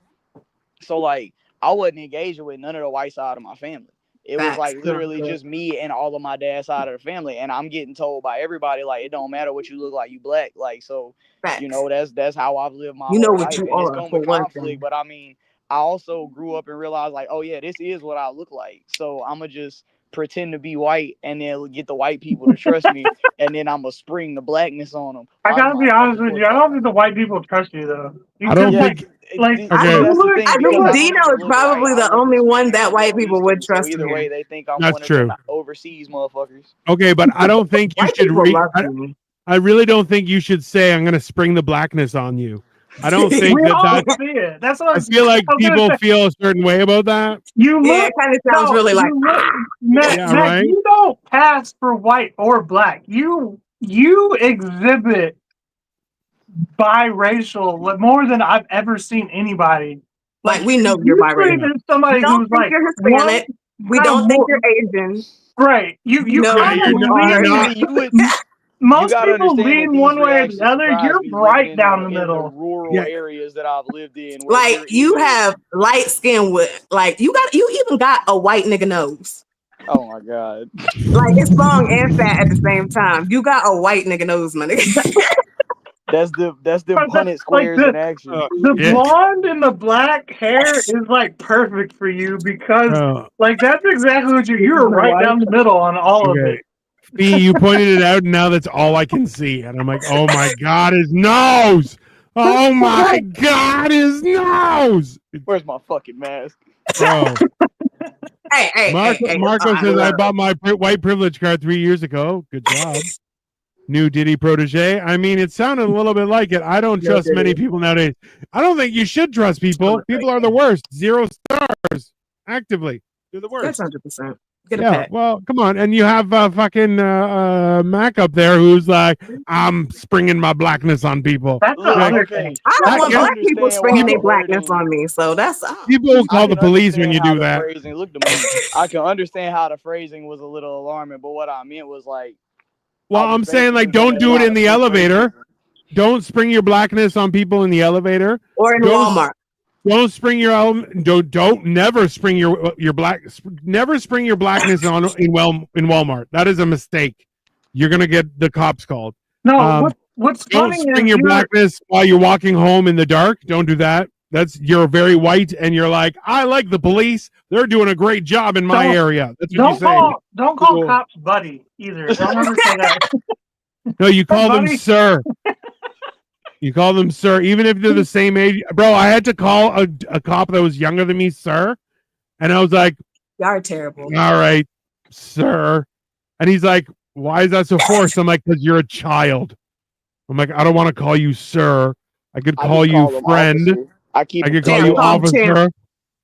So like I wasn't engaging with none of the white side of my family. It was Facts. like literally Good. just me and all of my dad's side of the family. And I'm getting told by everybody, like, it don't matter what you look like, you black. Like, so, Facts. you know, that's how I've lived my You know whole what life. you And it's are, come for with one conflict. thing. But I mean, I also grew up and realized, like, oh, yeah, this is what I look like. So I'm going to just pretend to be white and then get the white people to trust me. And then I'm going to spring the blackness on them. I gotta be honest with you. I don't think the white people trust you though. You I don't just, think- like Okay. I that's the thing, think because I don't Dino even is look probably white. the I look only one Hispanic that and white Middle people would Eastern, trust so either here. way, they think I'm That's one of true. them overseas motherfuckers. Okay, but I don't think you White should people love you. I really don't think you should say I'm going to spring the blackness on you. I don't think we all that. see it. That's what I feel like I was gonna people say. feel a certain way about that. You Yeah, look. it kind of sounds No, really like you look- Matt, Yeah, Matt, right? you don't pass for white or black. You exhibit biracial more than I've ever seen anybody. Like, we know you're usually biracial. there's somebody We don't who's think like you're Hispanic. We kinda don't think more- you're Asian. right. You No, kind you're of not- lean. you're not- You would. Most you gotta people understand lean that one these way or reactions the other. surprise You're me right living down the in middle. rural Yeah. areas that I've lived in. Where Like, you're you either- have light skin with, like, you even got a white nigga nose. Oh my god. Like, it's long and fat at the same time. You got a white nigga nose, my nigga. That's the But punnet that's squares like in action. The Yeah. blonde and the black hair is like perfect for you because like that's exactly what you're right down the middle on all of Okay. it. Fee, you pointed it out, and now that's all I can see. And I'm like, oh my God, his nose! Oh my God, his nose! Where's my fucking mask? Bro, Hey, Marco says, I bought my white privilege card 3 years ago. Good job. New Diddy protege. I mean, it sounded a little bit like it. I don't No trust Diddy. many people nowadays. I don't think you should trust people. People are the worst. 0 stars. actively. You're the worst. That's 100%. Get a Yeah, pet. well, come on, and you have fucking Mac up there who's like, I'm springing my blackness on people. That's the Look, other okay. thing. I I don't want can black people understand springing why their the blackness wording- on me, so that's People will call I the can police when you understand how do the that. Phrasing, look, I can understand how the phrasing was a little alarming, but what I meant was like. Well, I was I'm saying like, basically don't do it gonna in the try to elevator. phrase Don't spring your blackness on people in the elevator. or in Don't- Walmart. Don't spring your don't never spring your blackness on in Walmart. That is a mistake. You're gonna get the cops called. No, what's Don't funny spring is your you're- blackness while you're walking home in the dark. Don't do that. That's you're very white and you're like, I like the police. They're doing a great job in my Don't- area. That's what you say. don't call Cool. cops buddy either. Don't ever say that. No, you call them buddy. sir. You call them sir, even if they're the same age. Bro, I had to call a cop that was younger than me, sir. And I was like, Y'all are terrible. all right, sir. And he's like, why is that so forced? I'm like, because you're a child. I'm like, I don't want to call you sir. I could I call just you him friend. officer. I keep I him could call Champ, you call him officer. champ.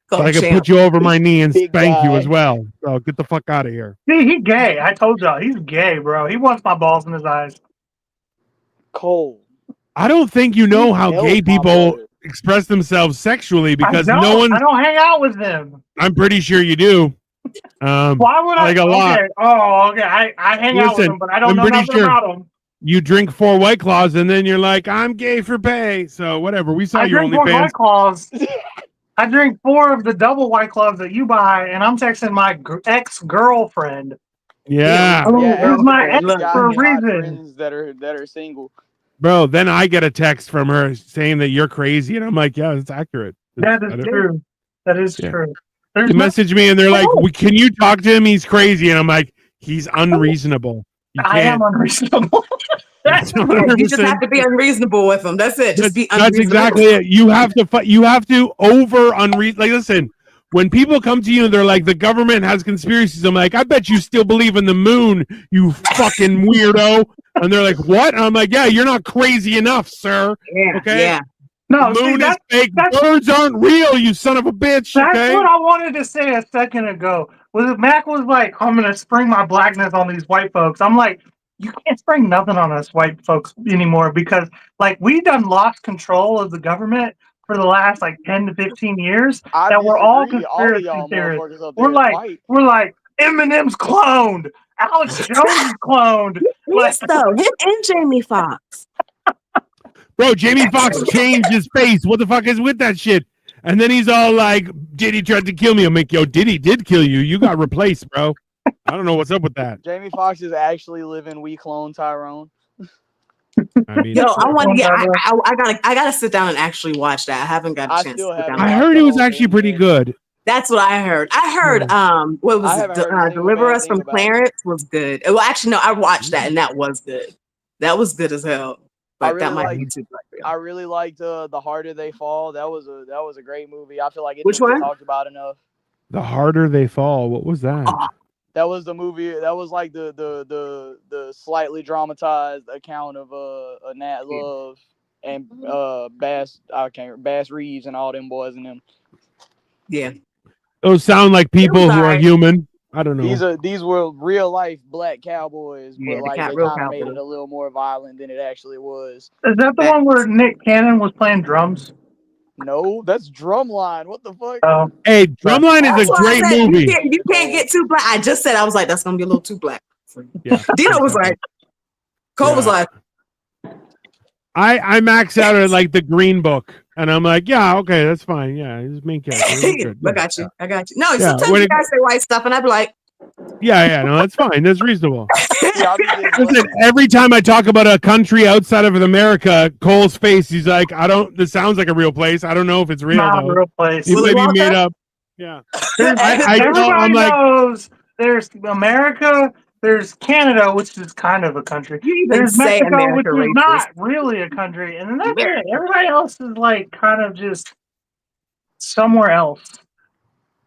But I could Champ. put you over my knee and Big spank you guy. as well. So get the fuck out of here. See, he gay. I told y'all, he's gay, bro. He wants my balls in his eyes. Cole. I don't think you know how Hell, gay my people brother. express themselves sexually because I no one. I don't hang out with them. I'm pretty sure you do. Why would I? Like a lot. Okay. Oh, okay. I hang out with Listen, them, but I don't I'm know pretty nothing sure- about them. You drink 4 White Claws and then you're like, I'm gay for pay. So whatever. We saw I your drink 4 OnlyFans. White Claws. I drink 4 of the double White Claws that you buy, and I'm texting my ex-girlfriend. Yeah. Oh, Yeah, it's my ex everybody got for a me hot reason. friends that are single. Bro, then I get a text from her saying that you're crazy. And I'm like, yeah, it's accurate. That I is don't- true. That is Yeah. true. There's They no, message me and they're like, can you talk to him? He's crazy. And I'm like, he's unreasonable. You I am can't. unreasonable. That's You just 100%. have to be unreasonable with them. That's it. Just be That's unreasonable. exactly it. You have to over unreasonable. Like, listen, when people come to you and they're like, the government has conspiracies, I'm like, I bet you still believe in the moon, you fucking weirdo. And they're like, what? And I'm like, yeah, you're not crazy enough, sir. Yeah. Okay. Yeah. No, The see, moon is that's, fake. that's- Birds aren't real, you son of a bitch. that's Okay. what I wanted to say a second ago. Was Mac was like, I'm gonna spring my blackness on these white folks. I'm like, you can't spring nothing on us white folks anymore because like we done lost control of the government for the last like 10 to 15 years. I That we're all disagree. conspiracy y'all theorists. motherfuckers up We're there is like- white. We're like, Eminem's cloned. Alex Jones is cloned. Please, though. Him and Jamie Foxx. Bro, Jamie Foxx changed his face. What the fuck is with that shit? And then he's all like, Diddy tried to kill me. I'm like, yo, Diddy did kill you. You got replaced, bro. I don't know what's up with that. Jamie Foxx is actually living. We clone Tyrone. I mean, Yo, I want to get. I gotta sit down and actually watch that. I haven't got a I chance still to sit down. haven't. I and watch heard it was the whole actually thing pretty yet. good. That's what I heard. I heard what was I it? haven't heard a single Deliver bad Us thing from about it. Clarence was good. Well, actually, no, I watched that and that was good. That was good as hell. But I that really might like- be too black for y'all. I really liked The Harder They Fall. That was a great movie. I feel like it Which didn't get one? talked about enough. The Harder They Fall. What was that? Oh, That was the movie. That was like the slightly dramatized account of a Nat Love and Bass Reeves and all them boys and them. yeah. Those sound like people who are alright. human. I don't know. These were real life black cowboys, Yeah, but the like they real kind of made cowboys. it a little more violent than it actually was. Is that the one where Nick Cannon was playing drums? No, that's Drumline. What the fuck? Oh, Hey, Drumline is That's a why I great said movie. You can't get too black. I just said I was like, that's gonna be a little too black. Yeah. Dino was like, Cole was Yeah. like, I max out at like the Green Book, and I'm like, yeah, okay, that's fine. Yeah, he's main character. He's good. I got you. I got you. No, Yeah, sometimes when you it- guys say white stuff, and I'd be like, Yeah, no, that's fine. That's reasonable. Yeah, Listen, every time I talk about a country outside of America, Cole's face, he's like, this sounds like a real place. I don't know if it's real not a though. real place. It Willy might be Wonka? made up. Yeah. Everybody I'm like, knows there's America, there's Canada, which is kind of a country. you even There's say Mexico, which America is racist. not really a country, and then that's it. Everybody else is like kind of just somewhere else.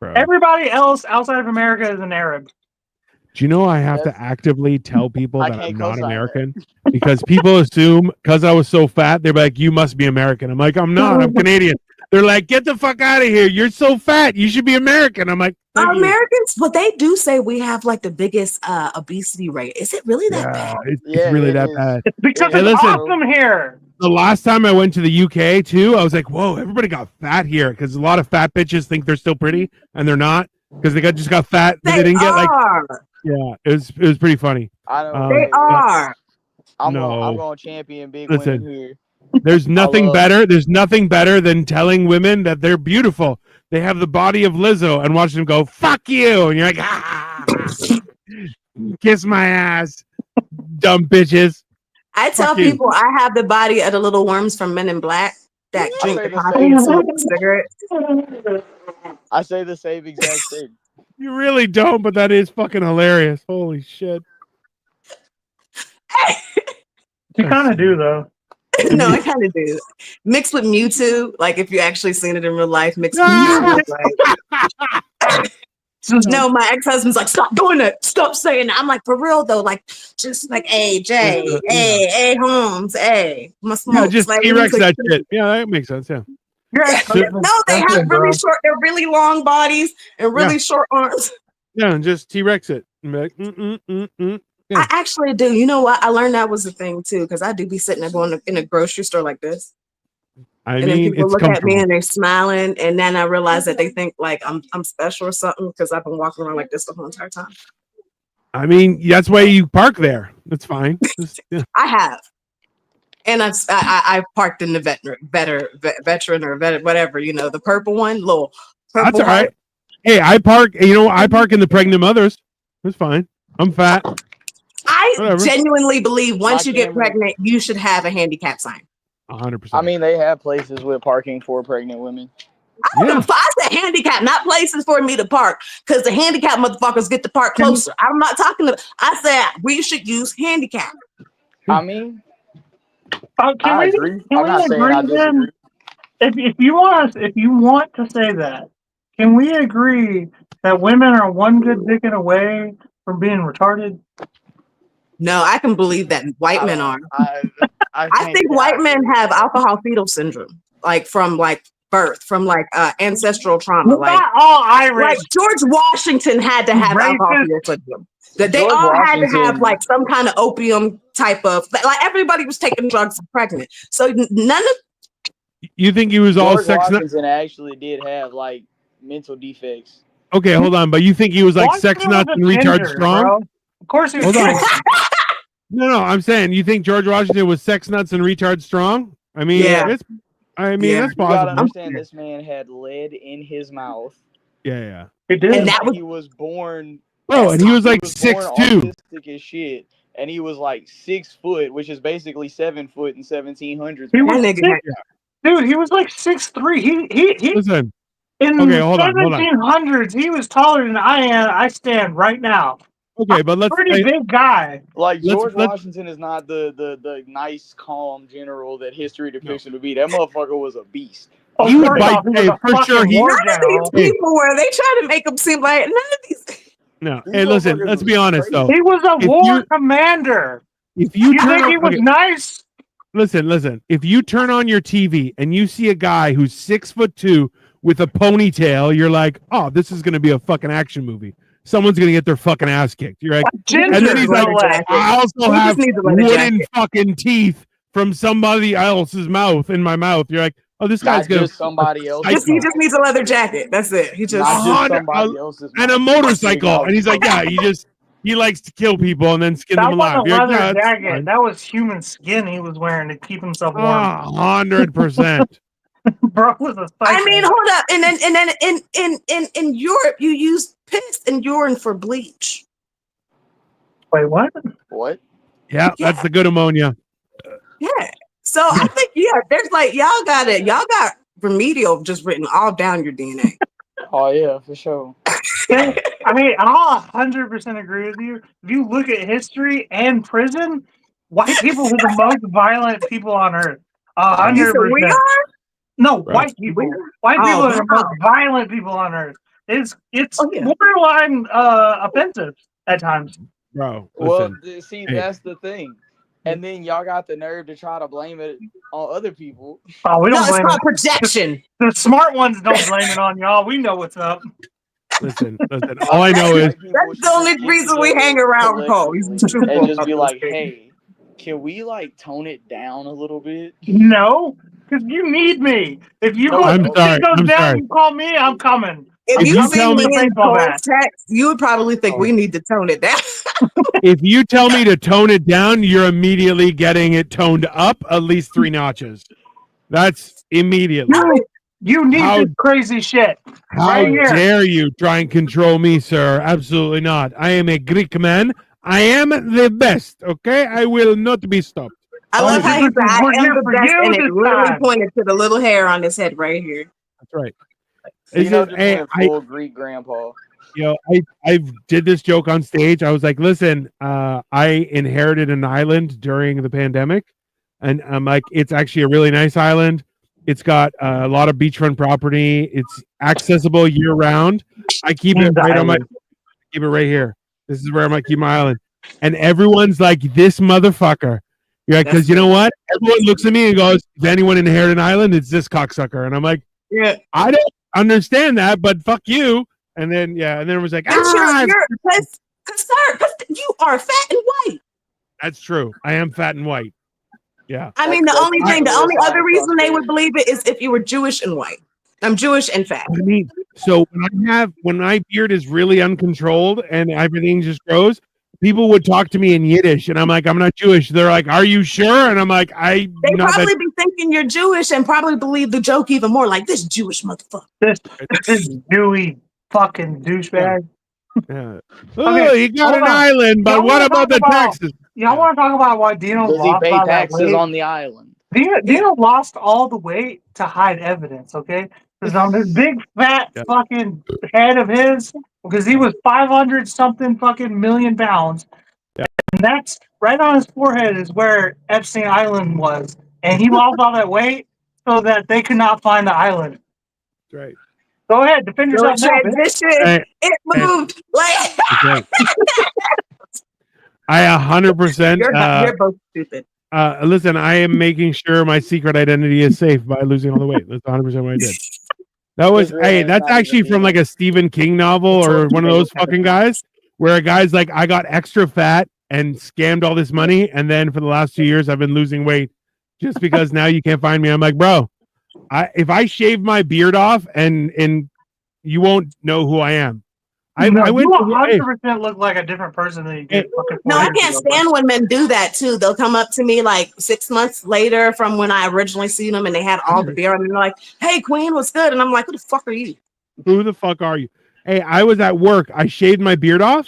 bro. Everybody else outside of America is an Arab. Do you know I have to That's- actively tell people I that I'm can't not co-sign that. American? Because people assume because I was so fat, they're like, you must be American. I'm like, I'm not. I'm Canadian. They're like, get the fuck out of here. You're so fat. You should be American. I'm like, thank you. Americans, but they do say we have like the biggest obesity rate. Is it really that Yeah, bad? it's Yeah, really it that is. bad. It's because Hey, it's listen. awesome here. The last time I went to the UK too, I was like, whoa, everybody got fat here because a lot of fat bitches think they're still pretty and they're not because just got fat, but they didn't get like, yeah, it was pretty funny. I don't. They but- are. I'm No. going to champion big Listen. women here. There's nothing love- better. There's nothing better than telling women that they're beautiful. They have the body of Lizzo and watching them go, fuck you. And you're like, kiss my ass, dumb bitches. I tell Fuck you. people I have the body of the little worms from Men in Black that I drink say the the coffee same. and smoke cigarettes. I say the same exact thing. You really don't, but that is fucking hilarious. Holy shit. You kind of do though. No, I kind of do. Mixed with Mewtwo, like if you actually seen it in real life, mixed with Mewtwo. Like, no, my ex-husband's like, stop doing it. Stop saying that. I'm like, for real though, like, just like, hey, Jay, hey, Holmes, hey, my Yeah, smoke. just like, T-Rex like- that shit. Yeah, that makes sense. Yeah. No, they have really short, they're really long bodies and really short arms. Yeah, and just T-Rex it. And be like, Yeah. I actually do. You know what? I learned that was a thing too, because I do be sitting there going in a grocery store like this. I And then mean, people it's look at me comfortable. and they're smiling, and then I realize that they think like I'm special or something because I've been walking around like this the whole entire time. I mean, that's why you park there. That's fine. Yeah. I have, and I parked in the veteran or whatever, you know, the purple one, little purple. That's all right. Hey, I park. You know, I park in the pregnant mothers. That's fine. I'm fat. I Whatever. genuinely believe once My you get Camry- pregnant, you should have a handicap sign. 100%. I mean, they have places with parking for pregnant women. yeah. I said handicap, not places for me to park, because the handicap motherfuckers get to park closer. I'm not talking to. I said we should use handicap. I mean, Can I we agree. can I'm we not saying I agree then? disagree. If you want to say that, can we agree that women are one good dick away from being retarded? No, I can believe that white men are. I I can't think say white I men agree have with that. alcohol fetal syndrome, like from like birth, from like ancestral trauma. Like Not all Irish. like George Washington had to have alcohol Racist. fetal syndrome. That they George all had to have Washington- like some kind of opium type of like everybody was taking drugs and pregnant. So none of You think he was all George sex nuts? Washington actually did have like mental defects. Okay, hold on. But you think he was like Washington sex nuts was and a retard ginger, strong? bro. Of course he was. Hold on. No, I'm saying you think George Washington was sex nuts and retard strong? I mean, Yeah. it's. I mean, Yeah. that's You gotta possible. understand, this man had lead in his mouth. Yeah. He did. And that was- He was born. Oh, and he was like born 6'2". autistic as shit, and he was like 6 foot, which is basically 7 foot in 1700s. He that was nigga six, dude. He was like 6'3". He Listen, in Okay, hold on, hold on. 1700s. He was taller than I am. I stand right now. okay, but let's. Pretty big guy. Like George let's- Washington is not the nice, calm general that history depicts him to be. That motherfucker was a beast. Oh, He was first like- off, he was hey, a for sure fucking he- war none of general. these people were. They try to make them seem like none of these. No, These hey, listen. motherfuckers Let's was be honest though. He was a If war you- commander. If you You turn think he on, was okay, nice? listen. If you turn on your TV and you see a guy who's 6'2" with a ponytail, you're like, oh, this is gonna be a fucking action movie. Someone's gonna get their fucking ass kicked. You're like, Ginger. and then he's like, no less. I also He have just needs a leather wooden jacket. fucking teeth from somebody else's mouth in my mouth. You're like, oh, this guy's Not gonna just somebody else. I- He just needs a leather jacket. That's it. He just Not just Honda- somebody else's. and a mouth. motorcycle, and he's like, yeah, he likes to kill people and then skin That them alive. wasn't You're like, leather "No, that's jacket. fine." That was human skin he was wearing to keep himself warm. 100%. Bro was a psycho. I mean, hold up. And then in Europe, you use piss and urine for bleach. Wait, what? What? Yeah, that's the good ammonia. Yeah. So I think there's like y'all got remedial just written all down your DNA. Oh yeah, for sure. I mean, I'll 100% agree with you. If you look at history and prison, white people were the most violent people on earth. You said we 100%. are? No, Right. white people. We- White Oh, people are the wow. most violent people on earth. It's Oh, yeah. borderline offensive at times. Bro, Well, listen. see, Hey. that's the thing. and then y'all got the nerve to try to blame it on other people. Oh, we No, don't it's blame called it. projection. The smart ones don't blame it on y'all. We know what's up. Listen. All I know is White people That's should the only just get reason we together hang around Cole. He's collectively and just be like, hey. hey, can we like tone it down a little bit? No, because you need me. If you No, go, I I'm don't. sorry. goes I'm down, sorry. you call me. I'm coming. If If you you see tell me me- in baseball Cole's bat. text, you would probably think we need to tone it down. If you tell me to tone it down, you're immediately getting it toned up at least 3 notches. That's immediately. You need How- this crazy shit. How Right here. dare you try and control me, sir? Absolutely not. I am a Greek man. I am the best. Okay, I will not be stopped. I love how he said, I We're am here the for best, you and it this literally time. pointed to the little hair on his head right here. That's right. You It's know, just, just hey, went I full Greek grandpa. I did this joke on stage. I was like, listen, I inherited an island during the pandemic, and I'm like, it's actually a really nice island. It's got a lot of beachfront property. It's accessible year round. I keep it right on my keep it right here. This is where I might keep my island. And everyone's like, this motherfucker. Yeah, because you know what? Everyone looks at me and goes, if anyone inherited an island, it's this cocksucker. And I'm like, Yeah. I don't understand that, but fuck you. And then it was like, Because ah, you are fat and white. that's true. I am fat and white. Yeah. I mean, the That's only the other sign of reason they would prosperity. believe it is if you were Jewish and white. I'm Jewish and fat. I mean, so when my beard is really uncontrolled and everything just grows, people would talk to me in Yiddish, and I'm like, I'm not Jewish. They're like, are you sure? And I'm like, They not probably that. be thinking you're Jewish and probably believe the joke even more. Like this Jewish motherfucker. This Dewey fucking douchebag. Yeah. Okay, Oh, you got hold an on. island, but Y'all what wanna about talk the about- taxes? Y'all want to talk about why Dino Does he lost pay all that taxes weight? on the island? Dino lost all the weight to hide evidence, okay? Because on this big fat Yeah. fucking head of his, because he was 500 something fucking million pounds. Yeah. And that's right on his forehead is where Epstein Island was. And he lost all that weight so that they could not find the island. That's right. Go ahead, defend So yourself now, bitch. transition, Hey, it moved. Like that's right. I 100%. you're both stupid. Listen, I am making sure my secret identity is safe by losing all the weight. That's 100% what I did. That was, His real hey, name's that's not even actually from Dino. like a Stephen King novel or one of those fucking guys where a guy's like, I got extra fat and scammed all this money. And then for the last 2 years, I've been losing weight just because now you can't find me. I'm like, bro, if I shave my beard off and you won't know who I am. I went you to, hey, 100% look like a different person than you did fucking 4 No, I years can't ago. stand when men do that too. They'll come up to me like 6 months later from when I originally seen them and they had all the beer. And they're like, hey, Queen, what's good? And I'm like, who the fuck are you? who the fuck are you? Hey, I was at work. I shaved my beard off,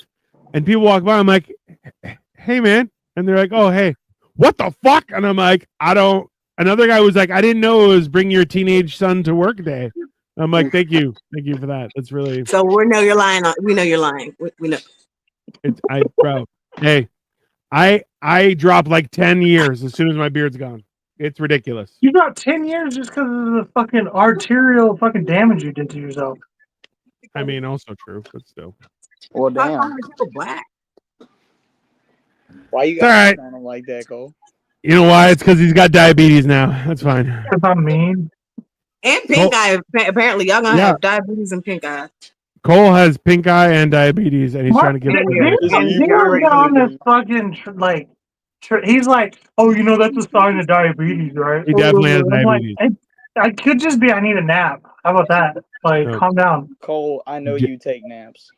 and people walk by. I'm like, hey, man. And they're like, oh, hey, what the fuck? And I'm like, I don't. Another guy was like, I didn't know it was bring your teenage son to work day. I'm like, thank you for that. That's really, So we know you're lying. We know you're lying. We know. bro. Hey, I drop like 10 years as soon as my beard's gone. It's ridiculous. You got 10 years just because of the fucking arterial fucking damage you did to yourself. I mean, also true, but still. Well, How damn. come are people black? Why you It's all got right. on him like that, Cole? You know why? It's because he's got diabetes now. That's fine. Because I'm mean. And pink eye. Apparently, y'all gonna have diabetes and pink eye. Cole has pink eye and diabetes, and he's trying to get Dino Yeah. got on this fucking he's like, oh, you know that's a sign of diabetes, right? He definitely has I'm like, diabetes. I could just be I need a nap. How about that? Like, No. calm down. Cole, I know Yeah. you take naps.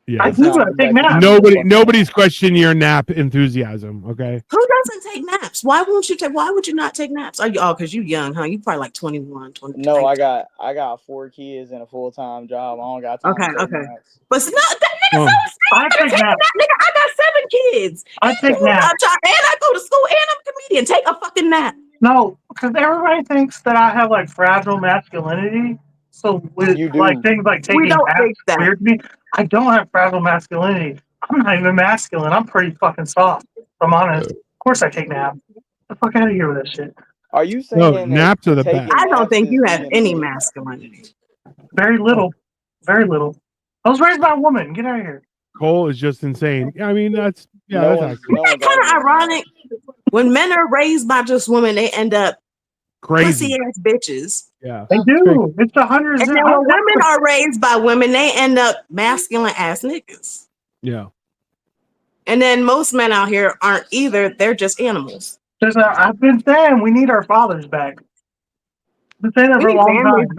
Yeah. I do. I take naps. Nobody's questioning your nap enthusiasm. Okay. Who doesn't take naps? Why would you not take naps? Are you because you young, huh? You probably like 21, 22. No, I got 4 kids and a full-time job. I don't got time to take Okay. naps. But it's not that Oh. nigga I take naps. nigga. I got 7 kids. I take naps. And I go to school and I'm a comedian. Take a fucking nap. No, because everybody thinks that I have like fragile masculinity. So with You do. like things like taking We don't naps think that. weird to me. I don't have fragile masculinity. I'm not even masculine. I'm pretty fucking soft. If I'm honest. Of course I take naps. Get the fuck out of here with that shit. Are you saying No, that naps are the taking best. I don't naps think is you have being any weak? masculinity. Very little. Very little. I was raised by a woman. Get out of here. Cole is just insane. Yeah, I mean that's No that's one's- accurate. no one's Kind of arguing that. ironic. When men are raised by just women, they end up Crazy. pussy ass bitches. Yeah. They do. It's 100. And then when women are raised by women, they end up masculine ass niggas. Yeah. And then most men out here aren't either. They're just animals. I've been saying we need our fathers back. I've been saying that We for a need long families time.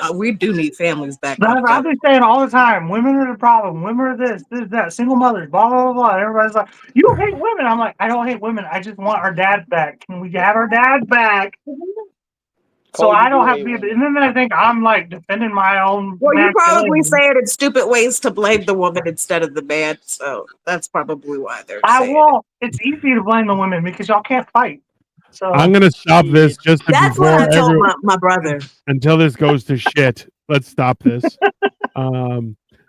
back. We do need families back. I've been saying all the time, women are the problem. Women are this, that, single mothers, blah, blah, blah, blah. And everybody's like, you hate women. I'm like, I don't hate women. I just want our dads back. Can we have our dads back? So Cole, you I don't do have hate to be, women. and then I think I'm like defending my own. Well, you probably masculinity. say it in stupid ways to blame the woman instead of the man. So that's probably why they're saying it. Well, it's easy to blame the women because y'all can't fight. So I'm gonna stop this just That's what I before told everyone my brother. until this goes to shit. Let's stop this.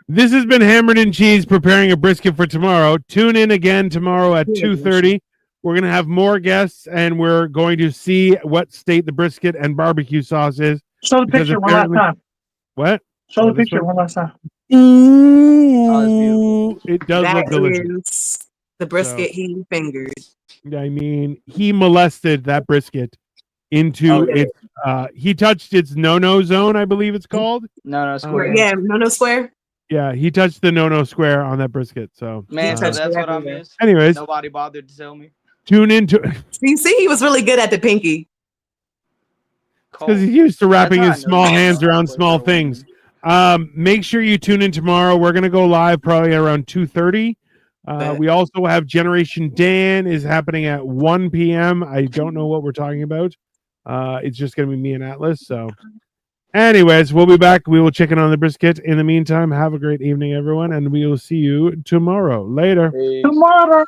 This has been Hammered and Cheese preparing a brisket for tomorrow. Tune in again tomorrow at 2:30. We're gonna have more guests, and we're going to see what state the brisket and barbecue sauce is. show the Because picture one last apparently- time. What? Show Oh, the this picture one? one last time. Ooh, it does That look delicious. is the brisket he fingered. I mean, he molested that brisket into Oh, yeah. its. He touched its no-no zone, I believe it's called. No, square. Yeah, no square. Yeah, he touched the no-no square on that brisket. So, Man, so touched that's it what I everywhere. missed. anyways, Nobody bothered to tell me. tune into You see, he was really good at the pinky. because he's used to wrapping That's his how I know small you hands are, around but small you're a things. woman. Make sure you tune in tomorrow. We're gonna go live probably around 2:30. Bet. We also have Generation Dan is happening at 1 p.m. I don't know what we're talking about. It's just gonna be me and Atlas. So, anyways, we'll be back. We will chicken on the brisket. In the meantime, have a great evening, everyone, and we will see you tomorrow. Later. Peace. Tomorrow.